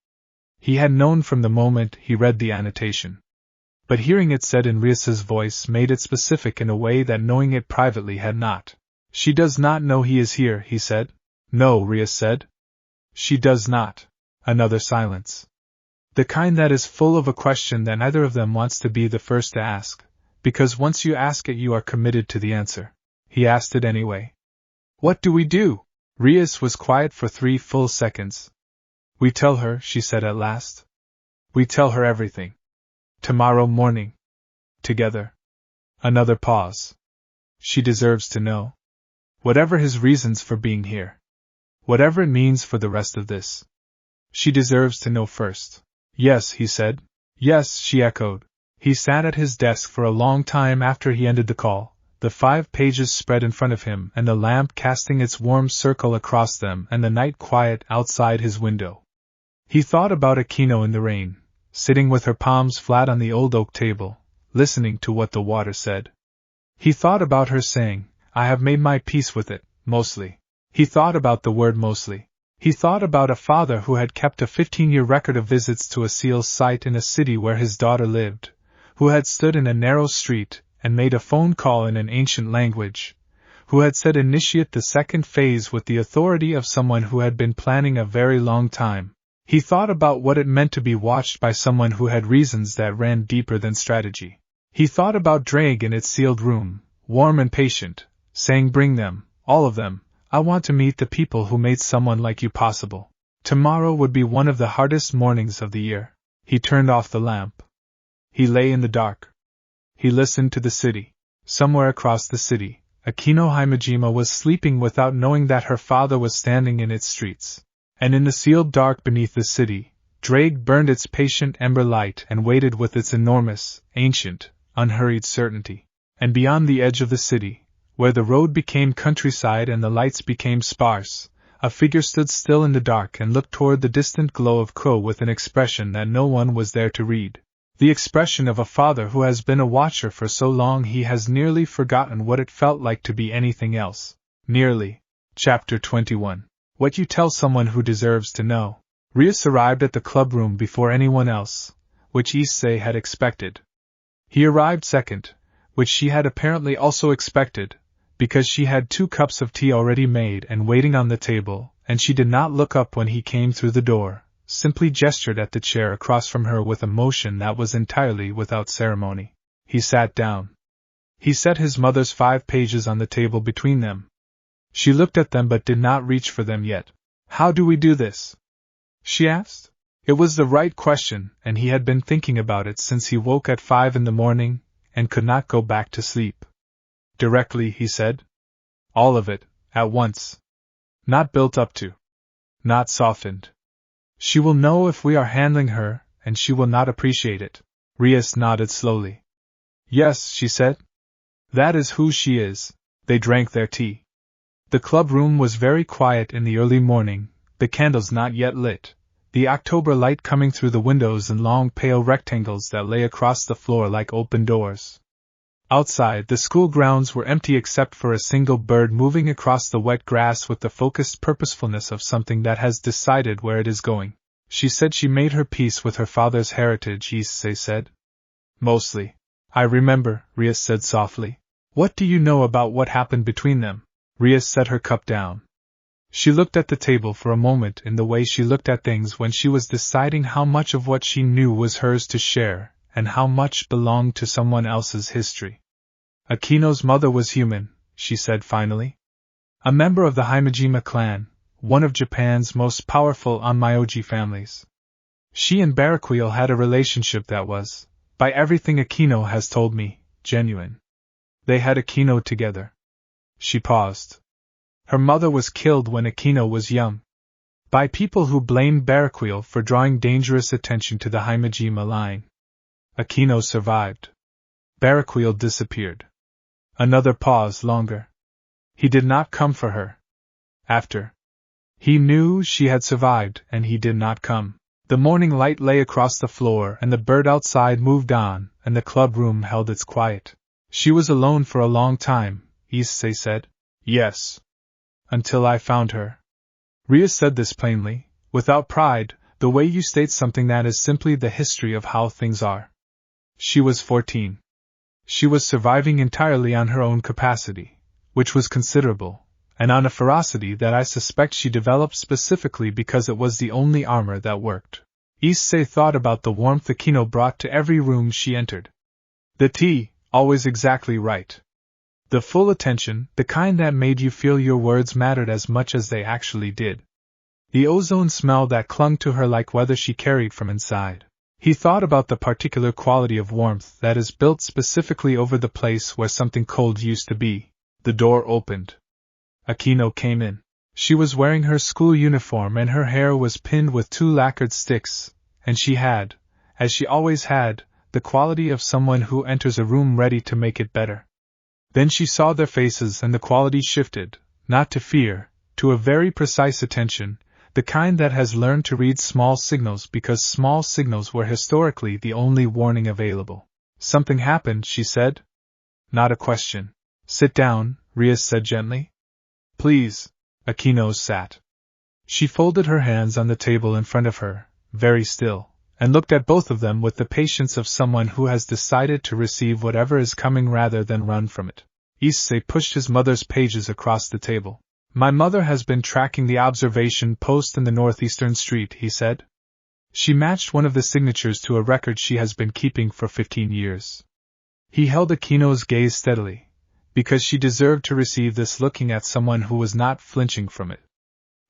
He had known from the moment he read the annotation. But hearing it said in Rias's voice made it specific in a way that knowing it privately had not. She does not know he is here, he said. No, Rias said. She does not. Another silence. The kind that is full of a question that neither of them wants to be the first to ask, because once you ask it you are committed to the answer. He asked it anyway. What do we do? Rias was quiet for 3 full seconds. We tell her, she said at last. We tell her everything. Tomorrow morning. Together. Another pause. She deserves to know. Whatever his reasons for being here. Whatever it means for the rest of this. She deserves to know first. Yes, he said. Yes, she echoed. He sat at his desk for a long time after he ended the call, the 5 pages spread in front of him and the lamp casting its warm circle across them and the night quiet outside his window. He thought about Akino in the rain, sitting with her palms flat on the old oak table, listening to what the water said. He thought about her saying, I have made my peace with it, mostly. He thought about the word mostly. He thought about a father who had kept a 15-year record of visits to a seal site in a city where his daughter lived, who had stood in a narrow street and made a phone call in an ancient language, who had said initiate the second phase with the authority of someone who had been planning a very long time. He thought about what it meant to be watched by someone who had reasons that ran deeper than strategy. He thought about Drake in its sealed room, warm and patient, saying bring them, all of them. I want to meet the people who made someone like you possible. Tomorrow would be one of the hardest mornings of the year. He turned off the lamp. He lay in the dark. He listened to the city. Somewhere across the city, Akino Himajima was sleeping without knowing that her father was standing in its streets. And in the sealed dark beneath the city, Drake burned its patient ember light and waited with its enormous, ancient, unhurried certainty. And beyond the edge of the city, where the road became countryside and the lights became sparse, a figure stood still in the dark and looked toward the distant glow of Ko with an expression that no one was there to read. The expression of a father who has been a watcher for so long he has nearly forgotten what it felt like to be anything else. Nearly. Chapter 21. What you tell someone who deserves to know. Rias arrived at the clubroom before anyone else, which Issei had expected. He arrived second, which she had apparently also expected, because she had 2 cups of tea already made and waiting on the table, and she did not look up when he came through the door, simply gestured at the chair across from her with a motion that was entirely without ceremony. He sat down. He set his mother's 5 pages on the table between them. She looked at them but did not reach for them yet. How do we do this? She asked. It was the right question, and he had been thinking about it since he woke at 5 in the morning, and could not go back to sleep. Directly, he said. All of it, at once. Not built up to. Not softened. She will know if we are handling her, and she will not appreciate it. Rias nodded slowly. Yes, she said. That is who she is. They drank their tea. The club room was very quiet in the early morning, the candles not yet lit, the October light coming through the windows in long pale rectangles that lay across the floor like open doors. Outside, the school grounds were empty except for a single bird moving across the wet grass with the focused purposefulness of something that has decided where it is going. She said she made her peace with her father's heritage, Issei said. Mostly. I remember, Rias said softly. What do you know about what happened between them? Rias set her cup down. She looked at the table for a moment in the way she looked at things when she was deciding how much of what she knew was hers to share, and how much belonged to someone else's history. Akino's mother was human, she said finally. A member of the Himejima clan, one of Japan's most powerful Onmyoji families. She and Baraquiel had a relationship that was, by everything Akino has told me, genuine. They had Akino together. She paused. Her mother was killed when Akino was young. By people who blamed Baraquiel for drawing dangerous attention to the Himejima line. Akino survived. Baraquiel disappeared. Another pause longer. He did not come for her. After. He knew she had survived, and he did not come. The morning light lay across the floor, and the bird outside moved on, and the club room held its quiet. She was alone for a long time, Issei said. Yes. Until I found her. Rias said this plainly, without pride, the way you state something that is simply the history of how things are. She was 14. She was surviving entirely on her own capacity, which was considerable, and on a ferocity that I suspect she developed specifically because it was the only armor that worked. Issei thought about the warmth Akino brought to every room she entered. The tea, always exactly right. The full attention, the kind that made you feel your words mattered as much as they actually did. The ozone smell that clung to her like weather she carried from inside. He thought about the particular quality of warmth that is built specifically over the place where something cold used to be. The door opened. Akino came in. She was wearing her school uniform and her hair was pinned with 2 lacquered sticks, and she had, as she always had, the quality of someone who enters a room ready to make it better. Then she saw their faces and the quality shifted, not to fear, to a very precise attention, the kind that has learned to read small signals because small signals were historically the only warning available. Something happened, she said. Not a question. Sit down, Rias said gently. Please. Akino sat. She folded her hands on the table in front of her, very still, and looked at both of them with the patience of someone who has decided to receive whatever is coming rather than run from it. Issei pushed his mother's pages across the table. My mother has been tracking the observation post in the northeastern street, he said. She matched one of the signatures to a record she has been keeping for 15 years. He held Akino's gaze steadily, because she deserved to receive this looking at someone who was not flinching from it.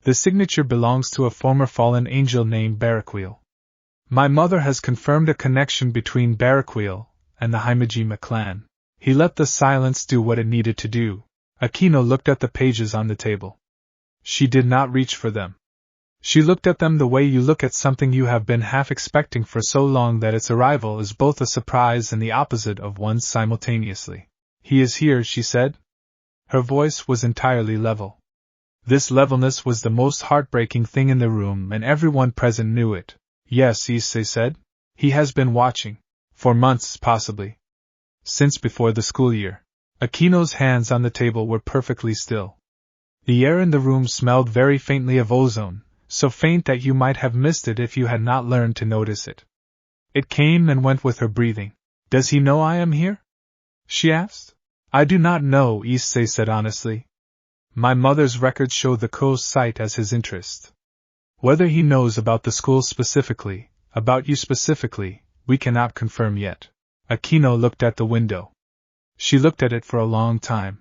The signature belongs to a former fallen angel named Baraquiel. My mother has confirmed a connection between Baraquiel and the Himejima clan. He let the silence do what it needed to do. Akino looked at the pages on the table. She did not reach for them. She looked at them the way you look at something you have been half expecting for so long that its arrival is both a surprise and the opposite of one simultaneously. He is here, she said. Her voice was entirely level. This levelness was the most heartbreaking thing in the room and everyone present knew it. Yes, Issei said. He has been watching. For months, possibly. Since before the school year. Akino's hands on the table were perfectly still. The air in the room smelled very faintly of ozone, so faint that you might have missed it if you had not learned to notice it. It came and went with her breathing. Does he know I am here? She asked. I do not know, Issei said honestly. My mother's records show the coast site as his interest. Whether he knows about the school specifically, about you specifically, we cannot confirm yet. Akino looked at the window. She looked at it for a long time.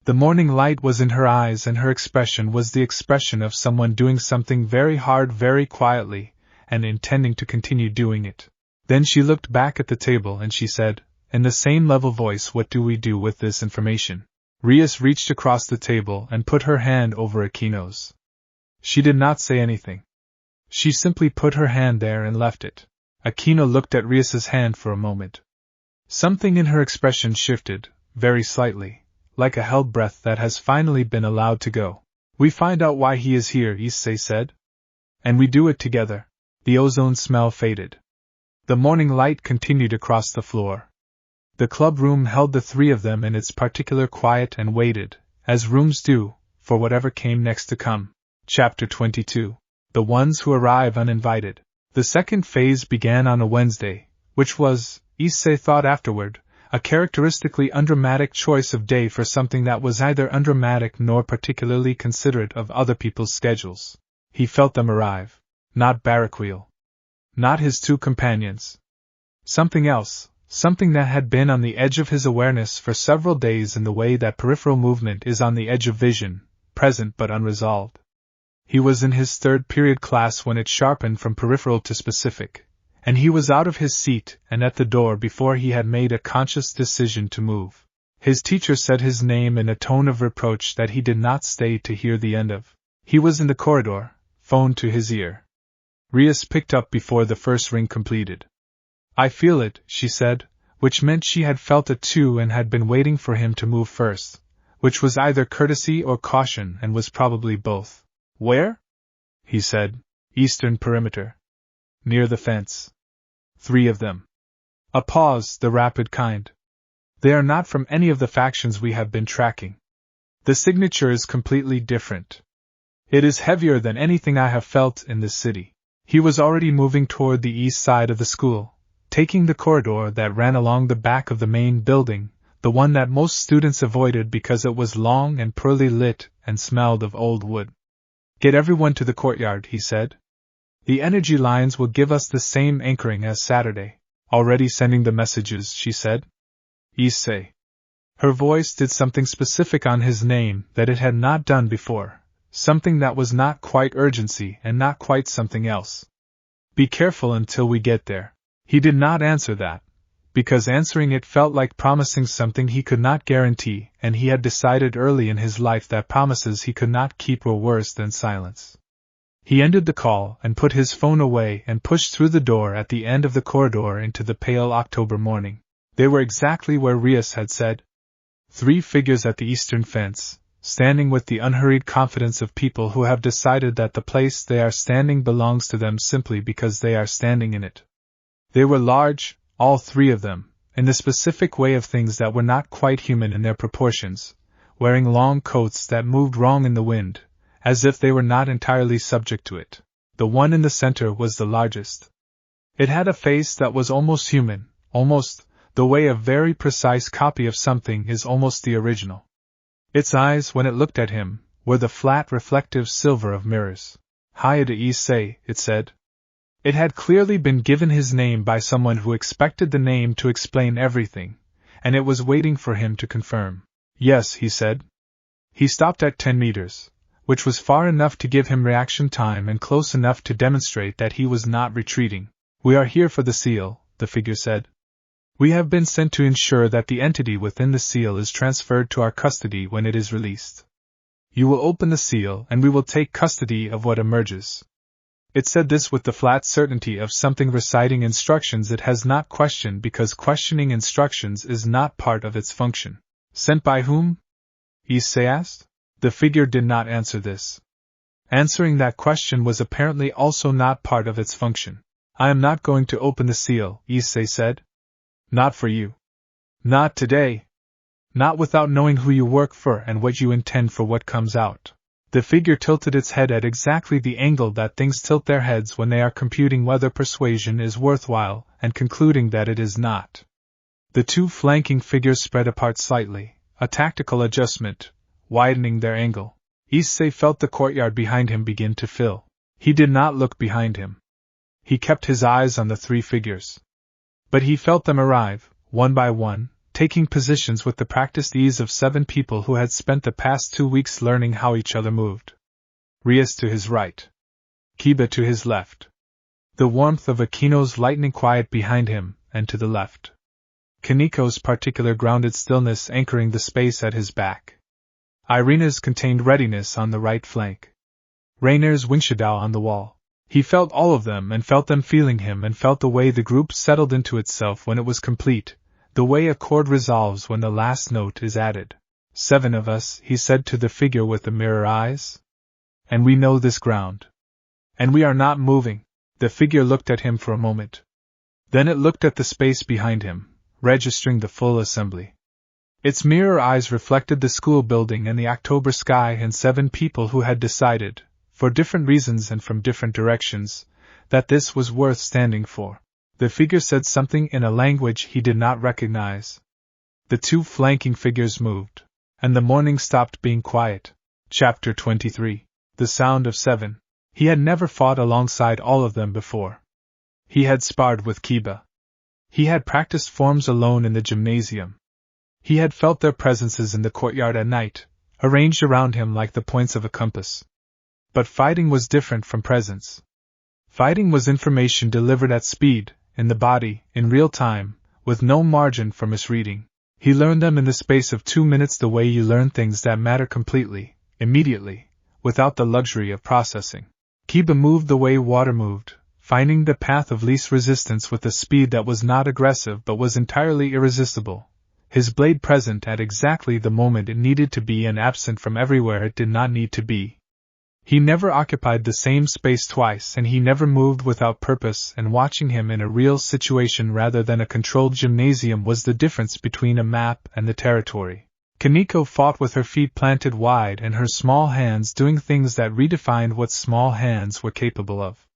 The morning light was in her eyes and her expression was the expression of someone doing something very hard very quietly, and intending to continue doing it. Then she looked back at the table and she said, in the same level voice, "What do we do with this information?" Rias reached across the table and put her hand over Akino's. She did not say anything. She simply put her hand there and left it. Aquino looked at Rias's hand for a moment. Something in her expression shifted, very slightly, like a held breath that has finally been allowed to go. "We find out why he is here," Issei said. "And we do it together." The ozone smell faded. The morning light continued across the floor. The club room held the three of them in its particular quiet and waited, as rooms do, for whatever came next to come. Chapter 22. The Ones Who Arrive Uninvited. The second phase began on a Wednesday, which was, Issei thought afterward, a characteristically undramatic choice of day for something that was neither undramatic nor particularly considerate of other people's schedules. He felt them arrive. Not Barraquil. Not his two companions. Something else, something that had been on the edge of his awareness for several days in the way that peripheral movement is on the edge of vision, present but unresolved. He was in his third period class when it sharpened from peripheral to specific, and he was out of his seat and at the door before he had made a conscious decision to move. His teacher said his name in a tone of reproach that he did not stay to hear the end of. He was in the corridor, phone to his ear. Rias picked up before the first ring completed. "I feel it," she said, which meant she had felt it too and had been waiting for him to move first, which was either courtesy or caution and was probably both. "Where?" he said. "Eastern perimeter. Near the fence. 3 of them." A pause, the rapid kind. "They are not from any of the factions we have been tracking. The signature is completely different. It is heavier than anything I have felt in this city." He was already moving toward the east side of the school, taking the corridor that ran along the back of the main building, the one that most students avoided because it was long and poorly lit and smelled of old wood. "Get everyone to the courtyard," he said. "The energy lines will give us the same anchoring as Saturday." "Already sending the messages," she said. "Issei." Her voice did something specific on his name that it had not done before, something that was not quite urgency and not quite something else. "Be careful until we get there." He did not answer that, because answering it felt like promising something he could not guarantee, and he had decided early in his life that promises he could not keep were worse than silence. He ended the call and put his phone away and pushed through the door at the end of the corridor into the pale October morning. They were exactly where Rias had said. 3 figures at the eastern fence, standing with the unhurried confidence of people who have decided that the place they are standing belongs to them simply because they are standing in it. They were large, all 3 of them, in the specific way of things that were not quite human in their proportions, wearing long coats that moved wrong in the wind, as if they were not entirely subject to it. The one in the center was the largest. It had a face that was almost human, almost, the way a very precise copy of something is almost the original. Its eyes, when it looked at him, were the flat reflective silver of mirrors. "Hayate Issei," it said. It had clearly been given his name by someone who expected the name to explain everything, and it was waiting for him to confirm. "Yes," he said. He stopped at 10 meters, which was far enough to give him reaction time and close enough to demonstrate that he was not retreating. "We are here for the seal," the figure said. "We have been sent to ensure that the entity within the seal is transferred to our custody when it is released. You will open the seal and we will take custody of what emerges." It said this with the flat certainty of something reciting instructions it has not questioned because questioning instructions is not part of its function. "Sent by whom?" Issei asked. The figure did not answer this. Answering that question was apparently also not part of its function. "I am not going to open the seal," Issei said. "Not for you. Not today. Not without knowing who you work for and what you intend for what comes out." The figure tilted its head at exactly the angle that things tilt their heads when they are computing whether persuasion is worthwhile and concluding that it is not. The 2 flanking figures spread apart slightly, a tactical adjustment, widening their angle. Issei felt the courtyard behind him begin to fill. He did not look behind him. He kept his eyes on the 3 figures. But he felt them arrive, one by one, taking positions with the practiced ease of 7 people who had spent the past 2 weeks learning how each other moved. Rias to his right. Kiba to his left. The warmth of Akino's lightning quiet behind him, and to the left. Kaniko's particular grounded stillness anchoring the space at his back. Irina's contained readiness on the right flank. Rainer's Wingshadao on the wall. He felt all of them and felt them feeling him and felt the way the group settled into itself when it was complete, the way a chord resolves when the last note is added. 7 of us, he said to the figure with the mirror eyes. And we know this ground. And we are not moving. The figure looked at him for a moment. Then it looked at the space behind him, registering the full assembly. Its mirror eyes reflected the school building and the October sky and 7 people who had decided, for different reasons and from different directions, that this was worth standing for. The figure said something in a language he did not recognize. The 2 flanking figures moved, and the morning stopped being quiet. Chapter 23. The Sound of 7. He had never fought alongside all of them before. He had sparred with Kiba. He had practiced forms alone in the gymnasium. He had felt their presences in the courtyard at night, arranged around him like the points of a compass. But fighting was different from presence. Fighting was information delivered at speed, in the body, in real time, with no margin for misreading. He learned them in the space of 2 minutes the way you learn things that matter completely, immediately, without the luxury of processing. Kiba moved the way water moved, finding the path of least resistance with a speed that was not aggressive but was entirely irresistible. His blade present at exactly the moment it needed to be and absent from everywhere it did not need to be. He never occupied the same space twice and he never moved without purpose, and watching him in a real situation rather than a controlled gymnasium was the difference between a map and the territory. Kaniko fought with her feet planted wide and her small hands doing things that redefined what small hands were capable of.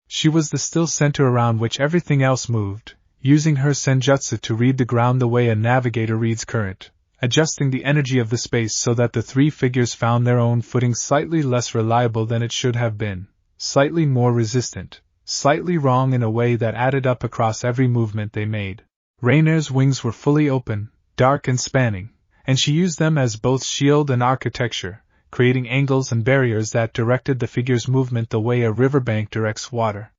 She was the still center around which everything else moved, using her senjutsu to read the ground the way a navigator reads current, adjusting the energy of the space so that the 3 figures found their own footing slightly less reliable than it should have been, slightly more resistant, slightly wrong in a way that added up across every movement they made. Rainer's wings were fully open, dark and spanning, and she used them as both shield and architecture, creating angles and barriers that directed the figure's movement the way a riverbank directs water.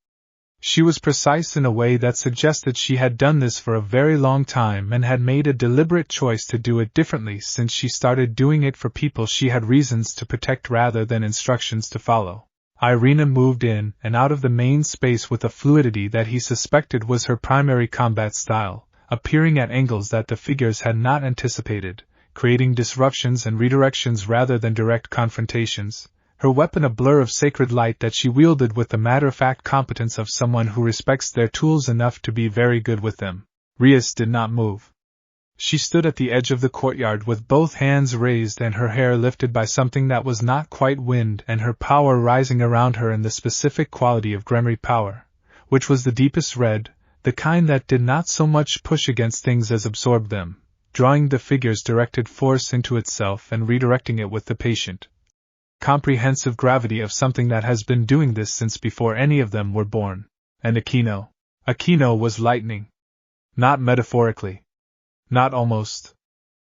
She was precise in a way that suggested she had done this for a very long time and had made a deliberate choice to do it differently since she started doing it for people she had reasons to protect rather than instructions to follow. Irina moved in and out of the main space with a fluidity that he suspected was her primary combat style, appearing at angles that the figures had not anticipated, creating disruptions and redirections rather than direct confrontations. Her weapon a blur of sacred light that she wielded with the matter-of-fact competence of someone who respects their tools enough to be very good with them. Rias did not move. She stood at the edge of the courtyard with both hands raised and her hair lifted by something that was not quite wind and her power rising around her in the specific quality of Gremry power, which was the deepest red, the kind that did not so much push against things as absorb them, drawing the figure's directed force into itself and redirecting it with the patient, comprehensive gravity of something that has been doing this since before any of them were born. And Akino was lightning. Not metaphorically. Not almost.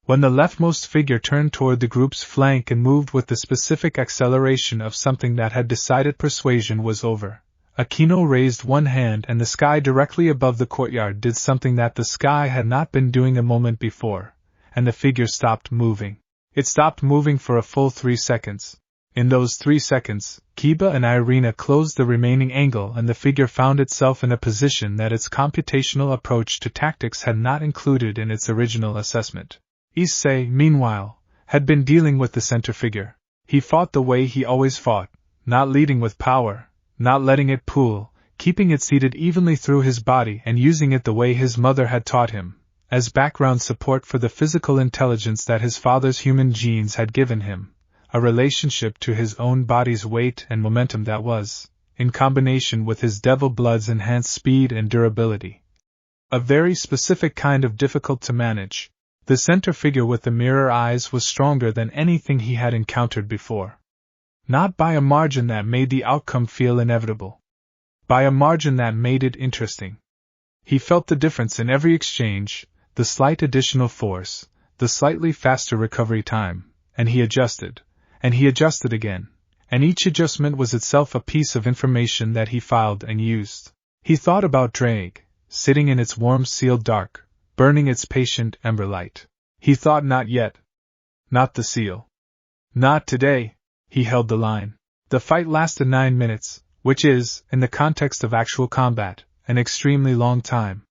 When the leftmost figure turned toward the group's flank and moved with the specific acceleration of something that had decided persuasion was over, Akino raised one hand and the sky directly above the courtyard did something that the sky had not been doing a moment before, and the figure stopped moving. It stopped moving for a full 3 seconds. In those 3 seconds, Kiba and Irina closed the remaining angle and the figure found itself in a position that its computational approach to tactics had not included in its original assessment. Issei, meanwhile, had been dealing with the center figure. He fought the way he always fought, not leading with power, not letting it pool, keeping it seated evenly through his body and using it the way his mother had taught him, as background support for the physical intelligence that his father's human genes had given him. A relationship to his own body's weight and momentum that was, in combination with his devil blood's enhanced speed and durability, a very specific kind of difficult to manage. The center figure with the mirror eyes was stronger than anything he had encountered before. Not by a margin that made the outcome feel inevitable. By a margin that made it interesting. He felt the difference in every exchange, the slight additional force, the slightly faster recovery time, and he adjusted again, and each adjustment was itself a piece of information that he filed and used. He thought about Drake, sitting in its warm sealed dark, burning its patient ember light. He thought not yet. Not the seal. Not today. He held the line. The fight lasted 9 minutes, which is, in the context of actual combat, an extremely long time.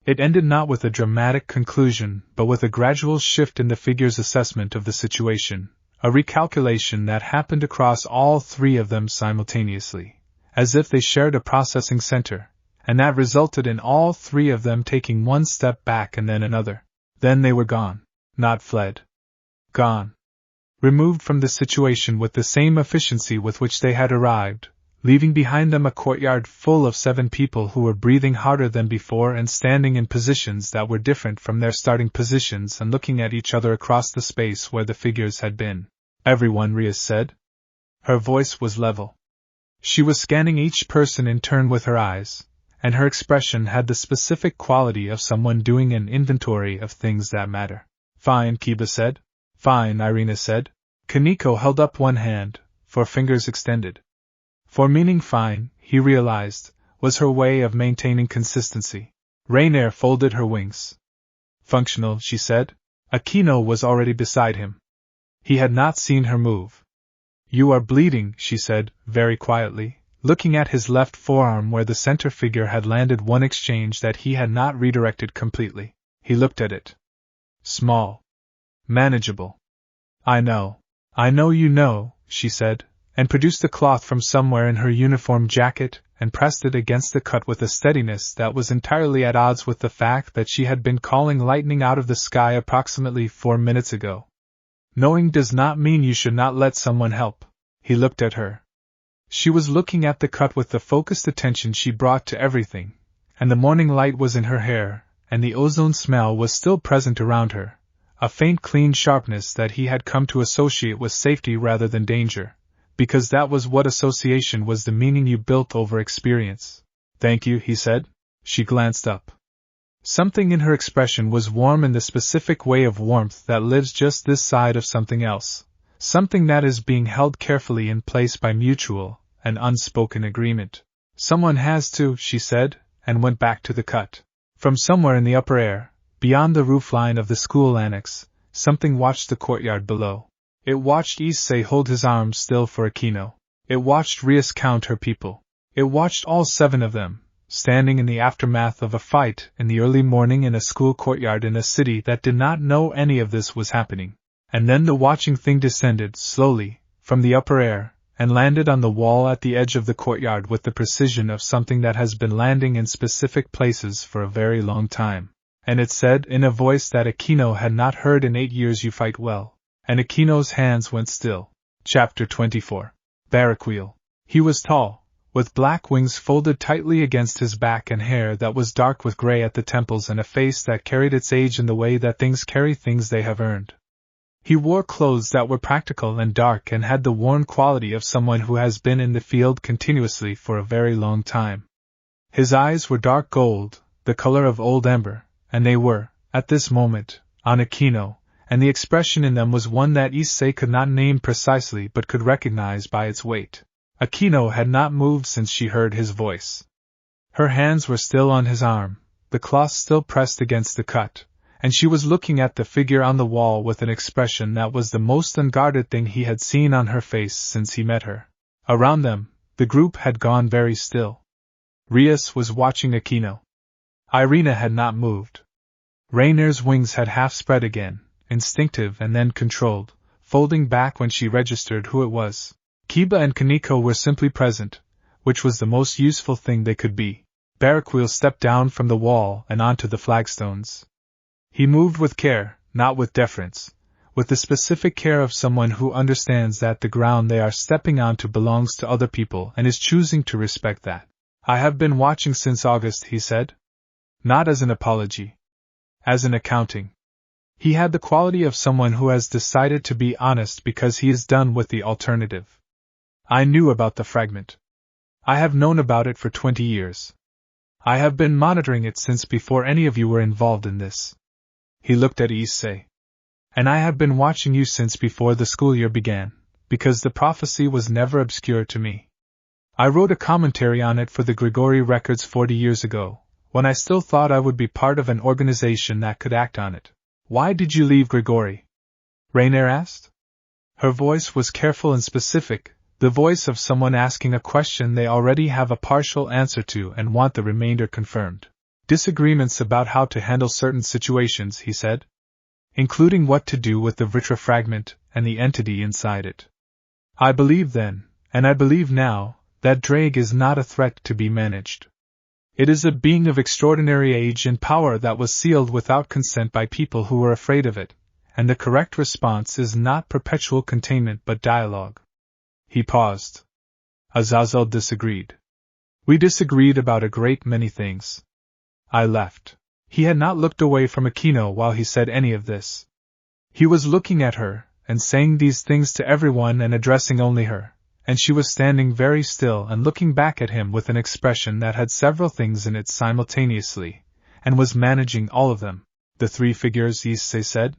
It ended not with a dramatic conclusion, but with a gradual shift in the figure's assessment of the situation, a recalculation that happened across all three of them simultaneously, as if they shared a processing center, and that resulted in all three of them taking one step back and then another. Then they were gone. Not fled. Gone. Removed from the situation with the same efficiency with which they had arrived, leaving behind them a courtyard full of 7 people who were breathing harder than before and standing in positions that were different from their starting positions and looking at each other across the space where the figures had been. Everyone, Ria said. Her voice was level. She was scanning each person in turn with her eyes, and her expression had the specific quality of someone doing an inventory of things that matter. Fine, Kiba said. Fine, Irina said. Kaneko held up one hand, for fingers extended. For meaning fine, he realized, was her way of maintaining consistency. Rainier folded her wings. Functional, she said. Akino was already beside him. He had not seen her move. You are bleeding, she said, very quietly, looking at his left forearm where the center figure had landed one exchange that he had not redirected completely. He looked at it. Small. Manageable. I know you know, she said, and produced a cloth from somewhere in her uniform jacket and pressed it against the cut with a steadiness that was entirely at odds with the fact that she had been calling lightning out of the sky approximately 4 minutes ago. Knowing does not mean you should not let someone help. He looked at her. She was looking at the cut with the focused attention she brought to everything, and the morning light was in her hair, and the ozone smell was still present around her. A faint clean sharpness that he had come to associate with safety rather than danger, because that was what association was, the meaning you built over experience. Thank you, he said. She glanced up. Something in her expression was warm in the specific way of warmth that lives just this side of something else, something that is being held carefully in place by mutual and unspoken agreement. Someone has to, she said, and went back to the cut. From somewhere in the upper air, beyond the roofline of the school annex, something watched the courtyard below. It watched Issei hold his arms still for Akino. It watched Rias count her people. It watched all 7 of them, standing in the aftermath of a fight in the early morning in a school courtyard in a city that did not know any of this was happening. And then the watching thing descended, slowly, from the upper air, and landed on the wall at the edge of the courtyard with the precision of something that has been landing in specific places for a very long time. And it said, in a voice that Akino had not heard in 8 years, you fight well. And Akino's hands went still. Chapter 24. Barraquil. He was tall, with black wings folded tightly against his back and hair that was dark with gray at the temples and a face that carried its age in the way that things carry things they have earned. He wore clothes that were practical and dark and had the worn quality of someone who has been in the field continuously for a very long time. His eyes were dark gold, the color of old ember, and they were, at this moment, on Akino, and the expression in them was one that Issei could not name precisely but could recognize by its weight. Akino had not moved since she heard his voice. Her hands were still on his arm, the cloth still pressed against the cut, and she was looking at the figure on the wall with an expression that was the most unguarded thing he had seen on her face since he met her. Around them, the group had gone very still. Rias was watching Akino. Irina had not moved. Rainier's wings had half spread again, instinctive and then controlled, folding back when she registered who it was. Kiba and Kaneko were simply present, which was the most useful thing they could be. Barraquil stepped down from the wall and onto the flagstones. He moved with care, not with deference, with the specific care of someone who understands that the ground they are stepping onto belongs to other people and is choosing to respect that. I have been watching since August, he said. Not as an apology. As an accounting. He had the quality of someone who has decided to be honest because he is done with the alternative. I knew about the fragment. I have known about it for 20 years. I have been monitoring it since before any of you were involved in this. He looked at Issei. And I have been watching you since before the school year began, because the prophecy was never obscure to me. I wrote a commentary on it for the Grigori records 40 years ago, when I still thought I would be part of an organization that could act on it. Why did you leave Grigori? Rainier asked. Her voice was careful and specific, the voice of someone asking a question they already have a partial answer to and want the remainder confirmed. Disagreements about how to handle certain situations, he said, including what to do with the Vritra fragment and the entity inside it. I believed then, and I believe now, that Drake is not a threat to be managed. It is a being of extraordinary age and power that was sealed without consent by people who were afraid of it, and the correct response is not perpetual containment but dialogue. He paused. Azazel disagreed. We disagreed about a great many things. I left. He had not looked away from Aquino while he said any of this. He was looking at her, and saying these things to everyone and addressing only her, and she was standing very still and looking back at him with an expression that had several things in it simultaneously, and was managing all of them. The three figures, Issei said.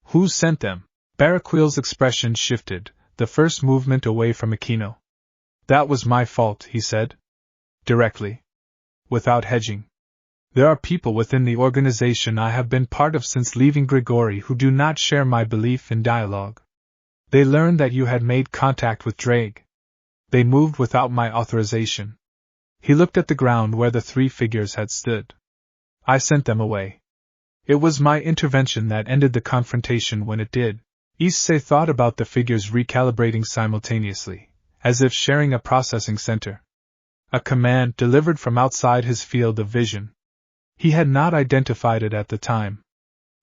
Who sent them? Baraquil's expression shifted, the first movement away from Aquino. That was my fault, he said. Directly. Without hedging. There are people within the organization I have been part of since leaving Grigori who do not share my belief in dialogue. They learned that you had made contact with Drake. They moved without my authorization. He looked at the ground where the three figures had stood. I sent them away. It was my intervention that ended the confrontation when it did. Issei thought about the figures recalibrating simultaneously, as if sharing a processing center. A command delivered from outside his field of vision. He had not identified it at the time.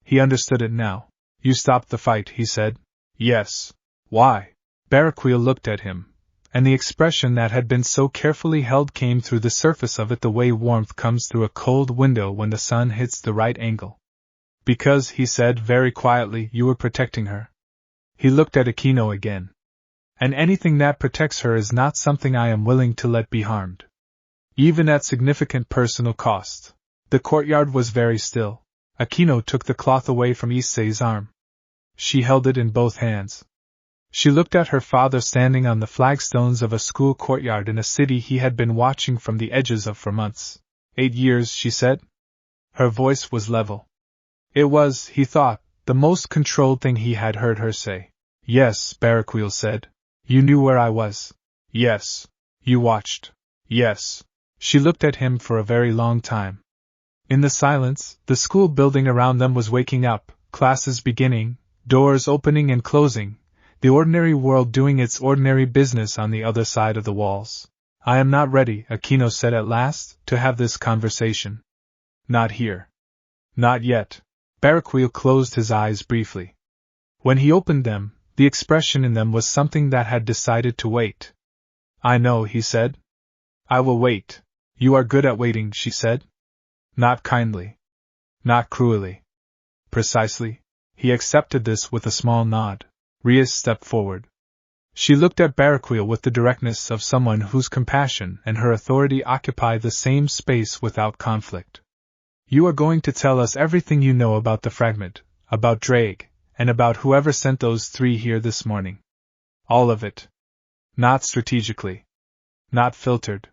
He understood it now. You stopped the fight, he said. Yes. Why? Baraquil looked at him, and the expression that had been so carefully held came through the surface of it the way warmth comes through a cold window when the sun hits the right angle. Because, he said very quietly, you were protecting her. He looked at Aquino again. And anything that protects her is not something I am willing to let be harmed. Even at significant personal cost. The courtyard was very still. Aquino took the cloth away from Issei's arm. She held it in both hands. She looked at her father standing on the flagstones of a school courtyard in a city he had been watching from the edges of for months. 8 years, she said. Her voice was level. It was, he thought, the most controlled thing he had heard her say. Yes, Baraquil said. You knew where I was. Yes. You watched. Yes. She looked at him for a very long time. In the silence, the school building around them was waking up, classes beginning, doors opening and closing, the ordinary world doing its ordinary business on the other side of the walls. I am not ready, Aquino said at last, to have this conversation. Not here. Not yet. Baraquil closed his eyes briefly. When he opened them, the expression in them was something that had decided to wait. I know, he said. I will wait. You are good at waiting, she said. Not kindly. Not cruelly. Precisely. He accepted this with a small nod. Rias stepped forward. She looked at Baraquil with the directness of someone whose compassion and her authority occupy the same space without conflict. You are going to tell us everything you know about the fragment, about Drake, and about whoever sent those three here this morning. All of it. Not strategically. Not filtered.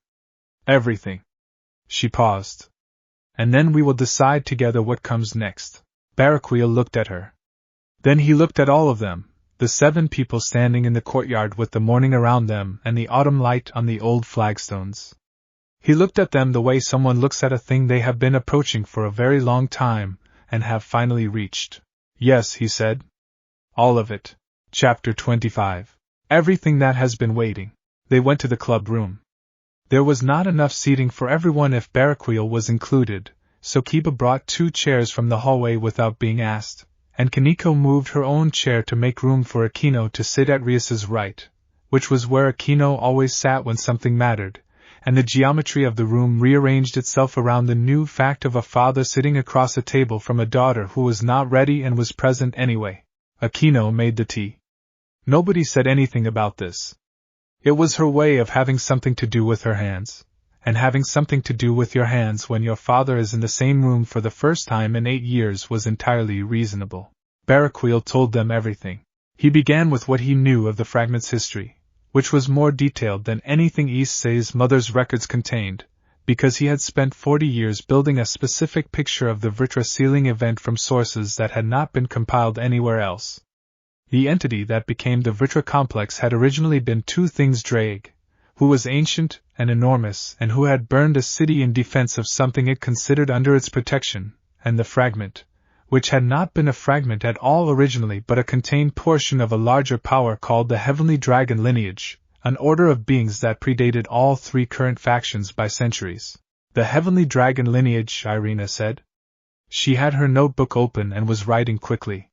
Everything. She paused. And then we will decide together what comes next. Baraquil looked at her. Then he looked at all of them, the 7 people standing in the courtyard with the morning around them and the autumn light on the old flagstones. He looked at them the way someone looks at a thing they have been approaching for a very long time, and have finally reached. Yes, he said. All of it. Chapter 25. Everything that has been waiting. They went to the club room. There was not enough seating for everyone if Baraquil was included, so Kiba brought 2 chairs from the hallway without being asked, and Kaneko moved her own chair to make room for Aquino to sit at Rias's right, which was where Aquino always sat when something mattered, and the geometry of the room rearranged itself around the new fact of a father sitting across a table from a daughter who was not ready and was present anyway. Aquino made the tea. Nobody said anything about this. It was her way of having something to do with her hands, and having something to do with your hands when your father is in the same room for the first time in 8 years was entirely reasonable. Barraquil told them everything. He began with what he knew of the fragment's history, which was more detailed than anything Issei's mother's records contained, because he had spent 40 years building a specific picture of the Vritra sealing event from sources that had not been compiled anywhere else. The entity that became the Vritra complex had originally been two things: Drake, who was ancient and enormous and who had burned a city in defense of something it considered under its protection, and the fragment, which had not been a fragment at all originally but a contained portion of a larger power called the Heavenly Dragon lineage, an order of beings that predated all three current factions by centuries. The Heavenly Dragon lineage, Irina said. She had her notebook open and was writing quickly.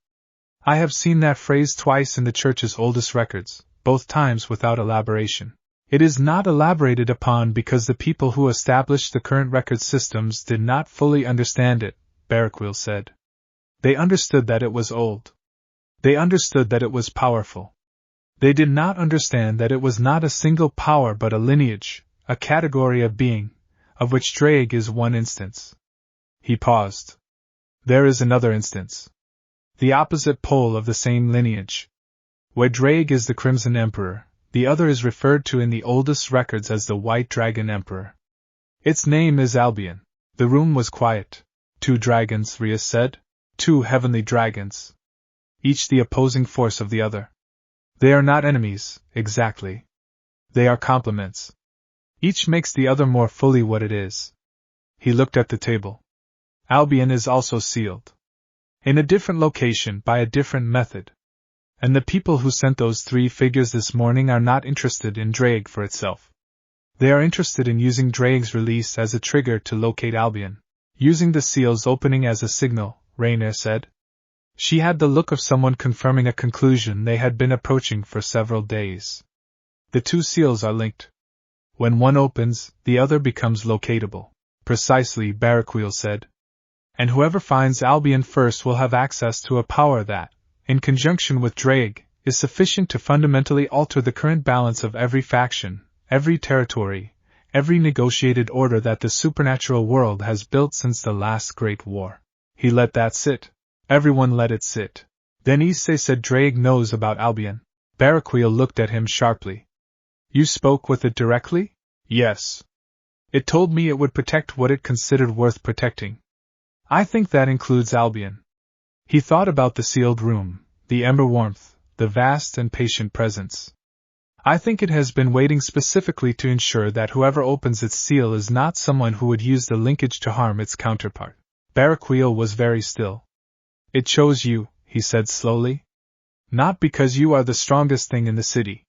I have seen that phrase twice in the Church's oldest records, both times without elaboration. It is not elaborated upon because the people who established the current record systems did not fully understand it, Barraquil said. They understood that it was old. They understood that it was powerful. They did not understand that it was not a single power but a lineage, a category of being, of which Drake is one instance. He paused. There is another instance. The opposite pole of the same lineage. Where Drake is the Crimson Emperor, the other is referred to in the oldest records as the White Dragon Emperor. Its name is Albion. The room was quiet. 2 dragons, Rias said. 2 heavenly dragons. Each the opposing force of the other. They are not enemies, exactly. They are complements. Each makes the other more fully what it is. He looked at the table. Albion is also sealed. In a different location by a different method. And the people who sent those 3 figures this morning are not interested in Drake for itself. They are interested in using Drake's release as a trigger to locate Albion. Using the seal's opening as a signal, Rainier said. She had the look of someone confirming a conclusion they had been approaching for several days. The 2 seals are linked. When one opens, the other becomes locatable. Precisely, Barraquil said. And whoever finds Albion first will have access to a power that, in conjunction with Drake, is sufficient to fundamentally alter the current balance of every faction, every territory, every negotiated order that the supernatural world has built since the last Great War. He let that sit. Everyone let it sit. Then Issei said, Drake knows about Albion. Barraquil looked at him sharply. You spoke with it directly? Yes. It told me it would protect what it considered worth protecting. I think that includes Albion. He thought about the sealed room, the ember warmth, the vast and patient presence. I think it has been waiting specifically to ensure that whoever opens its seal is not someone who would use the linkage to harm its counterpart. Barraquil was very still. It chose you, he said slowly. Not because you are the strongest thing in the city.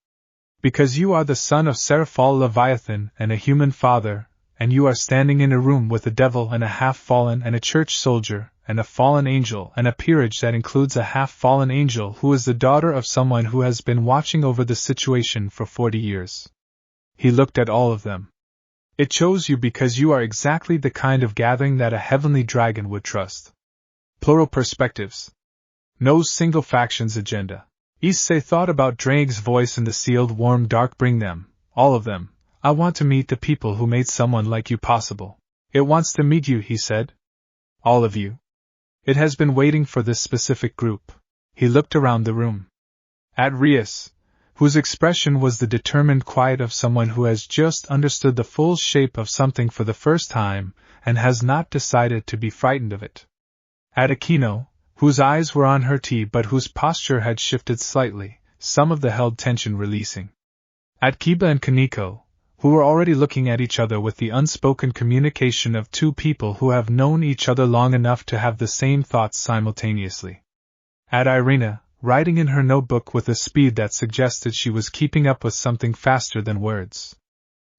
Because you are the son of Serafall Leviathan and a human father, and you are standing in a room with a devil and a half-fallen and a church soldier, and a fallen angel and a peerage that includes a half-fallen angel who is the daughter of someone who has been watching over the situation for 40 years. He looked at all of them. It chose you because you are exactly the kind of gathering that a heavenly dragon would trust. Plural perspectives. No single faction's agenda. Issei thought about Drake's voice in the sealed warm dark. Bring them, all of them. I want to meet the people who made someone like you possible. It wants to meet you, he said. All of you. It has been waiting for this specific group. He looked around the room. At Rias, whose expression was the determined quiet of someone who has just understood the full shape of something for the first time and has not decided to be frightened of it. At Aquino, whose eyes were on her tea but whose posture had shifted slightly, some of the held tension releasing. At Kiba and Kaneko, who were already looking at each other with the unspoken communication of 2 people who have known each other long enough to have the same thoughts simultaneously. At Irina, writing in her notebook with a speed that suggested she was keeping up with something faster than words.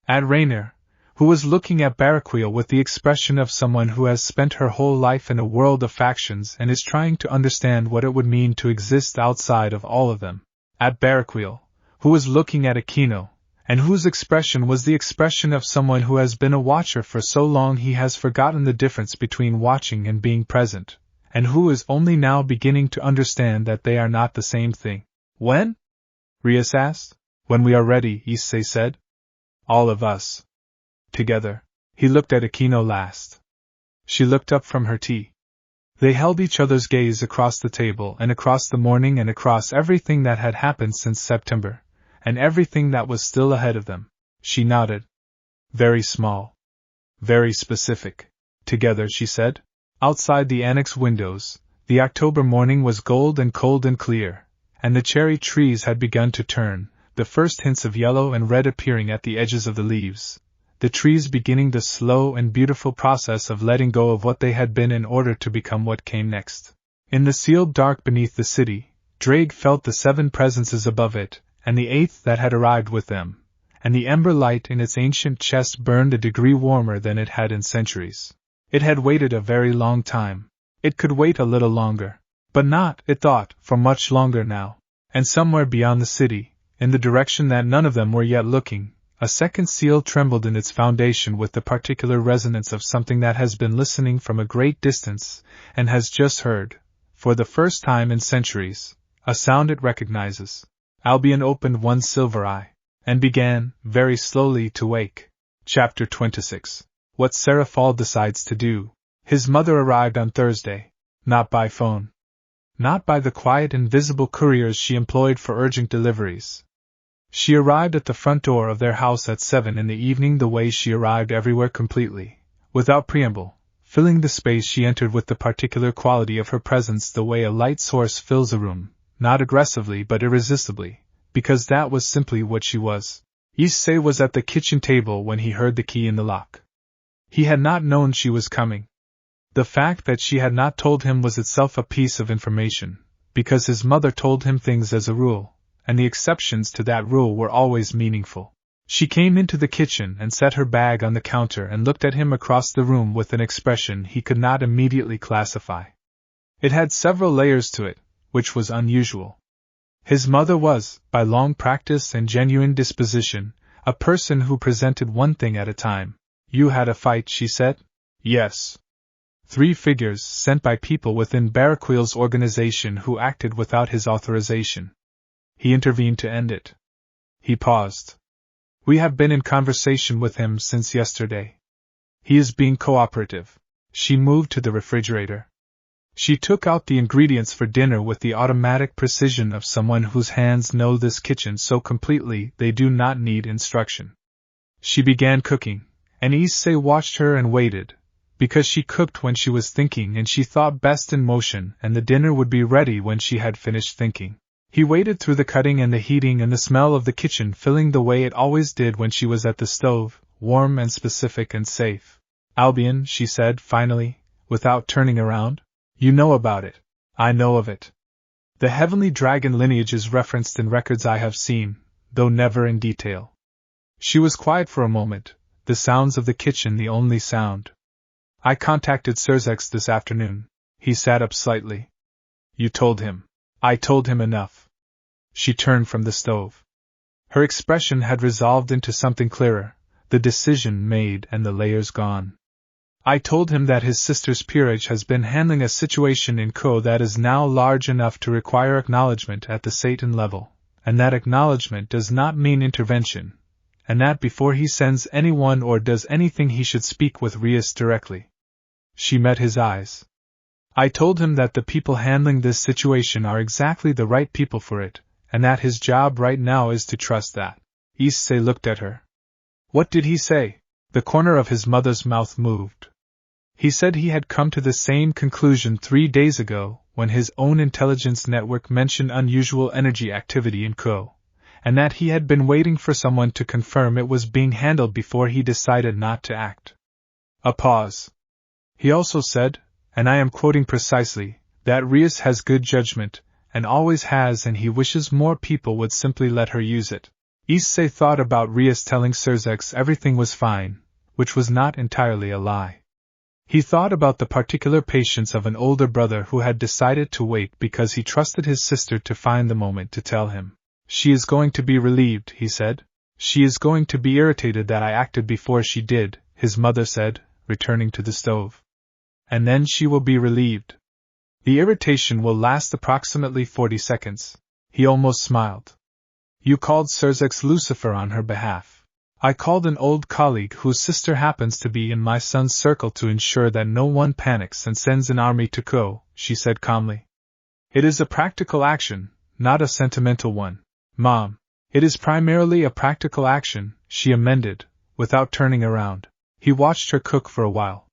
At Rainier, who was looking at Barraquil with the expression of someone who has spent her whole life in a world of factions and is trying to understand what it would mean to exist outside of all of them. At Barraquil, who was looking at Aquino, and whose expression was the expression of someone who has been a watcher for so long he has forgotten the difference between watching and being present, and who is only now beginning to understand that they are not the same thing. When? Rias asked. When we are ready, Issei said. All of us. together. He looked at Akino last. She looked up from her tea. They held each other's gaze across the table and across the morning and across everything that had happened since September, and everything that was still ahead of them. She nodded. Very small. Very specific. Together, she said. Outside the annex windows, the October morning was gold and cold and clear, and the cherry trees had begun to turn, the first hints of yellow and red appearing at the edges of the leaves, the trees beginning the slow and beautiful process of letting go of what they had been in order to become what came next. In the sealed dark beneath the city, Drake felt the 7 presences above it, and the 8th that had arrived with them, and the ember light in its ancient chest burned a degree warmer than it had in centuries. It had waited a very long time. It could wait a little longer. But not, it thought, for much longer now. And somewhere beyond the city, in the direction that none of them were yet looking, a second seal trembled in its foundation with the particular resonance of something that has been listening from a great distance, and has just heard, for the first time in centuries, a sound it recognizes. Albion opened one silver eye, and began, very slowly, to wake. Chapter 26. What Serafall Decides to Do. His mother arrived on Thursday. Not by phone. Not by the quiet invisible couriers she employed for urgent deliveries. She arrived at the front door of their house at 7 in the evening, the way she arrived everywhere, completely, without preamble, filling the space she entered with the particular quality of her presence, the way a light source fills a room, not aggressively but irresistibly, because that was simply what she was. Issei was at the kitchen table when he heard the key in the lock. He had not known she was coming. The fact that she had not told him was itself a piece of information, because his mother told him things as a rule, and the exceptions to that rule were always meaningful. She came into the kitchen and set her bag on the counter and looked at him across the room with an expression he could not immediately classify. It had several layers to it, which was unusual. His mother was, by long practice and genuine disposition, a person who presented one thing at a time. You had a fight, she said? Yes. 3 figures sent by people within Baraquil's organization who acted without his authorization. He intervened to end it. He paused. We have been in conversation with him since yesterday. He is being cooperative. She moved to the refrigerator. She took out the ingredients for dinner with the automatic precision of someone whose hands know this kitchen so completely they do not need instruction. She began cooking, and Issei watched her and waited, because she cooked when she was thinking and she thought best in motion, and the dinner would be ready when she had finished thinking. He waited through the cutting and the heating and the smell of the kitchen filling the way it always did when she was at the stove, warm and specific and safe. Albion, she said finally, without turning around. You know about it. I know of it. The heavenly dragon lineage is referenced in records I have seen, though never in detail. She was quiet for a moment, the sounds of the kitchen the only sound. I contacted Serzex this afternoon. He sat up slightly. You told him. I told him enough. She turned from the stove. Her expression had resolved into something clearer, the decision made and the layers gone. I told him that his sister's peerage has been handling a situation in Ko that is now large enough to require acknowledgement at the Satan level, and that acknowledgement does not mean intervention, and that before he sends anyone or does anything he should speak with Rias directly. She met his eyes. I told him that the people handling this situation are exactly the right people for it, and that his job right now is to trust that. Issei looked at her. What did he say? The corner of his mother's mouth moved. He said he had come to the same conclusion 3 days ago, when his own intelligence network mentioned unusual energy activity in Ko, and that he had been waiting for someone to confirm it was being handled before he decided not to act. A pause. He also said, and I am quoting precisely, that Rias has good judgment, and always has, and he wishes more people would simply let her use it. Issei thought about Rias telling Serzex everything was fine, which was not entirely a lie. He thought about the particular patience of an older brother who had decided to wait because he trusted his sister to find the moment to tell him. She is going to be relieved, he said. She is going to be irritated that I acted before she did, his mother said, returning to the stove. And then she will be relieved. The irritation will last approximately 40 seconds. He almost smiled. You called Serzex Lucifer on her behalf. I called an old colleague whose sister happens to be in my son's circle to ensure that no one panics and sends an army to Ko, she said calmly. It is a practical action, not a sentimental one. Mom, it is primarily a practical action, she amended, without turning around. He watched her cook for a while.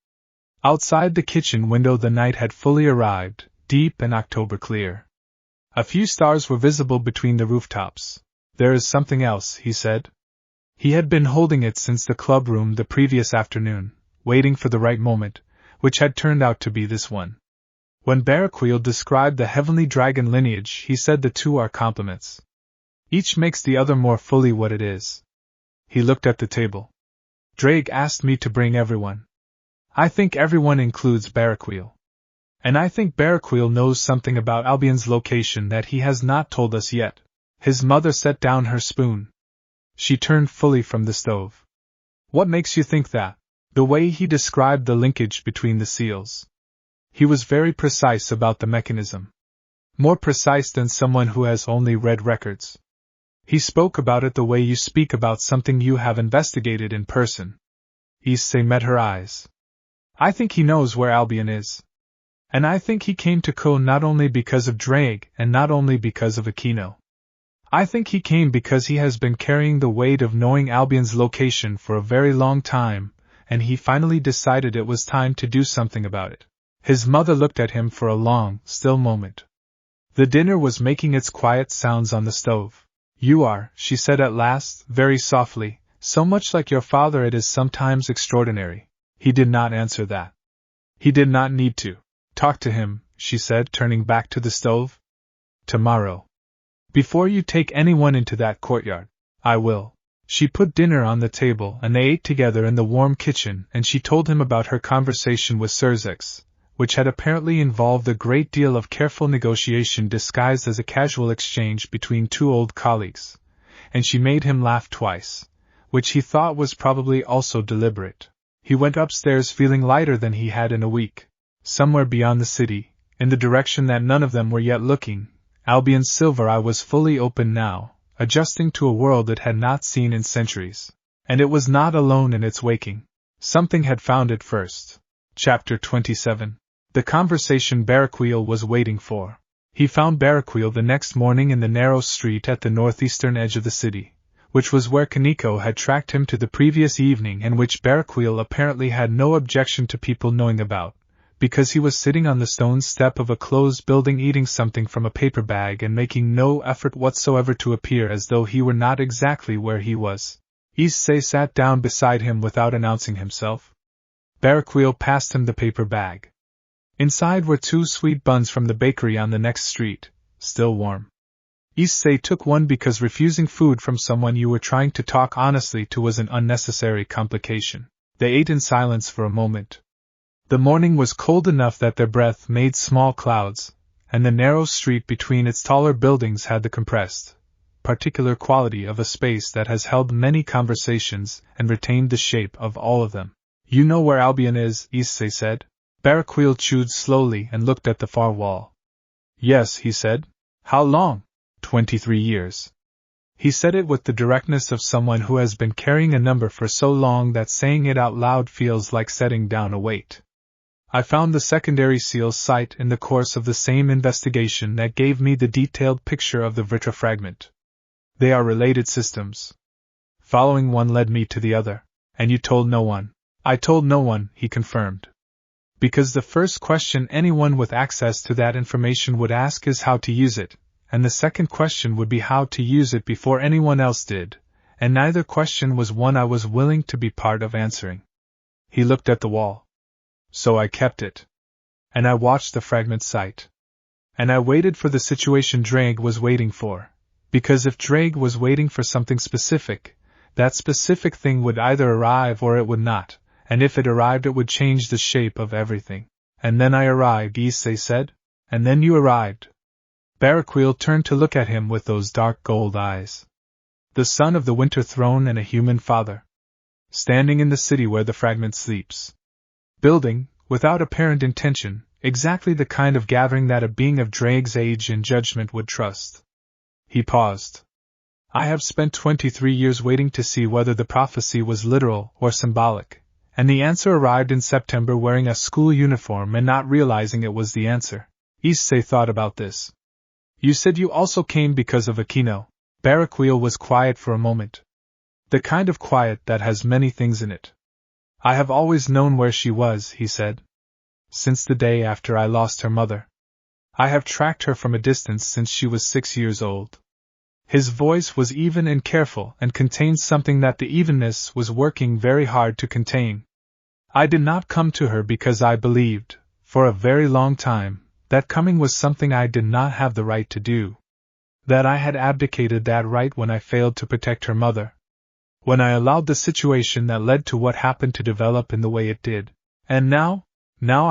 Outside the kitchen window the night had fully arrived, deep and October clear. A few stars were visible between the rooftops. There is something else, he said. He had been holding it since the club room the previous afternoon, waiting for the right moment, which had turned out to be this one. When Baraquil described the heavenly dragon lineage, he said the two are complements. Each makes the other more fully what it is. He looked at the table. Drake asked me to bring everyone. I think everyone includes Baraquil. And I think Baraquil knows something about Albion's location that he has not told us yet. His mother set down her spoon. She turned fully from the stove. What makes you think that? The way he described the linkage between the seals. He was very precise about the mechanism. More precise than someone who has only read records. He spoke about it the way you speak about something you have investigated in person. Issei met her eyes. I think he knows where Albion is. And I think he came to Ko not only because of Drake and not only because of Aquino. I think he came because he has been carrying the weight of knowing Albion's location for a very long time, and he finally decided it was time to do something about it. His mother looked at him for a long, still moment. The dinner was making its quiet sounds on the stove. You are, she said at last, very softly, so much like your father it is sometimes extraordinary. He did not answer that. He did not need to. Talk to him, she said, turning back to the stove. Tomorrow. Before you take anyone into that courtyard, I will. She put dinner on the table and they ate together in the warm kitchen, and she told him about her conversation with Serzex, which had apparently involved a great deal of careful negotiation disguised as a casual exchange between two old colleagues, and she made him laugh twice, which he thought was probably also deliberate. He went upstairs feeling lighter than he had in a week. Somewhere beyond the city, in the direction that none of them were yet looking, Albion's silver eye was fully open now, adjusting to a world it had not seen in centuries. And it was not alone in its waking. Something had found it first. Chapter 27. The conversation Baraquil was waiting for. He found Baraquil the next morning in the narrow street at the northeastern edge of the city, which was where Kaneko had tracked him to the previous evening and which Baraquil apparently had no objection to people knowing about, because he was sitting on the stone step of a closed building eating something from a paper bag and making no effort whatsoever to appear as though he were not exactly where he was. Issei sat down beside him without announcing himself. Baraquil passed him the paper bag. Inside were 2 sweet buns from the bakery on the next street, still warm. Issei took one because refusing food from someone you were trying to talk honestly to was an unnecessary complication. They ate in silence for a moment. The morning was cold enough that their breath made small clouds, and the narrow street between its taller buildings had the compressed, particular quality of a space that has held many conversations and retained the shape of all of them. You know where Albion is, Issei said. Baraquil chewed slowly and looked at the far wall. Yes, he said. How long? 23 years. He said it with the directness of someone who has been carrying a number for so long that saying it out loud feels like setting down a weight. I found the secondary seal's site in the course of the same investigation that gave me the detailed picture of the Vritra fragment. They are related systems. Following one led me to the other. And you told no one. I told no one, he confirmed. Because the first question anyone with access to that information would ask is how to use it, and the second question would be how to use it before anyone else did, and neither question was one I was willing to be part of answering. He looked at the wall. So I kept it. And I watched the fragment site. And I waited for the situation Drake was waiting for. Because if Drake was waiting for something specific, that specific thing would either arrive or it would not, and if it arrived it would change the shape of everything. And then I arrived, Issei said. And then you arrived. Baraquil turned to look at him with those dark gold eyes. The son of the Winter Throne and a human father. Standing in the city where the fragment sleeps. Building, without apparent intention, exactly the kind of gathering that a being of Drake's age and judgment would trust. He paused. I have spent 23 years waiting to see whether the prophecy was literal or symbolic, and the answer arrived in September wearing a school uniform and not realizing it was the answer. Issei thought about this. You said you also came because of Akino. Barakweel was quiet for a moment. The kind of quiet that has many things in it. I have always known where she was, he said. Since the day after I lost her mother. I have tracked her from a distance since she was 6 years old. His voice was even and careful and contained something that the evenness was working very hard to contain. I did not come to her because I believed, for a very long time, that coming was something I did not have the right to do. That I had abdicated that right when I failed to protect her mother. When I allowed the situation that led to what happened to develop in the way it did. And now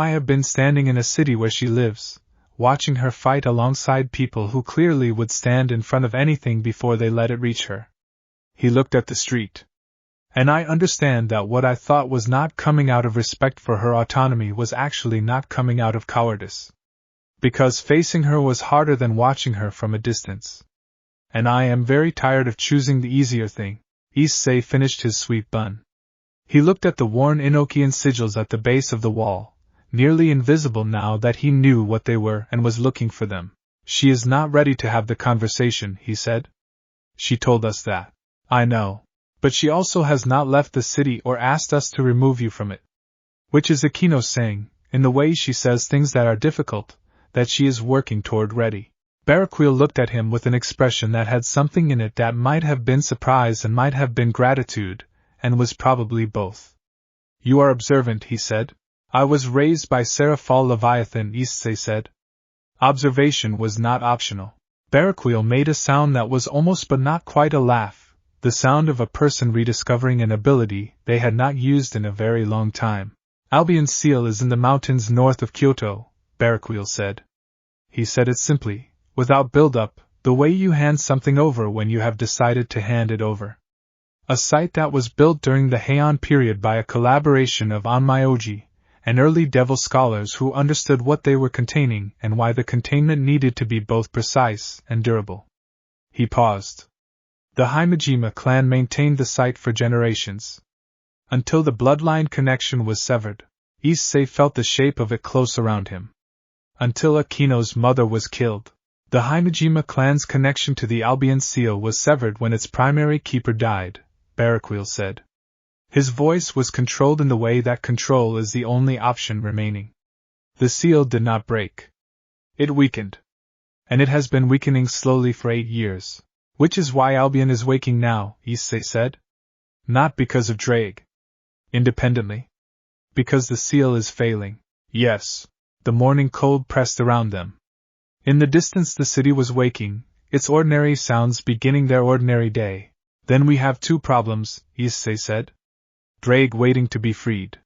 I have been standing in a city where she lives, watching her fight alongside people who clearly would stand in front of anything before they let it reach her. He looked at the street. And I understand that what I thought was not coming out of respect for her autonomy was actually not coming out of cowardice. Because facing her was harder than watching her from a distance. And I am very tired of choosing the easier thing. Issei finished his sweet bun. He looked at the worn Enochian sigils at the base of the wall, nearly invisible now that he knew what they were and was looking for them. She is not ready to have the conversation, he said. She told us that. I know. But she also has not left the city or asked us to remove you from it. Which is Akino saying, in the way she says things that are difficult, that she is working toward ready. Barakweel looked at him with an expression that had something in it that might have been surprise and might have been gratitude, and was probably both. You are observant, he said. I was raised by Serafall Leviathan, Issei said. Observation was not optional. Barakweel made a sound that was almost but not quite a laugh, the sound of a person rediscovering an ability they had not used in a very long time. Albion Seal is in the mountains north of Kyoto, Barakweel said. He said it simply, without build-up, the way you hand something over when you have decided to hand it over. A site that was built during the Heian period by a collaboration of Onmyoji and early devil scholars who understood what they were containing and why the containment needed to be both precise and durable. He paused. The Himejima clan maintained the site for generations. Until the bloodline connection was severed, Issei felt the shape of it close around him. Until Akino's mother was killed. The Himejima clan's connection to the Albion Seal was severed when its primary keeper died, Barakweel said. His voice was controlled in the way that control is the only option remaining. The seal did not break. It weakened. And it has been weakening slowly for 8 years. Which is why Albion is waking now, Issei said. Not because of Drake. Independently. Because the seal is failing. Yes. The morning cold pressed around them. In the distance the city was waking, its ordinary sounds beginning their ordinary day. Then we have 2 problems, Issei said. Drake waiting to be freed.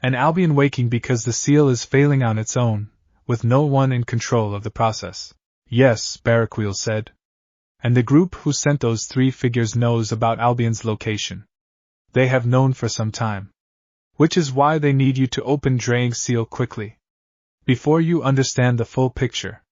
And Albion waking because the seal is failing on its own, with no one in control of the process. Yes, Barakweel said. And the group who sent those 3 figures knows about Albion's location. They have known for some time. Which is why they need you to open Drake's seal quickly. Before you understand the full picture.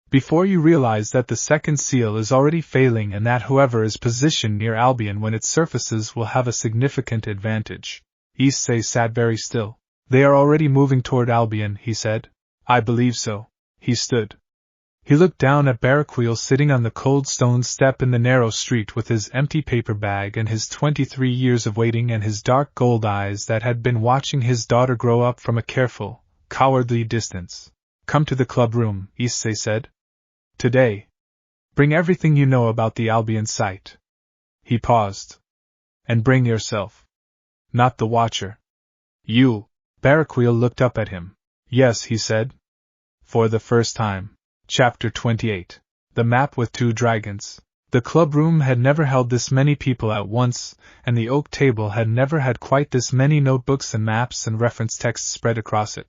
Before you realize that the second seal is already failing and that whoever is positioned near Albion when it surfaces will have a significant advantage. Issei sat very still. They are already moving toward Albion, he said. I believe so. He stood. He looked down at Barakweel sitting on the cold stone step in the narrow street with his empty paper bag and his 23 years of waiting and his dark gold eyes that had been watching his daughter grow up from a careful, cowardly distance. Come to the club room, Issei said. Today. Bring everything you know about the Albion site. He paused. And bring yourself. Not the Watcher. You. Barakweel looked up at him. Yes, he said. For the first time. Chapter 28. The map with 2 dragons. The club room had never held this many people at once, and the oak table had never had quite this many notebooks and maps and reference texts spread across it.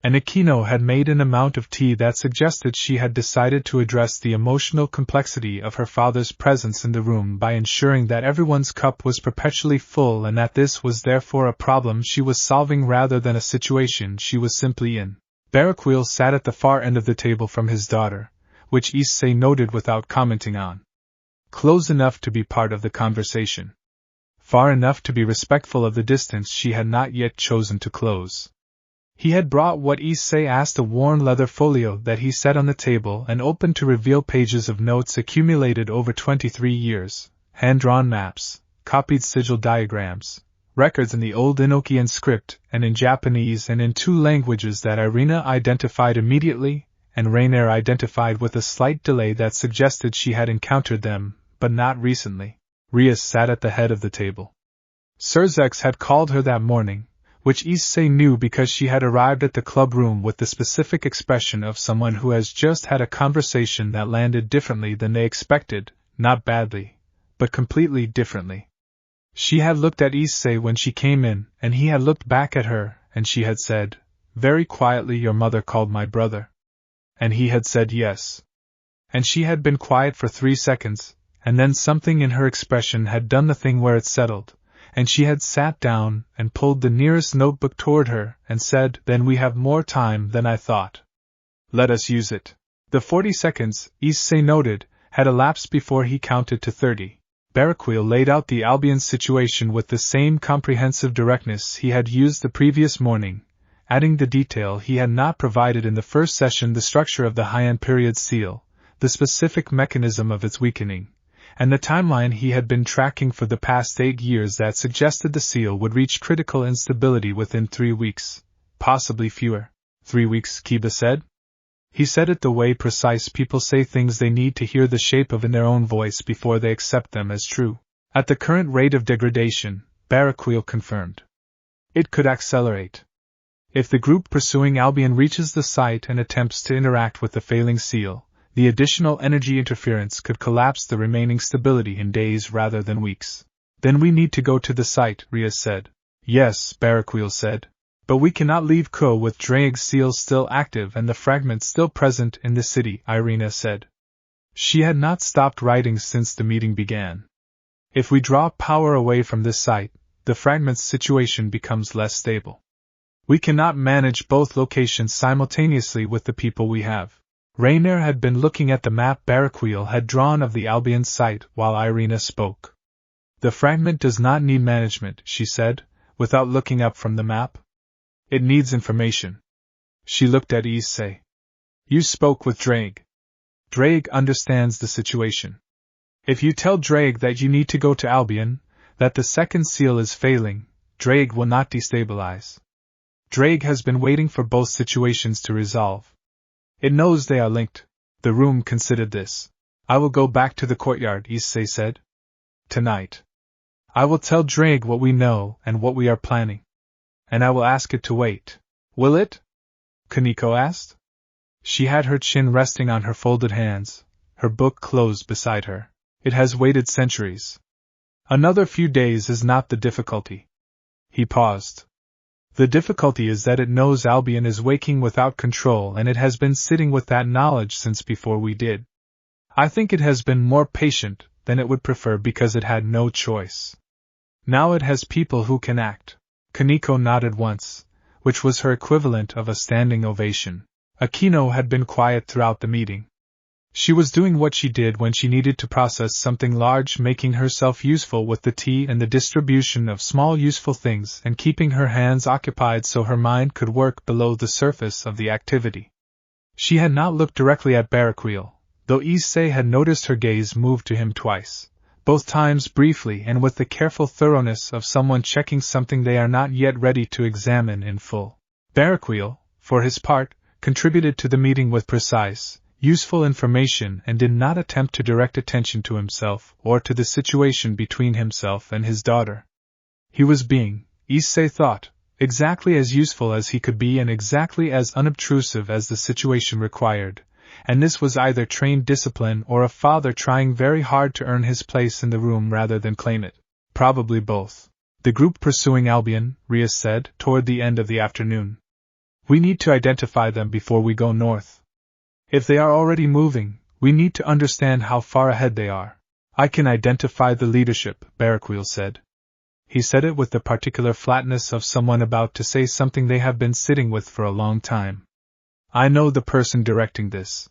And Akino had made an amount of tea that suggested she had decided to address the emotional complexity of her father's presence in the room by ensuring that everyone's cup was perpetually full and that this was therefore a problem she was solving rather than a situation she was simply in. Barakweel sat at the far end of the table from his daughter, which Issei noted without commenting on. close enough to be part of the conversation, far enough to be respectful of the distance she had not yet chosen to close. He had brought what Issei asked, a worn leather folio that he set on the table and opened to reveal pages of notes accumulated over 23 years, hand-drawn maps, copied sigil diagrams, records in the old Enochian script and in Japanese and in 2 languages that Irina identified immediately, and Rainier identified with a slight delay that suggested she had encountered them, but not recently. Rias sat at the head of the table. Serzex had called her that morning, which Issei knew because she had arrived at the club room with the specific expression of someone who has just had a conversation that landed differently than they expected, not badly, but completely differently. She had looked at Issei when she came in, and he had looked back at her, and she had said, very quietly, "Your mother called my brother." And he had said yes. And she had been quiet for 3 seconds, and then something in her expression had done the thing where it settled, and she had sat down and pulled the nearest notebook toward her and said, "Then we have more time than I thought. Let us use it." The 40 seconds, Issei noted, had elapsed before he counted to 30. Barraquil laid out the Albion situation with the same comprehensive directness he had used the previous morning, adding the detail he had not provided in the first session: the structure of the Heian period seal, the specific mechanism of its weakening, and the timeline he had been tracking for the past 8 years that suggested the seal would reach critical instability within 3 weeks, possibly fewer. 3 weeks, Kiba said. He said it the way precise people say things they need to hear the shape of in their own voice before they accept them as true. At the current rate of degradation, Barraquil confirmed, it could accelerate. If the group pursuing Albion reaches the site and attempts to interact with the failing seal, the additional energy interference could collapse the remaining stability in days rather than weeks. Then we need to go to the site, Rias said. Yes, Barraquil said. But we cannot leave Ko with Draig's seals still active and the fragments still present in the city, Irina said. She had not stopped writing since the meeting began. If we draw power away from this site, the fragment's situation becomes less stable. We cannot manage both locations simultaneously with the people we have. Rainier had been looking at the map Barraquil had drawn of the Albion site while Irina spoke. The fragment does not need management, she said, without looking up from the map. It needs information. She looked at Issei. You spoke with Draig. Draig understands the situation. If you tell Draig that you need to go to Albion, that the second seal is failing, Draig will not destabilize. Draig has been waiting for both situations to resolve. It knows they are linked. The room considered this. I will go back to the courtyard, Issei said. Tonight. I will tell Draig what we know and what we are planning. And I will ask it to wait. Will it? Kaneko asked. She had her chin resting on her folded hands, her book closed beside her. It has waited centuries. Another few days is not the difficulty. He paused. The difficulty is that it knows Albion is waking without control, and it has been sitting with that knowledge since before we did. I think it has been more patient than it would prefer because it had no choice. Now it has people who can act. Kaneko nodded once, which was her equivalent of a standing ovation. Akino had been quiet throughout the meeting. She was doing what she did when she needed to process something large, making herself useful with the tea and the distribution of small useful things, and keeping her hands occupied so her mind could work below the surface of the activity. She had not looked directly at Barraquil, though Issei had noticed her gaze move to him twice, both times briefly and with the careful thoroughness of someone checking something they are not yet ready to examine in full. Barraquil, for his part, contributed to the meeting with precise, useful information and did not attempt to direct attention to himself or to the situation between himself and his daughter. He was being, Issei thought, exactly as useful as he could be and exactly as unobtrusive as the situation required, and this was either trained discipline or a father trying very hard to earn his place in the room rather than claim it. Probably both. The group pursuing Albion, Rias said, toward the end of the afternoon. We need to identify them before we go north. If they are already moving, we need to understand how far ahead they are. I can identify the leadership, Barraquil said. He said it with the particular flatness of someone about to say something they have been sitting with for a long time. I know the person directing this.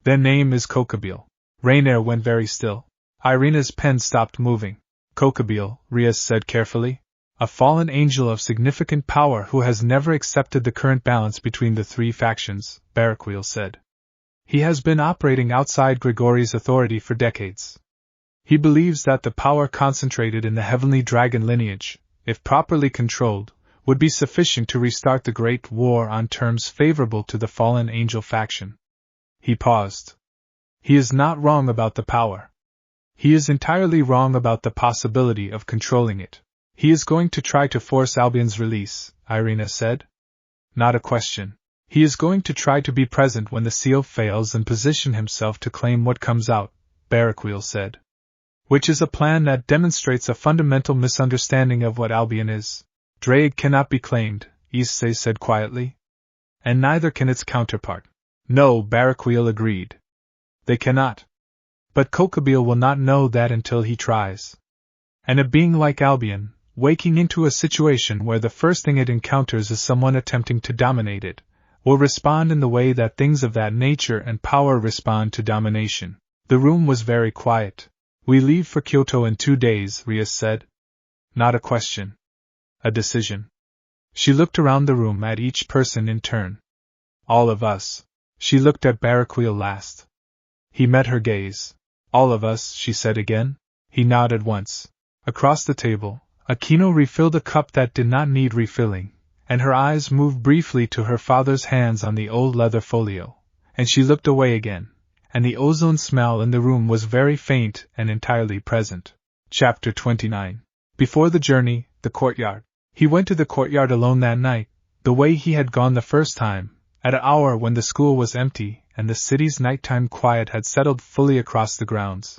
Their name is Kokabile. Rainier went very still. Irina's pen stopped moving. Kokabeel, Rias said carefully. A fallen angel of significant power who has never accepted the current balance between the three factions, Barakweel said. He has been operating outside Grigori's authority for decades. He believes that the power concentrated in the heavenly dragon lineage, if properly controlled, would be sufficient to restart the Great War on terms favorable to the fallen angel faction. He paused. He is not wrong about the power. He is entirely wrong about the possibility of controlling it. He is going to try to force Albion's release, Irina said. Not a question. He is going to try to be present when the seal fails and position himself to claim what comes out, Barakweel said. Which is a plan that demonstrates a fundamental misunderstanding of what Albion is. Drake cannot be claimed, Issei said quietly. And neither can its counterpart. No, Barakweel agreed. They cannot. But Kokabeel will not know that until he tries. And a being like Albion, waking into a situation where the first thing it encounters is someone attempting to dominate it, will respond in the way that things of that nature and power respond to domination. The room was very quiet. We leave for Kyoto in 2 days, Rias said. Not a question. A decision. She looked around the room at each person in turn. All of us. She looked at Barakweel last. He met her gaze. All of us, she said again. He nodded once. Across the table, Akino refilled a cup that did not need refilling, and her eyes moved briefly to her father's hands on the old leather folio, and she looked away again, and the ozone smell in the room was very faint and entirely present. Chapter 29. Before the journey, the courtyard. He went to the courtyard alone that night, the way he had gone the first time, at an hour when the school was empty and the city's nighttime quiet had settled fully across the grounds.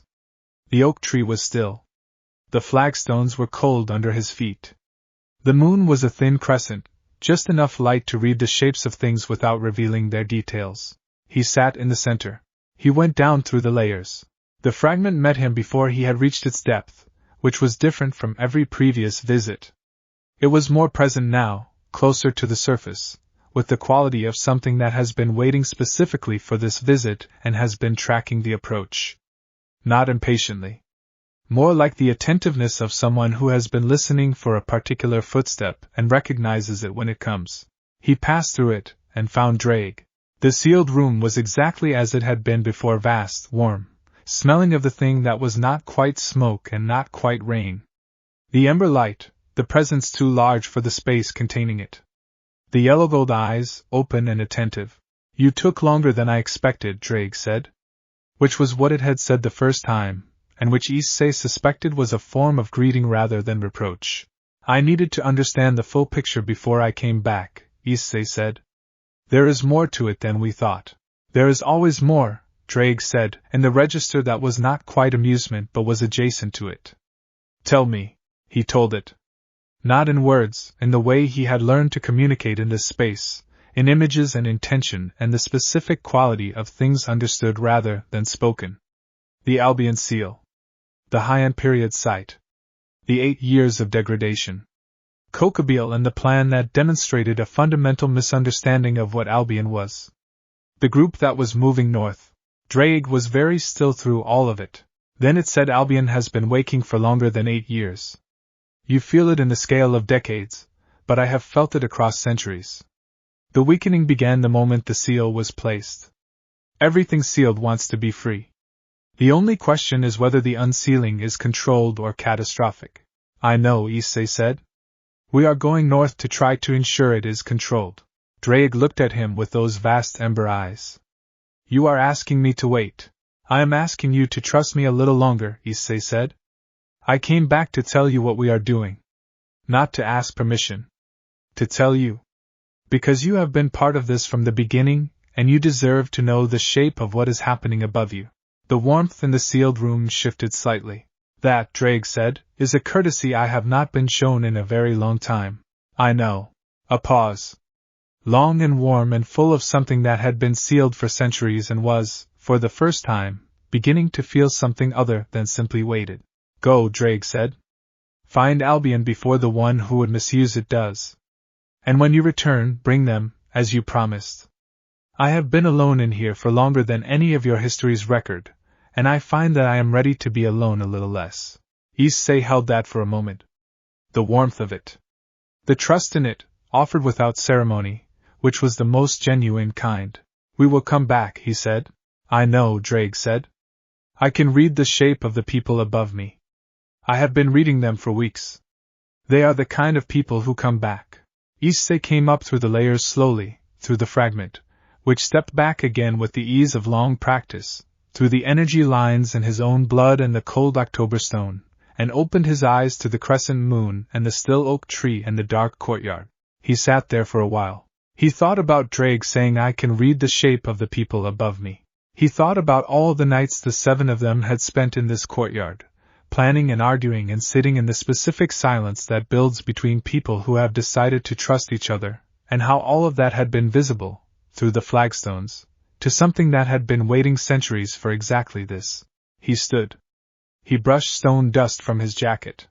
The oak tree was still. The flagstones were cold under his feet. The moon was a thin crescent, just enough light to read the shapes of things without revealing their details. He sat in the center. He went down through the layers. The fragment met him before he had reached its depth, which was different from every previous visit. It was more present now, closer to the surface, with the quality of something that has been waiting specifically for this visit and has been tracking the approach. Not impatiently. More like the attentiveness of someone who has been listening for a particular footstep and recognizes it when it comes. He passed through it, and found Drake. The sealed room was exactly as it had been before, vast, warm, smelling of the thing that was not quite smoke and not quite rain. The ember light, the presence too large for the space containing it. The yellow gold eyes, open and attentive. You took longer than I expected, Drake said. Which was what it had said the first time, and which Issei suspected was a form of greeting rather than reproach. I needed to understand the full picture before I came back, Issei said. There is more to it than we thought. There is always more, Drake said, in the register that was not quite amusement but was adjacent to it. Tell me, he told it. Not in words, in the way he had learned to communicate in this space, in images and intention and the specific quality of things understood rather than spoken. The Albion seal. The Heian period site. The 8 years of degradation. Kokabeel and the plan that demonstrated a fundamental misunderstanding of what Albion was. The group that was moving north. Drake was very still through all of it. Then it said Albion has been waking for longer than 8 years. You feel it in the scale of decades, but I have felt it across centuries. The weakening began the moment the seal was placed. Everything sealed wants to be free. The only question is whether the unsealing is controlled or catastrophic. I know, Issei said. We are going north to try to ensure it is controlled. Drake looked at him with those vast ember eyes. You are asking me to wait. I am asking you to trust me a little longer, Issei said. I came back to tell you what we are doing. Not to ask permission. To tell you. Because you have been part of this from the beginning, and you deserve to know the shape of what is happening above you. The warmth in the sealed room shifted slightly. That, Drake said, is a courtesy I have not been shown in a very long time. I know. A pause. Long and warm and full of something that had been sealed for centuries and was, for the first time, beginning to feel something other than simply waited. Go, Drake said. Find Albion before the one who would misuse it does. And when you return, bring them, as you promised. I have been alone in here for longer than any of your history's record, and I find that I am ready to be alone a little less. Issei held that for a moment. The warmth of it. The trust in it, offered without ceremony, which was the most genuine kind. We will come back, he said. I know, Drake said. I can read the shape of the people above me. I have been reading them for weeks. They are the kind of people who come back. Issei came up through the layers slowly, through the fragment, which stepped back again with the ease of long practice, through the energy lines in his own blood and the cold October stone, and opened his eyes to the crescent moon and the still oak tree and the dark courtyard. He sat there for a while. He thought about Drake saying, I can read the shape of the people above me. He thought about all the nights the 7 of them had spent in this courtyard, planning and arguing and sitting in the specific silence that builds between people who have decided to trust each other, and how all of that had been visible, through the flagstones, to something that had been waiting centuries for exactly this. He stood. He brushed stone dust from his jacket.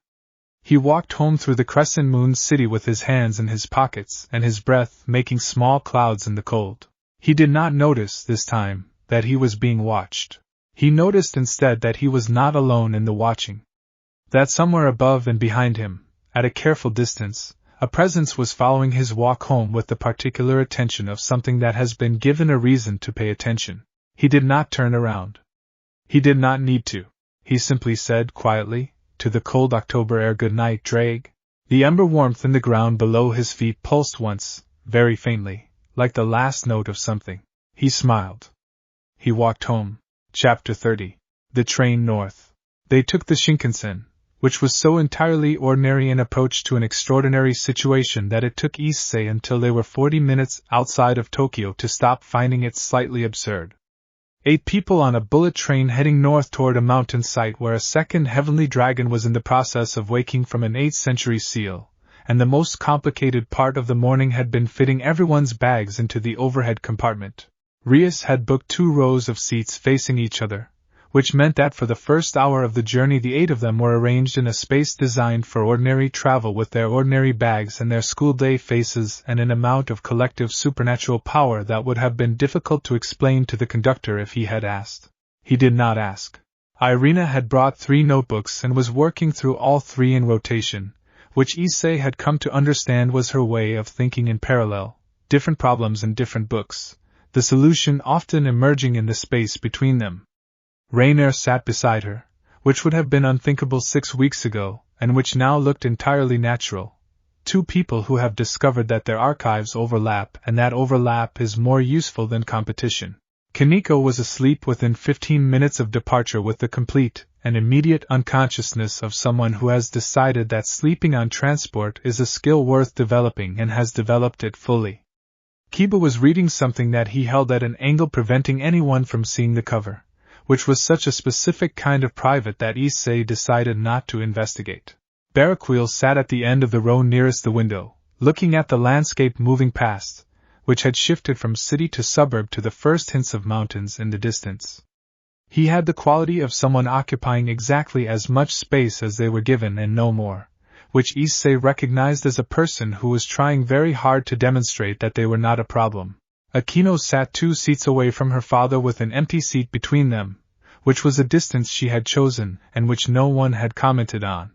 He walked home through the crescent moon city with his hands in his pockets and his breath making small clouds in the cold. He did not notice, this time, that he was being watched. He noticed instead that he was not alone in the watching. That somewhere above and behind him, at a careful distance, a presence was following his walk home with the particular attention of something that has been given a reason to pay attention. He did not turn around. He did not need to. He simply said quietly, to the cold October air, good night, Drake. The ember warmth in the ground below his feet pulsed once, very faintly, like the last note of something. He smiled. He walked home. Chapter 30. The train north. They took the Shinkansen, which was so entirely ordinary an approach to an extraordinary situation that it took Issei until they were 40 minutes outside of Tokyo to stop finding it slightly absurd. 8 people on a bullet train heading north toward a mountain site where a second heavenly dragon was in the process of waking from an 8th century seal, and the most complicated part of the morning had been fitting everyone's bags into the overhead compartment. Rias had booked 2 rows of seats facing each other, which meant that for the first hour of the journey the 8 of them were arranged in a space designed for ordinary travel with their ordinary bags and their school day faces and an amount of collective supernatural power that would have been difficult to explain to the conductor if he had asked. He did not ask. Irina had brought 3 notebooks and was working through all 3 in rotation, which Issei had come to understand was her way of thinking in parallel, different problems in different books, the solution often emerging in the space between them. Rainier sat beside her, which would have been unthinkable 6 weeks ago, and which now looked entirely natural. 2 people who have discovered that their archives overlap and that overlap is more useful than competition. Kaneko was asleep within 15 minutes of departure with the complete and immediate unconsciousness of someone who has decided that sleeping on transport is a skill worth developing and has developed it fully. Kiba was reading something that he held at an angle preventing anyone from seeing the cover, which was such a specific kind of private that Issei decided not to investigate. Barraquil sat at the end of the row nearest the window, looking at the landscape moving past, which had shifted from city to suburb to the first hints of mountains in the distance. He had the quality of someone occupying exactly as much space as they were given and no more, which Issei recognized as a person who was trying very hard to demonstrate that they were not a problem. Akino sat 2 seats away from her father with an empty seat between them, which was a distance she had chosen and which no one had commented on.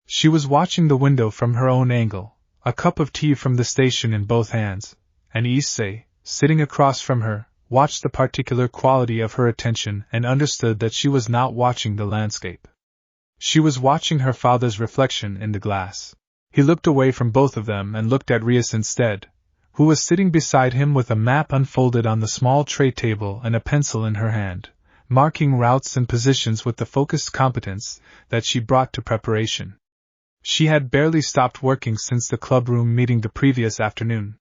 She was watching the window from her own angle, a cup of tea from the station in both hands, and Issei, sitting across from her, watched the particular quality of her attention and understood that she was not watching the landscape. She was watching her father's reflection in the glass. He looked away from both of them and looked at Rias instead, who was sitting beside him with a map unfolded on the small tray table and a pencil in her hand, marking routes and positions with the focused competence that she brought to preparation. She had barely stopped working since the clubroom meeting the previous afternoon.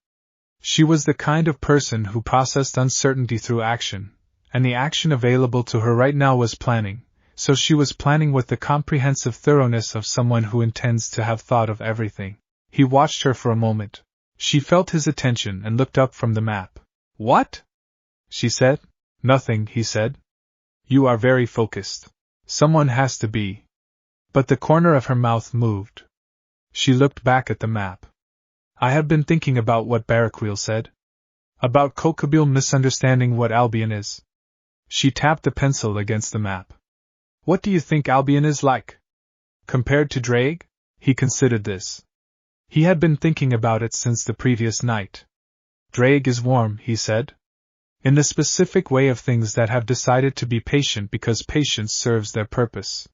She was the kind of person who processed uncertainty through action, and the action available to her right now was planning, so she was planning with the comprehensive thoroughness of someone who intends to have thought of everything. He watched her for a moment. She felt his attention and looked up from the map. What? She said. Nothing, he said. You are very focused. Someone has to be. But the corner of her mouth moved. She looked back at the map. I have been thinking about what Barraquil said. About Kokabile misunderstanding what Albion is. She tapped the pencil against the map. What do you think Albion is like? Compared to Drake? He considered this. He had been thinking about it since the previous night. Drake is warm, he said. In the specific way of things that have decided to be patient because patience serves their purpose.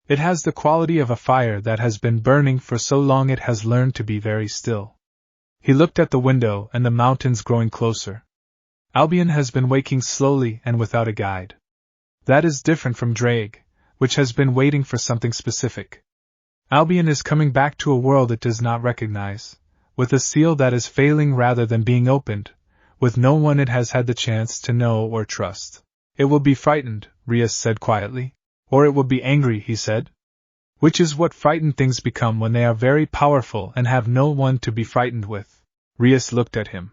It has the quality of a fire that has been burning for so long it has learned to be very still. He looked at the window and the mountains growing closer. Albion has been waking slowly and without a guide. That is different from Drake, which has been waiting for something specific. Albion is coming back to a world it does not recognize, with a seal that is failing rather than being opened, with no one it has had the chance to know or trust. It will be frightened, Rias said quietly. Or it will be angry, he said. Which is what frightened things become when they are very powerful and have no one to be frightened with. Rias looked at him.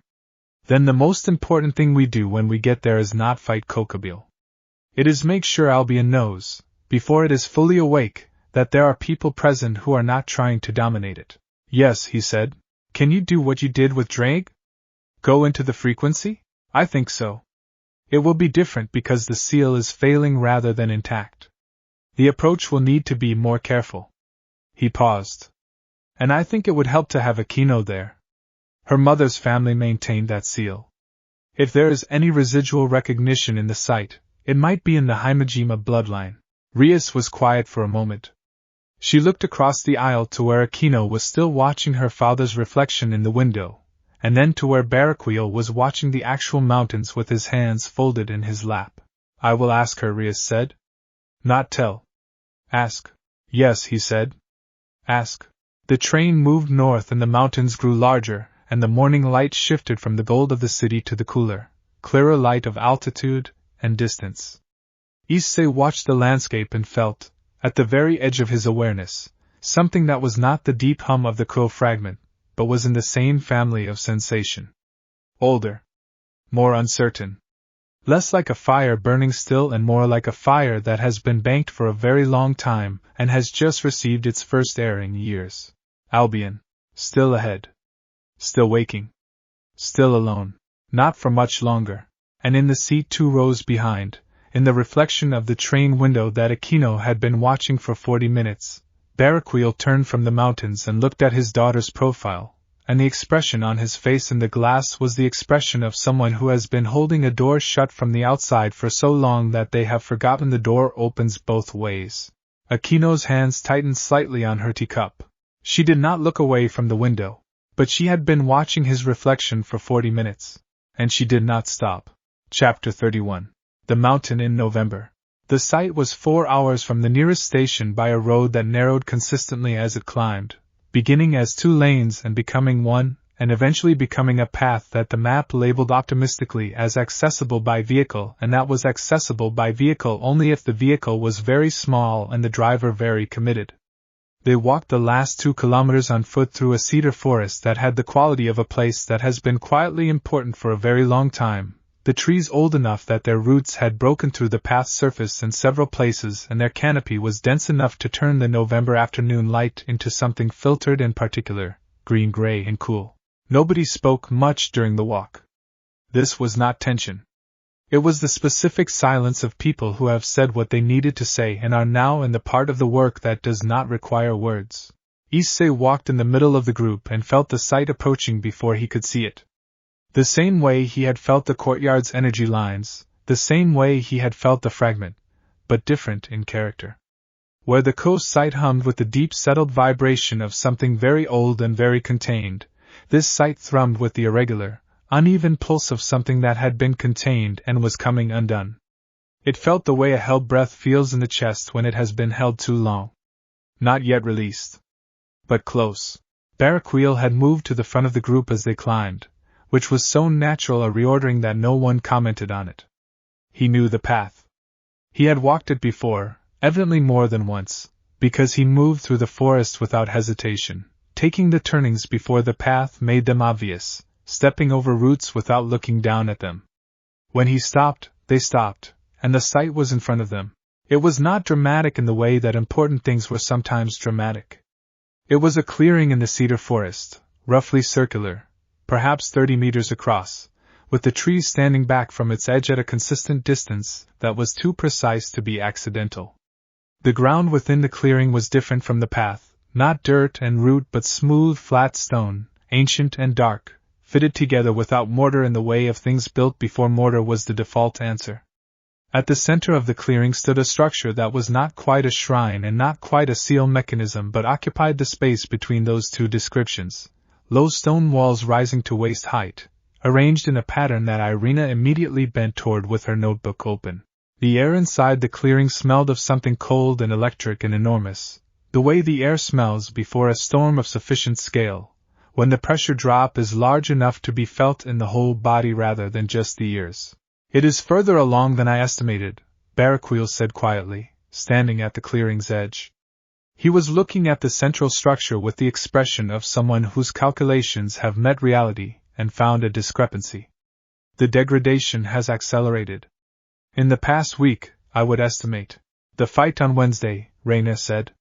Then the most important thing we do when we get there is not fight Kokabeel. It is make sure Albion knows, before it is fully awake, that there are people present who are not trying to dominate it. Yes, he said. Can you do what you did with Drake? Go into the frequency? I think so. It will be different because the seal is failing rather than intact. The approach will need to be more careful. He paused. And I think it would help to have Akino there. Her mother's family maintained that seal. If there is any residual recognition in the site, it might be in the Himejima bloodline. Rias was quiet for a moment. She looked across the aisle to where Akino was still watching her father's reflection in the window, and then to where Baraquiel was watching the actual mountains with his hands folded in his lap. I will ask her, Rias said. Not tell. Ask. Yes, he said. Ask. The train moved north and the mountains grew larger, and the morning light shifted from the gold of the city to the cooler, clearer light of altitude and distance. Issei watched the landscape and felt, at the very edge of his awareness, something that was not the deep hum of the crow fragment, but was in the same family of sensation. Older. More uncertain. Less like a fire burning still and more like a fire that has been banked for a very long time and has just received its first air in years. Albion. Still ahead. Still waking. Still alone. Not for much longer. And in the seat 2 rows behind, in the reflection of the train window that Akino had been watching for 40 minutes, Baraquiel turned from the mountains and looked at his daughter's profile. And the expression on his face in the glass was the expression of someone who has been holding a door shut from the outside for so long that they have forgotten the door opens both ways. Akino's hands tightened slightly on her teacup. She did not look away from the window, but she had been watching his reflection for 40 minutes, and she did not stop. Chapter 31. The Mountain in November. The site was 4 hours from the nearest station by a road that narrowed consistently as it climbed, beginning as 2 lanes and becoming 1, and eventually becoming a path that the map labeled optimistically as accessible by vehicle, and that was accessible by vehicle only if the vehicle was very small and the driver very committed. They walked the last 2 kilometers on foot through a cedar forest that had the quality of a place that has been quietly important for a very long time, the trees old enough that their roots had broken through the path's surface in several places and their canopy was dense enough to turn the November afternoon light into something filtered and particular, green-gray and cool. Nobody spoke much during the walk. This was not tension. It was the specific silence of people who have said what they needed to say and are now in the part of the work that does not require words. Issei walked in the middle of the group and felt the sight approaching before he could see it. The same way he had felt the courtyard's energy lines, the same way he had felt the fragment, but different in character. Where the coast site hummed with the deep settled vibration of something very old and very contained, this site thrummed with the irregular, uneven pulse of something that had been contained and was coming undone. It felt the way a held breath feels in the chest when it has been held too long. Not yet released. But close. Baraquiel had moved to the front of the group as they climbed, which was so natural a reordering that no one commented on it. He knew the path. He had walked it before, evidently more than once, because he moved through the forest without hesitation, taking the turnings before the path made them obvious, stepping over roots without looking down at them. When he stopped, they stopped, and the sight was in front of them. It was not dramatic in the way that important things were sometimes dramatic. It was a clearing in the cedar forest, roughly circular, perhaps 30 meters across, with the tree standing back from its edge at a consistent distance that was too precise to be accidental. The ground within the clearing was different from the path, not dirt and root but smooth, flat stone, ancient and dark, fitted together without mortar in the way of things built before mortar was the default answer. At the center of the clearing stood a structure that was not quite a shrine and not quite a seal mechanism but occupied the space between those two descriptions, low stone walls rising to waist height, arranged in a pattern that Irina immediately bent toward with her notebook open. The air inside the clearing smelled of something cold and electric and enormous, the way the air smells before a storm of sufficient scale, when the pressure drop is large enough to be felt in the whole body rather than just the ears. It is further along than I estimated, Barraquil said quietly, standing at the clearing's edge. He was looking at the central structure with the expression of someone whose calculations have met reality and found a discrepancy. The degradation has accelerated. In the past week, I would estimate. The fight on Wednesday, Reina said.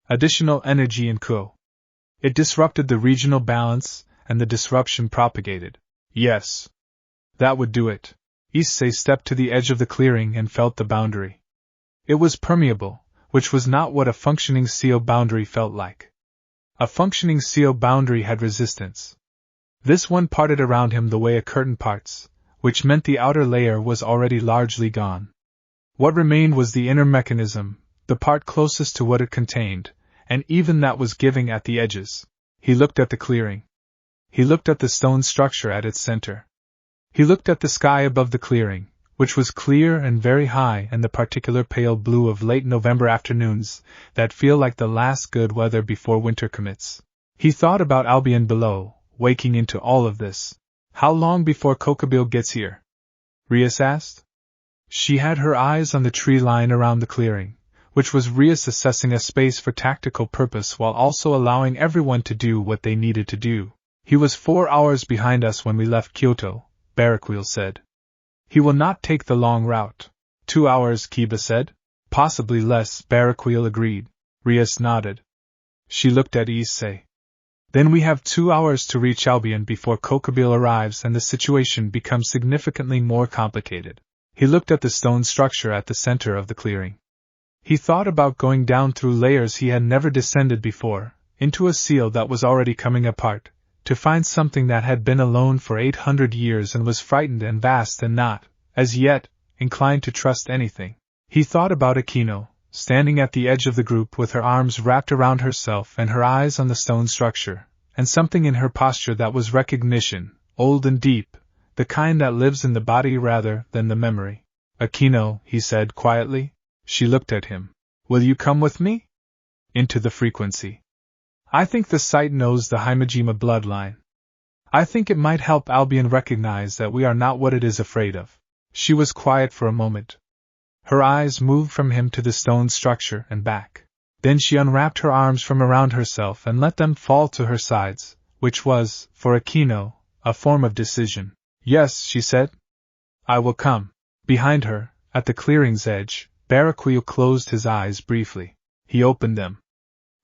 Additional energy in Ko. It disrupted the regional balance, and the disruption propagated. Yes. That would do it. Issei stepped to the edge of the clearing and felt the boundary. It was permeable, which was not what a functioning seal boundary felt like. A functioning seal boundary had resistance. This one parted around him the way a curtain parts, which meant the outer layer was already largely gone. What remained was the inner mechanism, the part closest to what it contained, and even that was giving at the edges. He looked at the clearing. He looked at the stone structure at its center. He looked at the sky above the clearing, which was clear and very high, and the particular pale blue of late November afternoons that feel like the last good weather before winter commits. He thought about Albion below, waking into all of this. How long before Kokobile gets here? Rias asked. She had her eyes on the tree line around the clearing, which was Rias assessing a space for tactical purpose while also allowing everyone to do what they needed to do. He was 4 hours behind us when we left Kyoto, Barraquil said. He will not take the long route. 2 hours, Kiba said. Possibly less, Barraquil agreed. Rias nodded. She looked at Issei. Then we have 2 hours to reach Albion before Kokobile arrives and the situation becomes significantly more complicated. He looked at the stone structure at the center of the clearing. He thought about going down through layers he had never descended before, into a seal that was already coming apart, to find something that had been alone for 800 years and was frightened and vast and not, as yet, inclined to trust anything. He thought about Akino, standing at the edge of the group with her arms wrapped around herself and her eyes on the stone structure, and something in her posture that was recognition, old and deep, the kind that lives in the body rather than the memory. Akino, he said quietly. She looked at him. Will you come with me? Into the frequency. I think the site knows the Himejima bloodline. I think it might help Albion recognize that we are not what it is afraid of. She was quiet for a moment. Her eyes moved from him to the stone structure and back. Then she unwrapped her arms from around herself and let them fall to her sides, which was, for Akino, a form of decision. Yes, she said. I will come. Behind her, at the clearing's edge, Barraquil closed his eyes briefly. He opened them.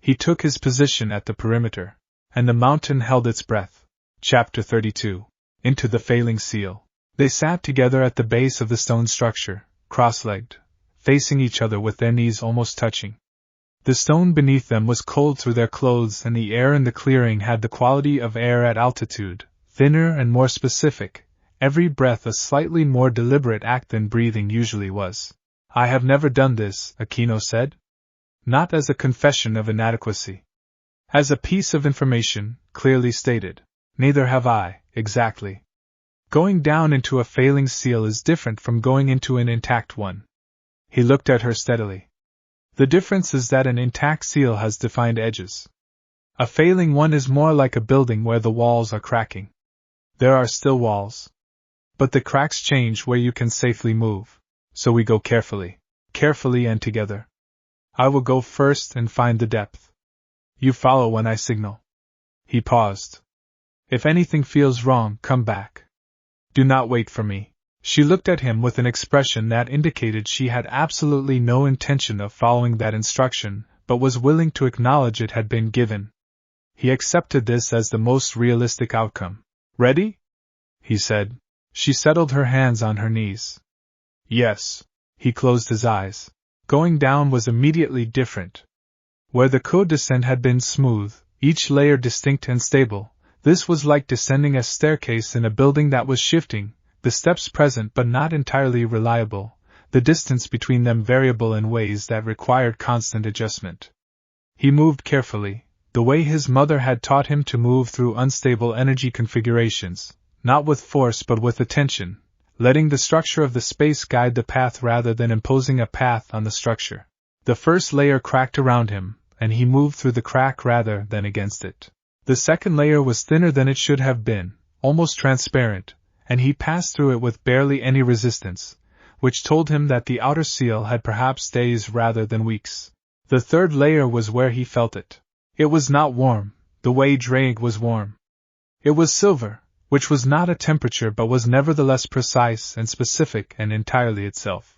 He took his position at the perimeter, and the mountain held its breath. Chapter 32. Into the failing seal. They sat together at the base of the stone structure, cross-legged, facing each other with their knees almost touching. The stone beneath them was cold through their clothes, and the air in the clearing had the quality of air at altitude, thinner and more specific, every breath a slightly more deliberate act than breathing usually was. I have never done this, Akino said. Not as a confession of inadequacy. As a piece of information, clearly stated. Neither have I, exactly. Going down into a failing seal is different from going into an intact one. He looked at her steadily. The difference is that an intact seal has defined edges. A failing one is more like a building where the walls are cracking. There are still walls. But the cracks change where you can safely move. So we go carefully and together. I will go first and find the depth. You follow when I signal. He paused. If anything feels wrong, come back. Do not wait for me. She looked at him with an expression that indicated she had absolutely no intention of following that instruction, but was willing to acknowledge it had been given. He accepted this as the most realistic outcome. Ready? He said. She settled her hands on her knees. Yes. He closed his eyes. Going down was immediately different. Where the descent had been smooth, each layer distinct and stable, this was like descending a staircase in a building that was shifting, the steps present but not entirely reliable, the distance between them variable in ways that required constant adjustment. He moved carefully, the way his mother had taught him to move through unstable energy configurations, not with force but with attention, letting the structure of the space guide the path rather than imposing a path on the structure. The first layer cracked around him, and he moved through the crack rather than against it. The second layer was thinner than it should have been, almost transparent, and he passed through it with barely any resistance, which told him that the outer seal had perhaps days rather than weeks. The third layer was where he felt it. It was not warm, the way Drake was warm. It was silver, which was not a temperature but was nevertheless precise and specific and entirely itself.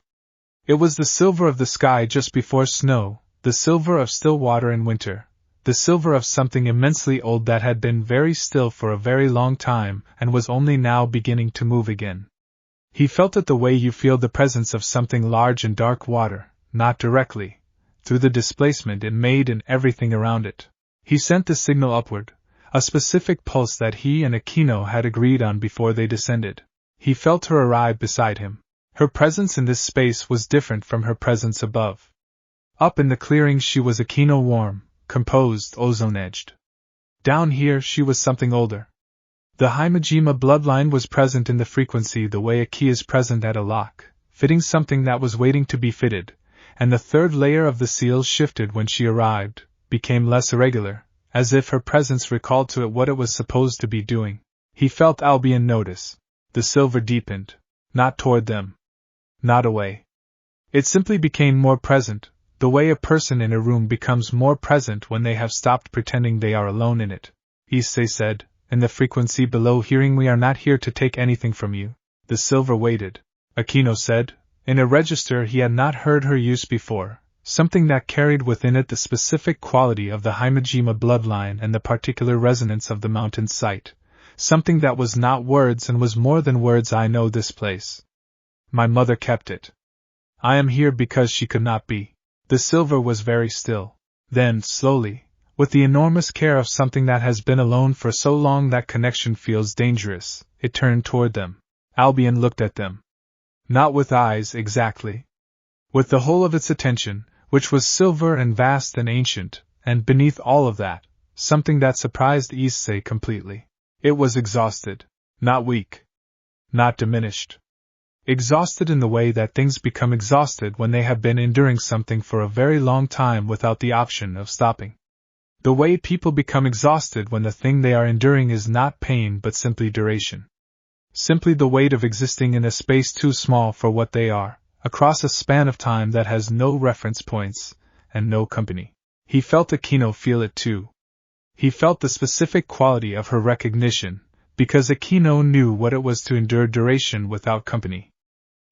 It was the silver of the sky just before snow, the silver of still water in winter, the silver of something immensely old that had been very still for a very long time and was only now beginning to move again. He felt it the way you feel the presence of something large in dark water, not directly, through the displacement it made in everything around it. He sent the signal upward, a specific pulse that he and Aquino had agreed on before they descended. He felt her arrive beside him. Her presence in this space was different from her presence above. Up in the clearing she was Aquino warm, composed, ozone-edged. Down here she was something older. The Himejima bloodline was present in the frequency the way a key is present at a lock, fitting something that was waiting to be fitted, and the third layer of the seal shifted when she arrived, became less irregular, as if her presence recalled to it what it was supposed to be doing. He felt Albion notice. The silver deepened, not toward them. Not away. It simply became more present, the way a person in a room becomes more present when they have stopped pretending they are alone in it. Issei said, in the frequency below, hearing, we are not here to take anything from you. The silver waited. Aquino said, in a register he had not heard her use before, something that carried within it the specific quality of the Himejima bloodline and the particular resonance of the mountain site, something that was not words and was more than words. I know this place. My mother kept it. I am here because she could not be. The silver was very still. Then, slowly, with the enormous care of something that has been alone for so long that connection feels dangerous, it turned toward them. Albion looked at them. Not with eyes exactly. With the whole of its attention, which was silver and vast and ancient, and beneath all of that, something that surprised Issei completely. It was exhausted. Not weak. Not diminished. Exhausted in the way that things become exhausted when they have been enduring something for a very long time without the option of stopping. The way people become exhausted when the thing they are enduring is not pain but simply duration. Simply the weight of existing in a space too small for what they are, across a span of time that has no reference points, and no company. He felt Aquino feel it too. He felt the specific quality of her recognition, because Aquino knew what it was to endure duration without company.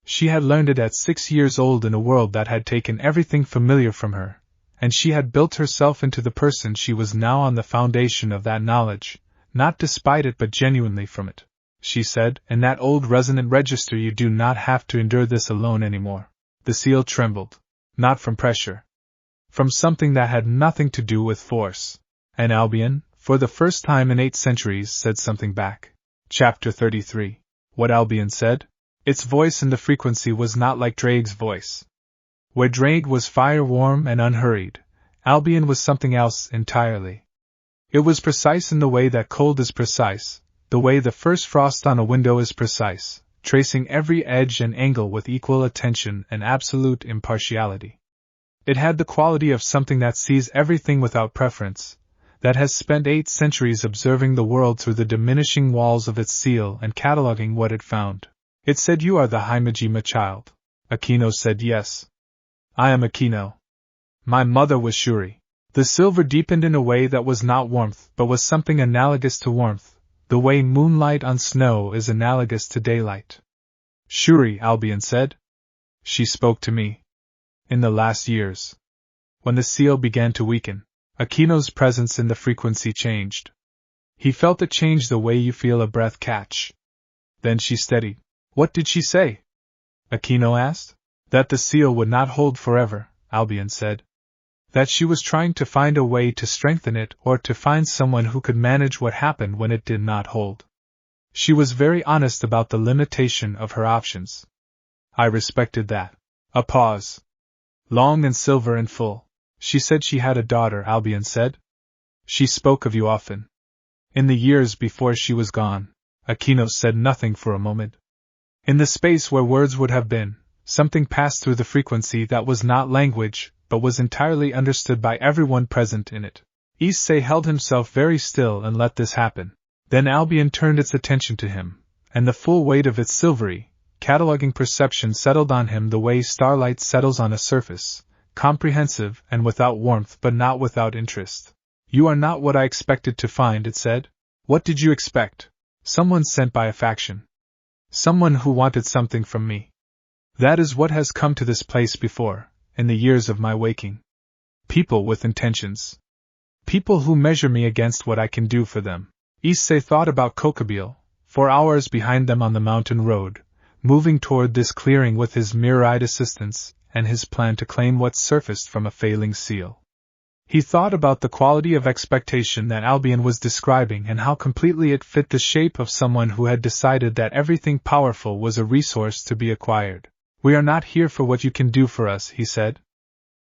She had learned it at 6 years old in a world that had taken everything familiar from her, and she had built herself into the person she was now on the foundation of that knowledge, not despite it but genuinely from it. She said, in that old resonant register, you do not have to endure this alone anymore. The seal trembled. Not from pressure. From something that had nothing to do with force. And Albion, for the first time in 8 centuries, said something back. Chapter 33. What Albion said? Its voice and the frequency was not like Drake's voice. Where Drake was fire-warm and unhurried, Albion was something else entirely. It was precise in the way that cold is precise, the way the first frost on a window is precise, tracing every edge and angle with equal attention and absolute impartiality. It had the quality of something that sees everything without preference, that has spent 8 centuries observing the world through the diminishing walls of its seal and cataloging what it found. It said, you are the Himejima child. Aquino said, yes. I am Aquino. My mother was Shuri. The silver deepened in a way that was not warmth but was something analogous to warmth, the way moonlight on snow is analogous to daylight. Shuri, Albion said. She spoke to me. In the last years. When the seal began to weaken, Aquino's presence in the frequency changed. He felt it change the way you feel a breath catch. Then she steadied. What did she say? Aquino asked. That the seal would not hold forever, Albion said. That she was trying to find a way to strengthen it or to find someone who could manage what happened when it did not hold. She was very honest about the limitation of her options. I respected that. A pause. Long and silver and full. She said she had a daughter, Albion said. She spoke of you often. In the years before she was gone, Aquino said nothing for a moment. In the space where words would have been, something passed through the frequency that was not language, but was entirely understood by everyone present in it. Issei held himself very still and let this happen. Then Albion turned its attention to him, and the full weight of its silvery, cataloging perception settled on him the way starlight settles on a surface, comprehensive and without warmth but not without interest. You are not what I expected to find, it said. What did you expect? Someone sent by a faction. Someone who wanted something from me. That is what has come to this place before, in the years of my waking. People with intentions. People who measure me against what I can do for them. Issei thought about Kokobile, for hours behind them on the mountain road, moving toward this clearing with his mirror-eyed assistants, and his plan to claim what surfaced from a failing seal. He thought about the quality of expectation that Albion was describing and how completely it fit the shape of someone who had decided that everything powerful was a resource to be acquired. We are not here for what you can do for us, he said.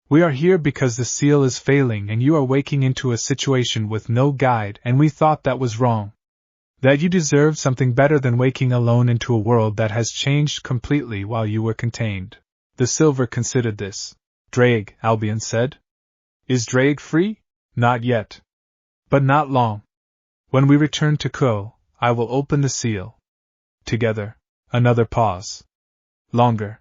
We are here because the seal is failing and you are waking into a situation with no guide, and we thought that was wrong. That you deserved something better than waking alone into a world that has changed completely while you were contained. The silver considered this. Drake, Albion said. Is Drake free? Not yet. But not long. When we return to Ko, I will open the seal. Together. Another pause. Longer.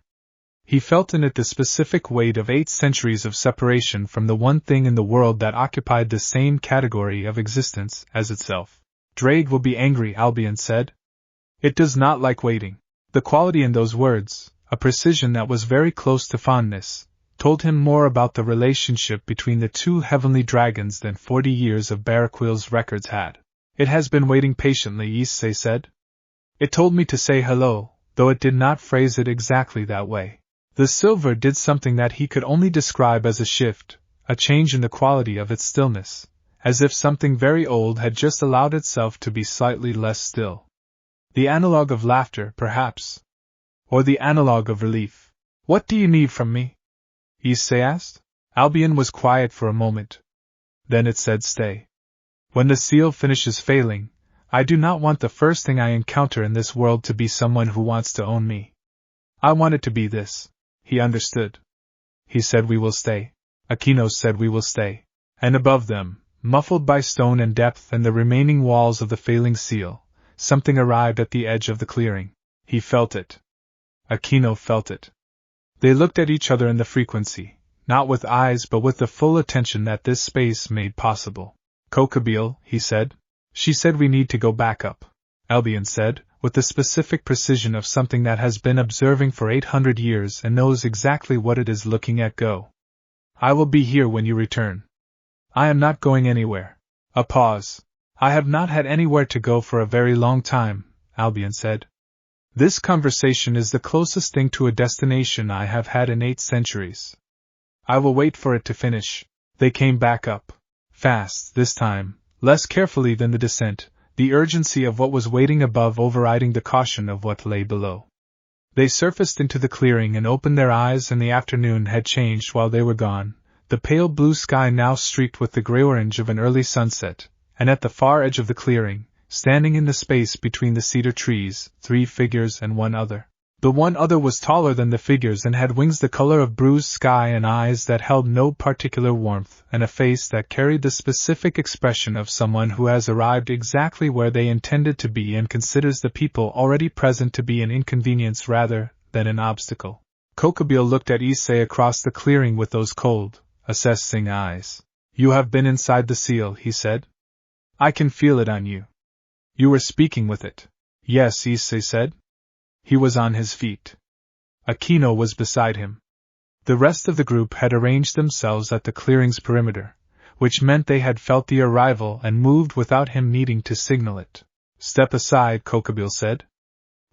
He felt in it the specific weight of 8 centuries of separation from the one thing in the world that occupied the same category of existence as itself. Drake will be angry, Albion said. It does not like waiting. The quality in those words, a precision that was very close to fondness, told him more about the relationship between the two heavenly dragons than 40 years of Baraquil's records had. It has been waiting patiently, Issei said. It told me to say hello, though it did not phrase it exactly that way. The silver did something that he could only describe as a shift, a change in the quality of its stillness, as if something very old had just allowed itself to be slightly less still. The analog of laughter, perhaps. Or the analog of relief. What do you need from me? Issei asked. Albion was quiet for a moment. Then it said, stay. When the seal finishes failing, I do not want the first thing I encounter in this world to be someone who wants to own me. I want it to be this. He understood. He said we will stay. Aquino said we will stay. And above them, muffled by stone and depth and the remaining walls of the failing seal, something arrived at the edge of the clearing. He felt it. Aquino felt it. They looked at each other in the frequency, not with eyes but with the full attention that this space made possible. Kokobile, he said. She said we need to go back up. Albion said, with the specific precision of something that has been observing for 800 years and knows exactly what it is looking at. Go. I will be here when you return. I am not going anywhere. A pause. I have not had anywhere to go for a very long time, Albion said. This conversation is the closest thing to a destination I have had in 8 centuries. I will wait for it to finish. They came back up. Fast, this time, less carefully than the descent, the urgency of what was waiting above overriding the caution of what lay below. They surfaced into the clearing and opened their eyes, and the afternoon had changed while they were gone, the pale blue sky now streaked with the gray-orange of an early sunset, and at the far edge of the clearing, standing in the space between the cedar trees, 3 figures and one other. The one other was taller than the figures and had wings the color of bruised sky and eyes that held no particular warmth and a face that carried the specific expression of someone who has arrived exactly where they intended to be and considers the people already present to be an inconvenience rather than an obstacle. Kokobile looked at Issei across the clearing with those cold, assessing eyes. You have been inside the seal, he said. I can feel it on you. You were speaking with it. Yes, Issei said. He was on his feet. Aquino was beside him. The rest of the group had arranged themselves at the clearing's perimeter, which meant they had felt the arrival and moved without him needing to signal it. Step aside, Kokobile said.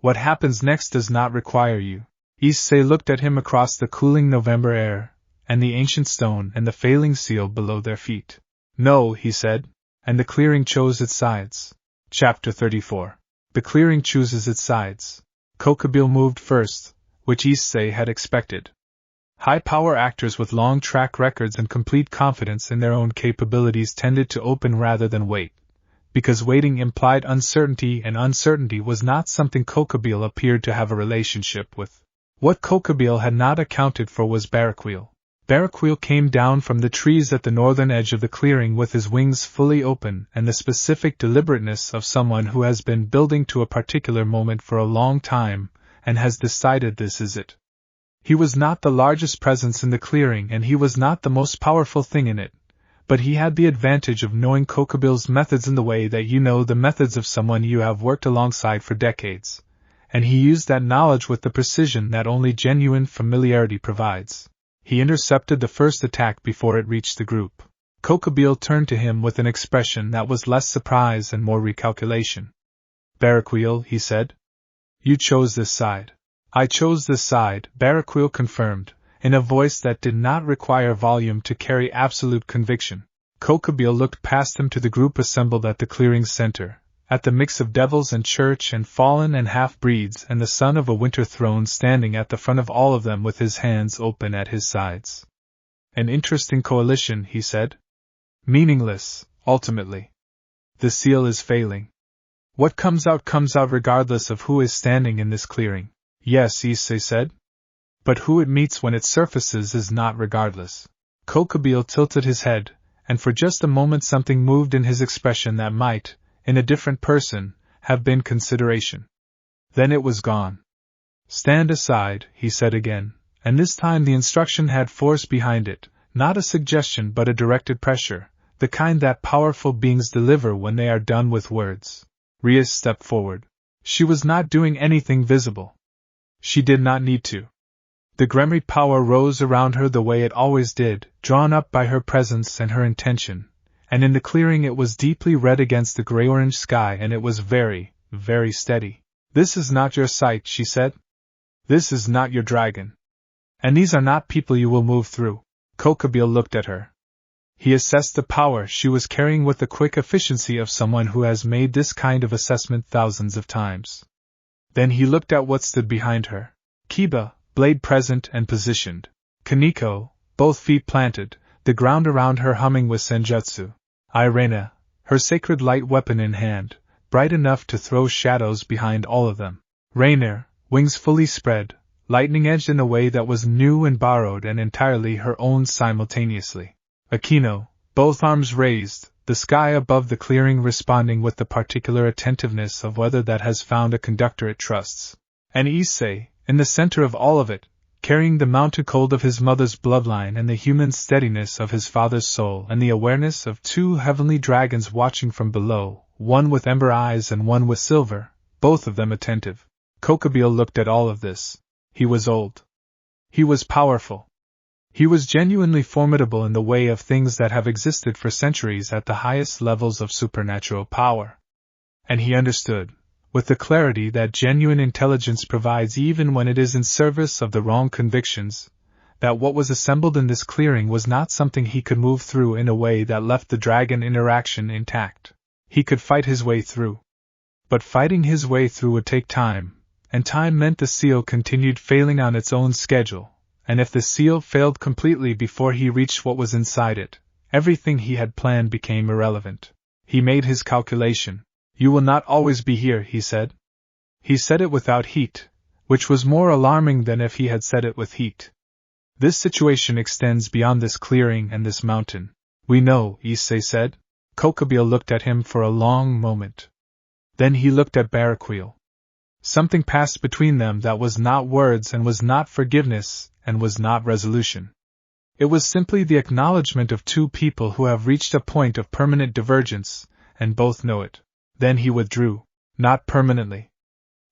What happens next does not require you. Issei looked at him across the cooling November air, and the ancient stone and the failing seal below their feet. No, he said, and the clearing chose its sides. Chapter 34. The clearing chooses its sides. Kokubile moved first, which Issei had expected. High-power actors with long track records and complete confidence in their own capabilities tended to open rather than wait, because waiting implied uncertainty, and uncertainty was not something Kokubile appeared to have a relationship with. What Kokubile had not accounted for was Barraquil. Barraquil came down from the trees at the northern edge of the clearing with his wings fully open and the specific deliberateness of someone who has been building to a particular moment for a long time, and has decided this is it. He was not the largest presence in the clearing and he was not the most powerful thing in it, but he had the advantage of knowing Kokubile's methods in the way that you know the methods of someone you have worked alongside for decades, and he used that knowledge with the precision that only genuine familiarity provides. He intercepted the first attack before it reached the group. Kokubile turned to him with an expression that was less surprise and more recalculation. Barraquil, he said. You chose this side. I chose this side, Barraquil confirmed, in a voice that did not require volume to carry absolute conviction. Kokubile looked past him to the group assembled at the clearing's center, at the mix of devils and church and fallen and half-breeds and the son of a winter throne standing at the front of all of them with his hands open at his sides. An interesting coalition, he said. Meaningless, ultimately. The seal is failing. What comes out regardless of who is standing in this clearing. Yes, Issei said. But who it meets when it surfaces is not regardless. Kokubile tilted his head, and for just a moment something moved in his expression that might, in a different person, have been consideration. Then it was gone. Stand aside, he said again, and this time the instruction had force behind it, not a suggestion but a directed pressure, the kind that powerful beings deliver when they are done with words. Rhea stepped forward. She was not doing anything visible. She did not need to. The Gremry power rose around her the way it always did, drawn up by her presence and her intention, and in the clearing it was deeply red against the gray-orange sky and it was very, very steady. This is not your sight, she said. This is not your dragon. And these are not people you will move through. Kokubile looked at her. He assessed the power she was carrying with the quick efficiency of someone who has made this kind of assessment thousands of times. Then he looked at what stood behind her. Kiba, blade present and positioned. Kaneko, both feet planted, the ground around her humming with senjutsu. Irena, her sacred light weapon in hand, bright enough to throw shadows behind all of them. Rainier, wings fully spread, lightning-edged in a way that was new and borrowed and entirely her own simultaneously. Akino, both arms raised, the sky above the clearing responding with the particular attentiveness of weather that has found a conductor it trusts. And Issei, in the center of all of it, carrying the mounted cold of his mother's bloodline and the human steadiness of his father's soul and the awareness of two heavenly dragons watching from below, one with ember eyes and one with silver, both of them attentive. Kokubile looked at all of this. He was old. He was powerful. He was genuinely formidable in the way of things that have existed for centuries at the highest levels of supernatural power. And he understood, with the clarity that genuine intelligence provides even when it is in service of the wrong convictions, that what was assembled in this clearing was not something he could move through in a way that left the dragon interaction intact. He could fight his way through. But fighting his way through would take time, and time meant the seal continued failing on its own schedule, and if the seal failed completely before he reached what was inside it, everything he had planned became irrelevant. He made his calculation. You will not always be here, he said. He said it without heat, which was more alarming than if he had said it with heat. This situation extends beyond this clearing and this mountain. We know, Issei said. Kokubile looked at him for a long moment. Then he looked at Barraquil. Something passed between them that was not words and was not forgiveness and was not resolution. It was simply the acknowledgement of two people who have reached a point of permanent divergence, and both know it. Then he withdrew. Not permanently.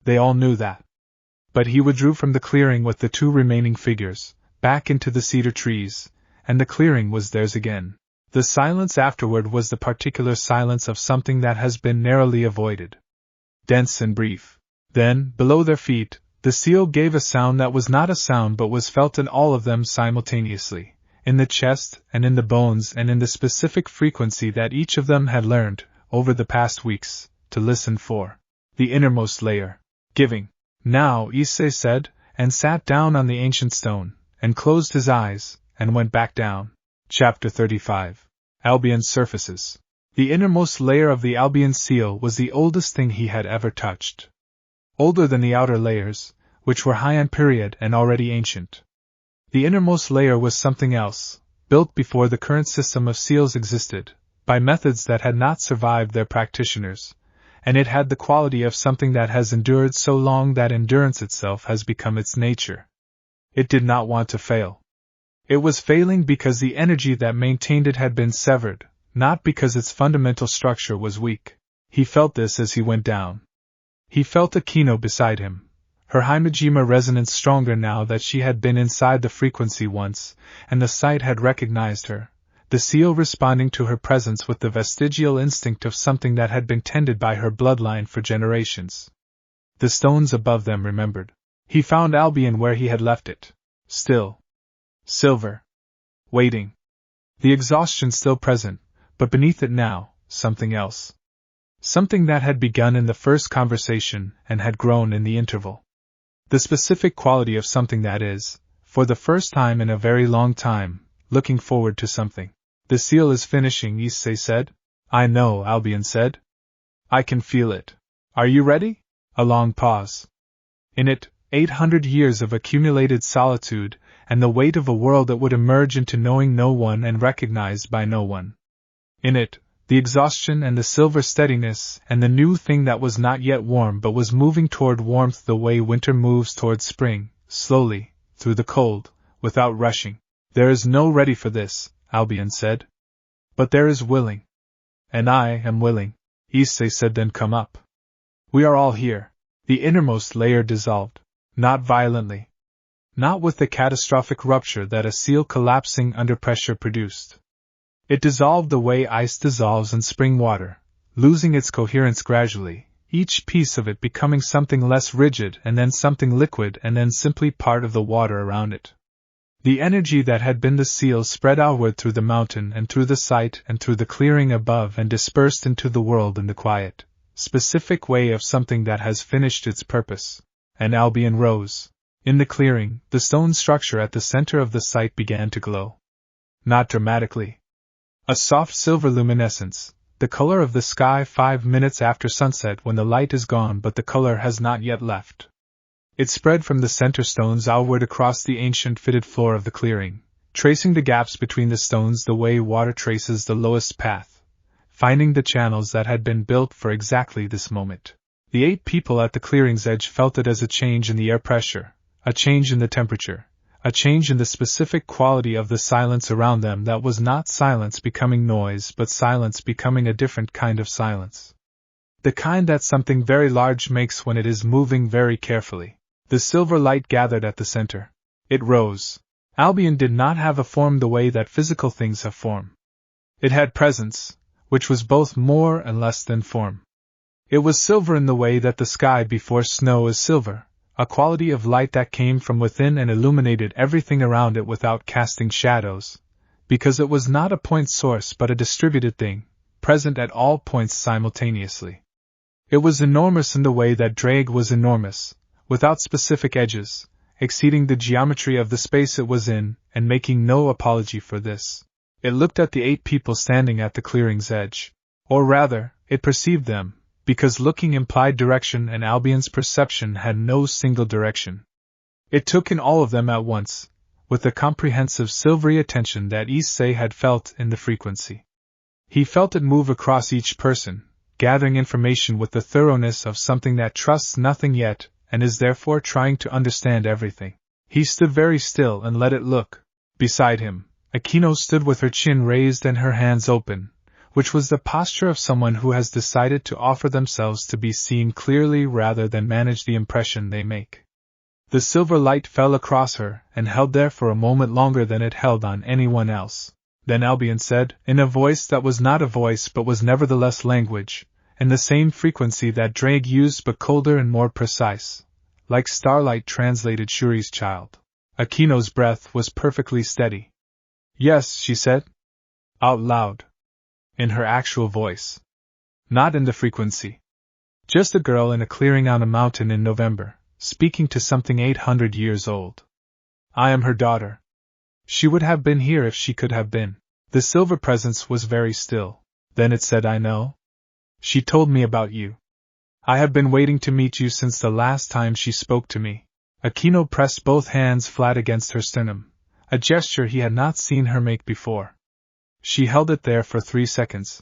They all knew that. But he withdrew from the clearing with the two remaining figures, back into the cedar trees, and the clearing was theirs again. The silence afterward was the particular silence of something that has been narrowly avoided. Dense and brief. Then, below their feet, the seal gave a sound that was not a sound but was felt in all of them simultaneously, in the chest and in the bones and in the specific frequency that each of them had learned, over the past weeks, to listen for. The innermost layer. Giving. Now, Issei said, and sat down on the ancient stone, and closed his eyes, and went back down. Chapter 35. Albion's Surfaces. The innermost layer of the Albion seal was the oldest thing he had ever touched. Older than the outer layers, which were high on period and already ancient. The innermost layer was something else, built before the current system of seals existed, by methods that had not survived their practitioners, and it had the quality of something that has endured so long that endurance itself has become its nature. It did not want to fail. It was failing because the energy that maintained it had been severed, not because its fundamental structure was weak. He felt this as he went down. He felt Akino beside him, her Himejima resonance stronger now that she had been inside the frequency once, and the site had recognized her, the seal responding to her presence with the vestigial instinct of something that had been tended by her bloodline for generations. The stones above them remembered. He found Albion where he had left it. Still. Silver. Waiting. The exhaustion still present, but beneath it now, something else. Something that had begun in the first conversation and had grown in the interval. The specific quality of something that is, for the first time in a very long time, looking forward to something. The seal is finishing, Issei said. I know, Albion said. I can feel it. Are you ready? A long pause. In it, 800 years of accumulated solitude, and the weight of a world that would emerge into knowing no one and recognized by no one. In it, the exhaustion and the silver steadiness and the new thing that was not yet warm but was moving toward warmth the way winter moves toward spring, slowly, through the cold, without rushing. There is no ready for this, Albion said. But there is willing. And I am willing, Issei said. Then come up. We are all here. The innermost layer dissolved. Not violently. Not with the catastrophic rupture that a seal collapsing under pressure produced. It dissolved the way ice dissolves in spring water, losing its coherence gradually, each piece of it becoming something less rigid and then something liquid and then simply part of the water around it. The energy that had been the seal spread outward through the mountain and through the site and through the clearing above and dispersed into the world in the quiet, specific way of something that has finished its purpose. And Albion rose. In the clearing, the stone structure at the center of the site began to glow. Not dramatically. A soft silver luminescence, the color of the sky 5 minutes after sunset when the light is gone but the color has not yet left. It spread from the center stones outward across the ancient fitted floor of the clearing, tracing the gaps between the stones the way water traces the lowest path, finding the channels that had been built for exactly this moment. The 8 people at the clearing's edge felt it as a change in the air pressure, a change in the temperature, a change in the specific quality of the silence around them that was not silence becoming noise but silence becoming a different kind of silence. The kind that something very large makes when it is moving very carefully. The silver light gathered at the center. It rose. Albion did not have a form the way that physical things have form. It had presence, which was both more and less than form. It was silver in the way that the sky before snow is silver, a quality of light that came from within and illuminated everything around it without casting shadows, because it was not a point source but a distributed thing, present at all points simultaneously. It was enormous in the way that drag was enormous, without specific edges, exceeding the geometry of the space it was in, and making no apology for this. It looked at the 8 people standing at the clearing's edge. Or rather, it perceived them, because looking implied direction and Albion's perception had no single direction. It took in all of them at once, with the comprehensive silvery attention that Issei had felt in the frequency. He felt it move across each person, gathering information with the thoroughness of something that trusts nothing yet, and is therefore trying to understand everything. He stood very still and let it look. Beside him, Akino stood with her chin raised and her hands open, which was the posture of someone who has decided to offer themselves to be seen clearly rather than manage the impression they make. The silver light fell across her and held there for a moment longer than it held on anyone else. Then Albion said, in a voice that was not a voice but was nevertheless language, in the same frequency that Drake used but colder and more precise, like starlight translated Shuri's child. Akino's breath was perfectly steady. Yes, she said. Out loud. In her actual voice. Not in the frequency. Just a girl in a clearing on a mountain in November, speaking to something 800 years old. I am her daughter. She would have been here if she could have been. The silver presence was very still. Then it said, I know. She told me about you. I have been waiting to meet you since the last time she spoke to me. Akino pressed both hands flat against her sternum, a gesture he had not seen her make before. She held it there for 3 seconds.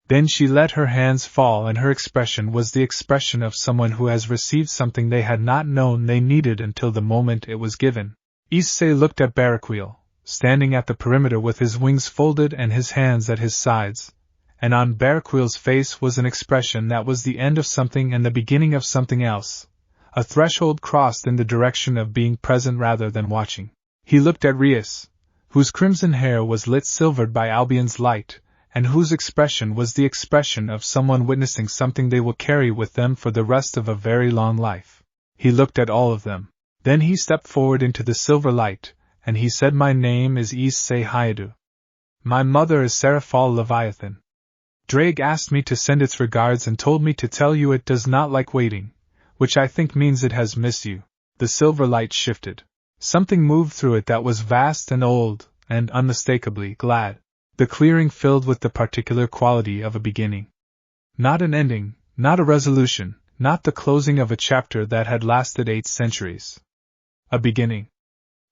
Then she let her hands fall, and her expression was the expression of someone who has received something they had not known they needed until the moment it was given. Issei looked at Barakwheel, standing at the perimeter with his wings folded and his hands at his sides, and on Barakwheel's face was an expression that was the end of something and the beginning of something else, a threshold crossed in the direction of being present rather than watching. He looked at Rias, whose crimson hair was lit silvered by Albion's light, and whose expression was the expression of someone witnessing something they will carry with them for the rest of a very long life. He looked at all of them. Then he stepped forward into the silver light, and he said, My name is Issei Hayabu. My mother is Serafall Leviathan. Drake asked me to send its regards and told me to tell you it does not like waiting, which I think means it has missed you. The silver light shifted. Something moved through it that was vast and old, and unmistakably glad. The clearing filled with the particular quality of a beginning. Not an ending, not a resolution, not the closing of a chapter that had lasted 8 centuries. A beginning.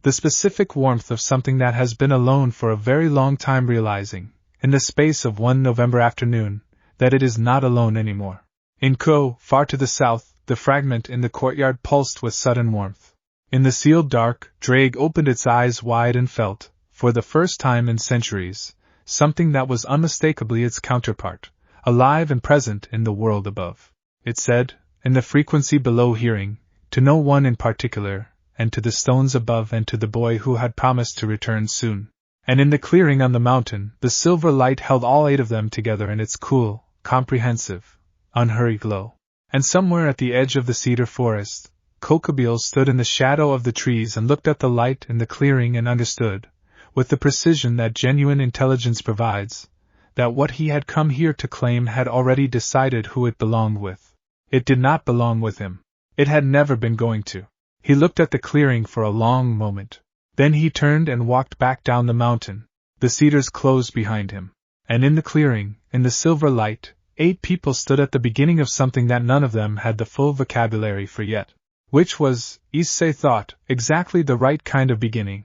The specific warmth of something that has been alone for a very long time, realizing, in the space of one November afternoon, that it is not alone anymore. In Ko, far to the south, the fragment in the courtyard pulsed with sudden warmth. In the sealed dark, Drake opened its eyes wide and felt, for the first time in centuries, something that was unmistakably its counterpart, alive and present in the world above. It said, in the frequency below hearing, to no one in particular, and to the stones above and to the boy who had promised to return soon. And in the clearing on the mountain, the silver light held all 8 of them together in its cool, comprehensive, unhurried glow. And somewhere at the edge of the cedar forest, Kokobile stood in the shadow of the trees and looked at the light in the clearing and understood, with the precision that genuine intelligence provides, that what he had come here to claim had already decided who it belonged with. It did not belong with him. It had never been going to. He looked at the clearing for a long moment. Then he turned and walked back down the mountain. The cedars closed behind him. And in the clearing, in the silver light, 8 people stood at the beginning of something that none of them had the full vocabulary for yet. Which was, Issei thought, exactly the right kind of beginning.